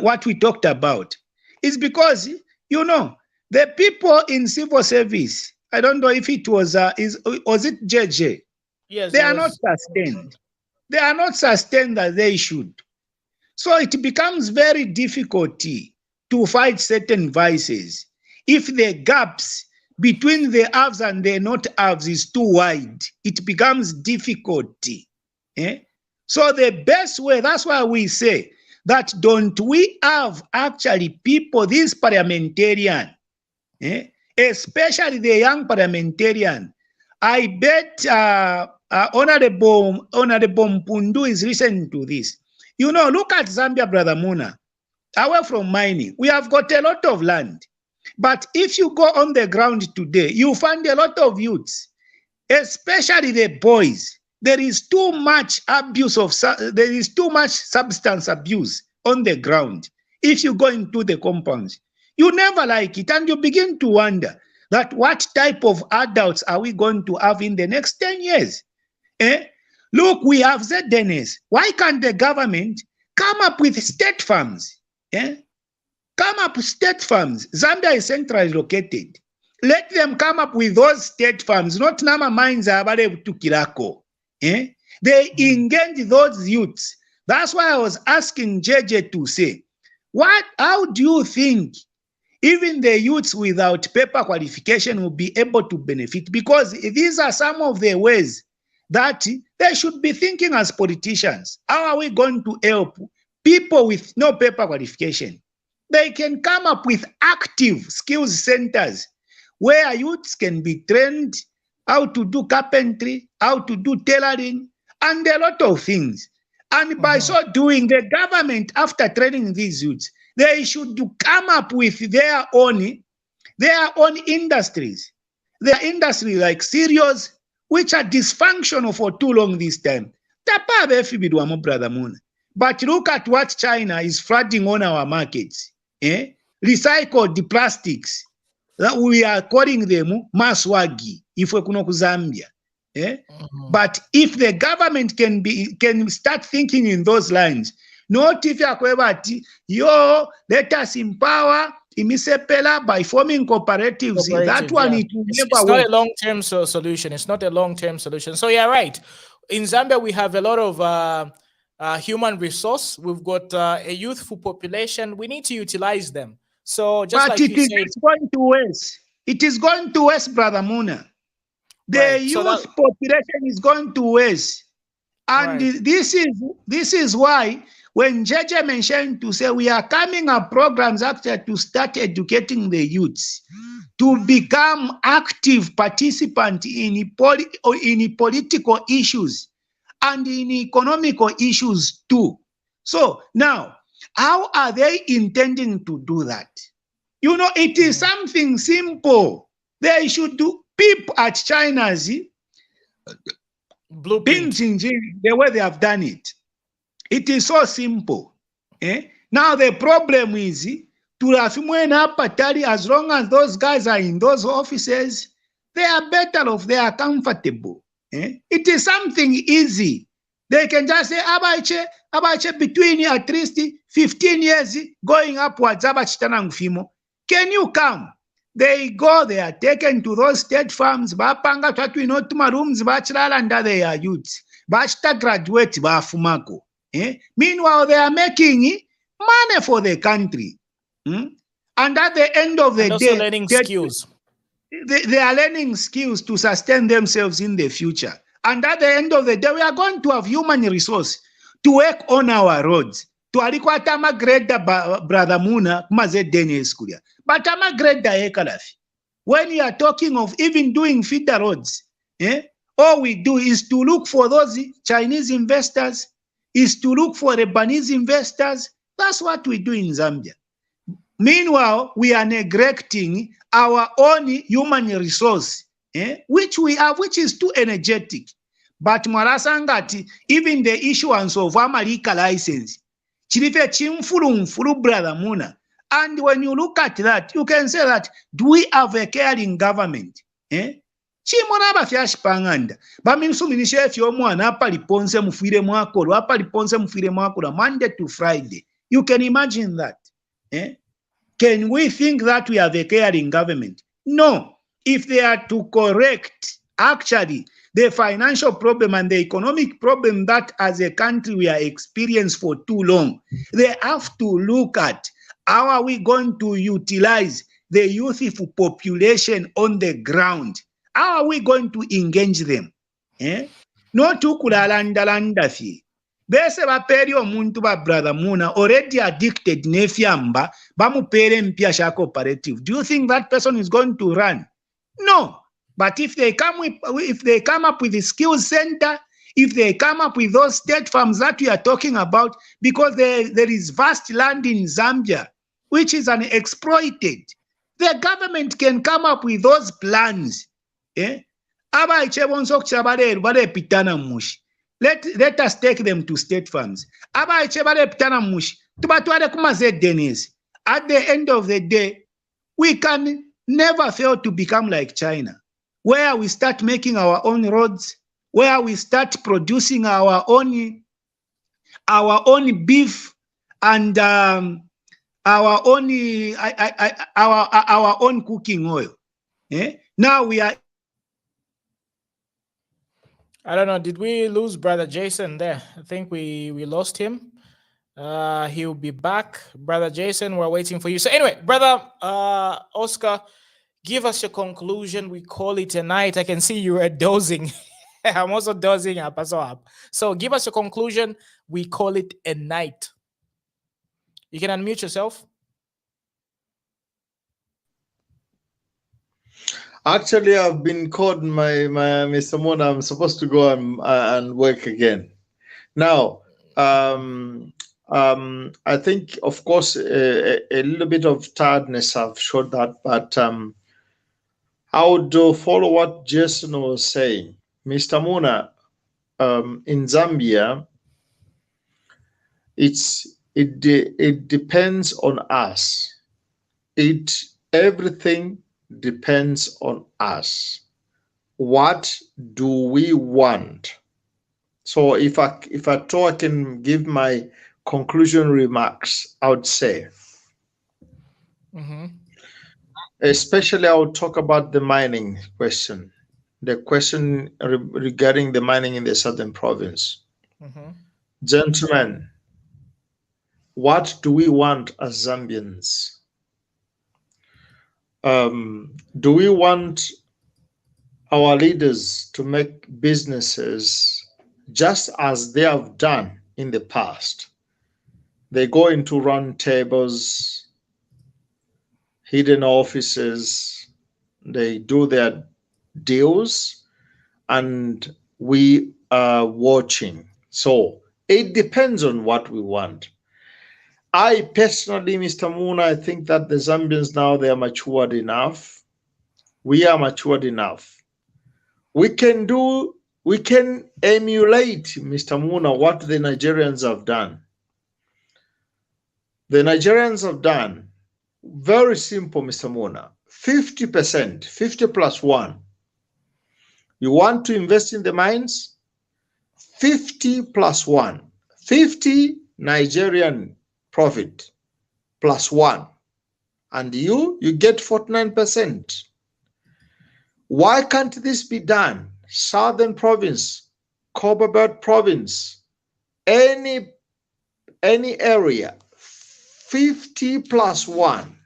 what we talked about is because, the people in civil service, I don't know if it was, was it JJ? Yes. They are not sustained. They are not sustained as they should. So it becomes very difficult to fight certain vices if the gaps between the haves and the not haves is too wide. It becomes difficult. So the best way, that's why we say that don't we have actually people, these parliamentarians, especially the young parliamentarian. I bet Honorable Mpundu is listening to this. Look at Zambia, Brother Muna. Away from mining, we have got a lot of land. But if you go on the ground today, you find a lot of youths, especially the boys. There is too much abuse of, there is too much substance abuse on the ground. If you go into the compounds, you never like it, and you begin to wonder that what type of adults are we going to have in the next 10 years? Look, we have ZNS. Why can't the government come up with state farms? Come up with state farms. Zambia is centrally located. Let them come up with those state farms, not Nama mines are to Kirako. They engage those youths. That's why I was asking JJ to say, how do you think even the youths without paper qualification will be able to benefit? Because these are some of the ways that they should be thinking as politicians. How are we going to help people with no paper qualification? They can come up with active skills centers where youths can be trained how to do carpentry, how to do tailoring, and a lot of things. And by so doing, the government, after training these youths, they should come up with their own industries. Their industry like cereals, which are dysfunctional for too long this time. But look at what China is flooding on our markets. Recycled the plastics that we are calling them maswagi if we kuno ku Zambia. But if the government can start thinking in those lines, not if let us empower imisepela by forming cooperatives. That one it will never it's work. not a long-term solution. It's not a long-term solution. So you're right. In Zambia, we have a lot of human resource. We've got a youthful population. We need to utilize them. So just but like it you is said, going to waste. It is going to waste, Brother Muna. The Right. youth So that- population is going to waste. And Right. this is why when JJ mentioned to say we are coming up programs actually to start educating the youths to become active participants in political issues and in economical issues too. So now, how are they intending to do that? You know, it is something simple. They should do peep at China's blueprint. the way they have done it. It is so simple. Now the problem is as long as those guys are in those offices, they are better off, they are comfortable. It is something easy. They can just say abache between at least 15 years going upwards. Can you come? They go, they are taken to those state farms, bapanga twatu inotuma rooms bachelor under their youths. Bachita graduate bafumako. Meanwhile, they are making money for the country. And at the end of the And also day, learning skills. they are learning skills to sustain themselves in the future. And at the end of the day, we are going to have human resource to work on our roads. To alikwata magreda Brother Muna mazedeni eskulia. But amagreda ekalafi. When you are talking of even doing feeder roads, all we do is to look for those Chinese investors, is to look for Lebanese investors. That's what we do in Zambia. Meanwhile, we are neglecting our own human resource, which we have, which is too energetic. But Marasangati, even the issuance of Amalika license, Chilufya chimfulu Brother Muna. And when you look at that, you can say that, do we have a caring government? Chimona bafyashipanganda. Baminsuminisha fyomwana apa liponse mufire mwakolo, apa liponse mufire mwakolo, Monday to Friday. You can imagine that. Can we think that we have a caring government? No. If they are to correct, actually, the financial problem and the economic problem that as a country we are experiencing for too long, they have to look at how are we going to utilize the youthful population on the ground? How are we going to engage them? Not to kulalanda fi. Bese baperi omuntu ba Brother Muna already addicted nefyamba bamupere mpya sha cooperative. Do you think that person is going to run? No. But if they come up with the skills center, if they come up with those state farms that we are talking about, because there is vast land in Zambia which is unexploited. The government can come up with those plans. Let us take them to state farms. At the end of the day, we can never fail to become like China, where we start making our own roads, where we start producing our own beef and our own cooking oil. Now we are. I don't know. Did we lose Brother Jason there? I think we lost him. He'll be back. Brother Jason, we're waiting for you. So anyway, Brother Oscar, give us your conclusion. We call it a night. I can see you are dozing. I'm also dozing up. So give us your conclusion. We call it a night. You can unmute yourself. Actually, I've been called my Mr. Mona. I'm supposed to go and work again. Now, I think, of course, a little bit of tiredness have showed that, but I would follow what Jason was saying. Mr. Mona, in Zambia, it depends on us. Everything depends on us. What do we want? So if I can give my conclusion remarks, I would say, especially I would talk about the mining question, the question regarding the mining in the southern province. Gentlemen, what do we want as Zambians? Do we want our leaders to make businesses just as they have done in the past? They go into round tables, hidden offices, they do their deals, and we are watching. So it depends on what we want. I personally, Mr. Muna, I think that the Zambians now, they are matured enough. We are matured enough. We can emulate, Mr. Muna, what the Nigerians have done. The Nigerians have done very simple, Mr. Muna. 50%, 50 plus 1. You want to invest in the mines? 50 plus 1. 50 Nigerian profit plus 1. And you get 49%. Why can't this be done? Southern province, Copperbelt province, any area, 50 plus 1,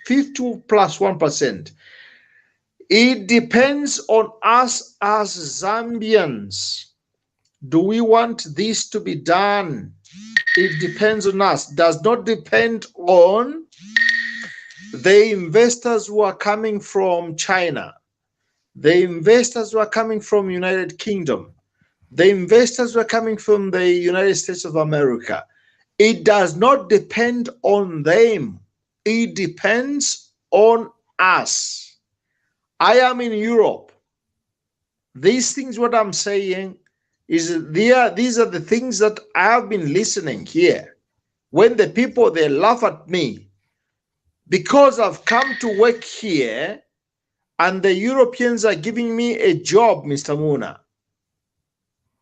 50 plus 1%. It depends on us as Zambians. Do we want this to be done? It depends on us. Does not depend on the investors who are coming from China, the investors who are coming from United Kingdom, the investors who are coming from the United States of America. It does not depend on them. It depends on us. I am in Europe. These things, what I'm saying is these are the things that I have been listening here. When the people, they laugh at me because I've come to work here and the Europeans are giving me a job, Mr. Muna.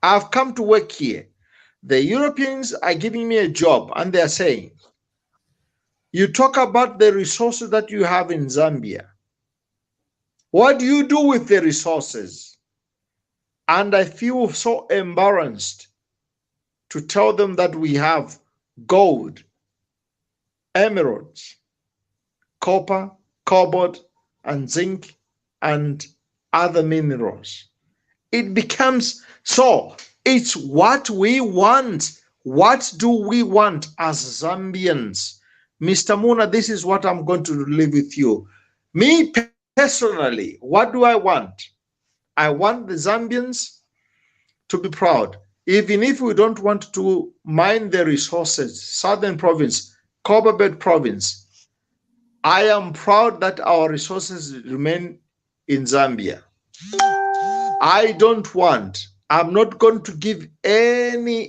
I've come to work here. The Europeans are giving me a job and they're saying, you talk about the resources that you have in Zambia. What do you do with the resources? And I feel so embarrassed to tell them that we have gold, emeralds, copper, cobalt, and zinc, and other minerals. It becomes so. It's what we want. What do we want as Zambians? Mr. Muna, this is what I'm going to leave with you. Me personally, what do I want? I want the Zambians to be proud. Even if we don't want to mine the resources, Southern Province, Copperbelt Province, I am proud that our resources remain in Zambia. I'm not going to give any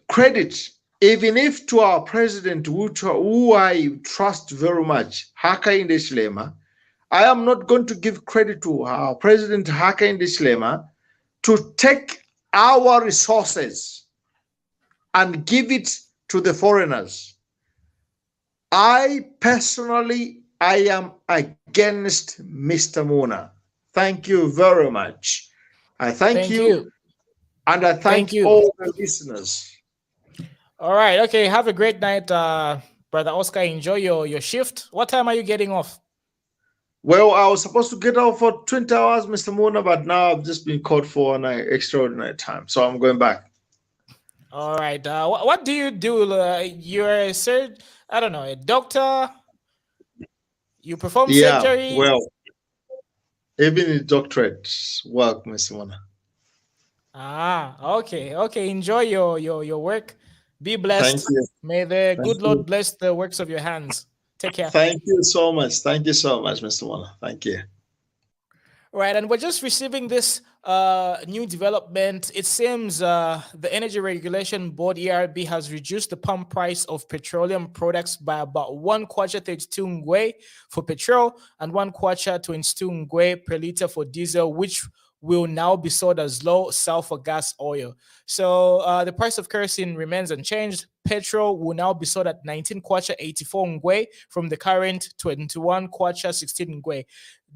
credit, even if to our president, who I trust very much, Hakainde Hichilema. I am not going to give credit to our president, Hakainde Hichilema, to take our resources and give it to the foreigners. I personally, I am against Mr. Muna. Thank you very much. I thank you. And I thank all the listeners. All right. Okay. Have a great night, Brother Oscar. Enjoy your shift. What time are you getting off? Well, I was supposed to get off for 20 hours, Mr. Muna, but now I've just been called for an extraordinary time. So I'm going back. All right. What do you do? You're a surgeon, I don't know, a doctor? You perform surgery? Well, even in doctorate work, Mr. Muna. Okay. Okay. Enjoy your work. Be blessed. Thank you. May the good Lord bless the works of your hands. Take care. Thank you so much. Thank you so much, Mr. Muna. Thank you. Right, and we're just receiving this new development. It seems the Energy Regulation Board (ERB) has reduced the pump price of petroleum products by about 1 kwacha 32 ngwe for petrol and 1 kwacha 22 ngwe per liter for diesel, which will now be sold as low sulfur gas oil. So the price of kerosene remains unchanged. Petrol will now be sold at 19 kwacha 84 ngwe from the current 21 kwacha 16 ngwe.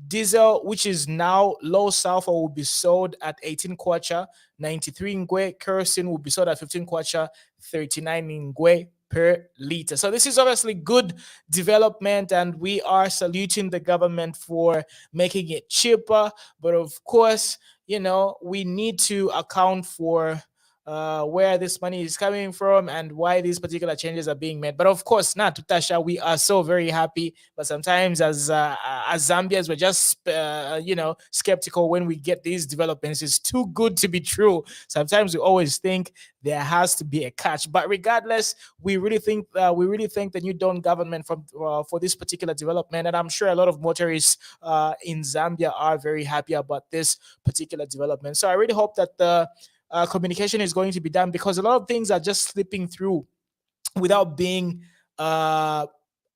Diesel, which is now low sulfur, will be sold at 18 kwacha 93 ngwe. Kerosene will be sold at 15 kwacha 39 ngwe per liter. So this is obviously good development, and we are saluting the government for making it cheaper. But of course, you know, we need to account for where this money is coming from and why these particular changes are being made. But of course, not Tutasha, we are so very happy. But sometimes as Zambians, we're just skeptical when we get these developments. It's too good to be true. Sometimes we always think there has to be a catch. But regardless, we really thank the new Dawn government for this particular development, and I'm sure a lot of motorists in Zambia are very happy about this particular development. So I really hope that the communication is going to be done, because a lot of things are just slipping through without being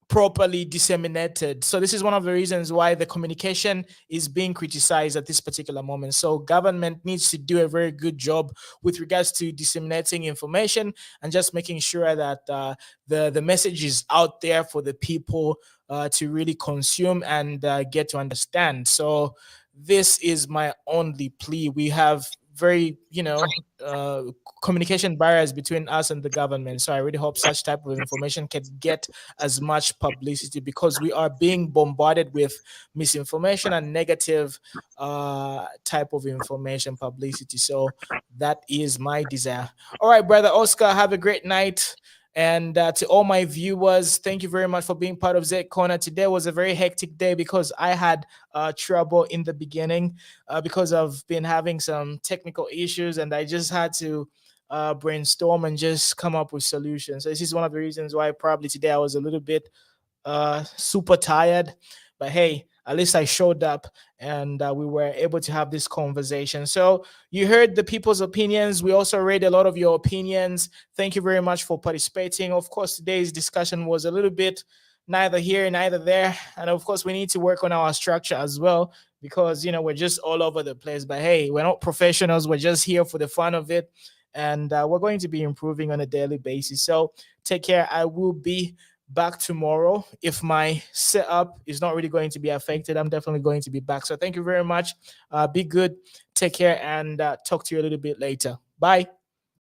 properly disseminated. So this is one of the reasons why the communication is being criticized at this particular moment. So government needs to do a very good job with regards to disseminating information and just making sure that the message is out there for the people to really consume and get to understand. So this is my only plea. We have very, communication barriers between us and the government. So I really hope such type of information can get as much publicity, because we are being bombarded with misinformation and negative type of information publicity. So that is my desire. All right, Brother Oscar, have a great night. And to all my viewers, thank you very much for being part of Z Corner. Today was a very hectic day because I had trouble in the beginning because I've been having some technical issues, and I just had to brainstorm and just come up with solutions. So this is one of the reasons why probably today I was a little bit super tired. But hey, at least I showed up and we were able to have this conversation. So you heard the people's opinions. We also read a lot of your opinions. Thank you very much for participating. Of course, today's discussion was a little bit neither here, neither there. And of course, we need to work on our structure as well, because, we're just all over the place. But hey, we're not professionals. We're just here for the fun of it. And we're going to be improving on a daily basis. So take care. I will be back tomorrow. If my setup is not really going to be affected, I'm definitely going to be back. So thank you very much. Be good. Take care, and talk to you a little bit later. Bye.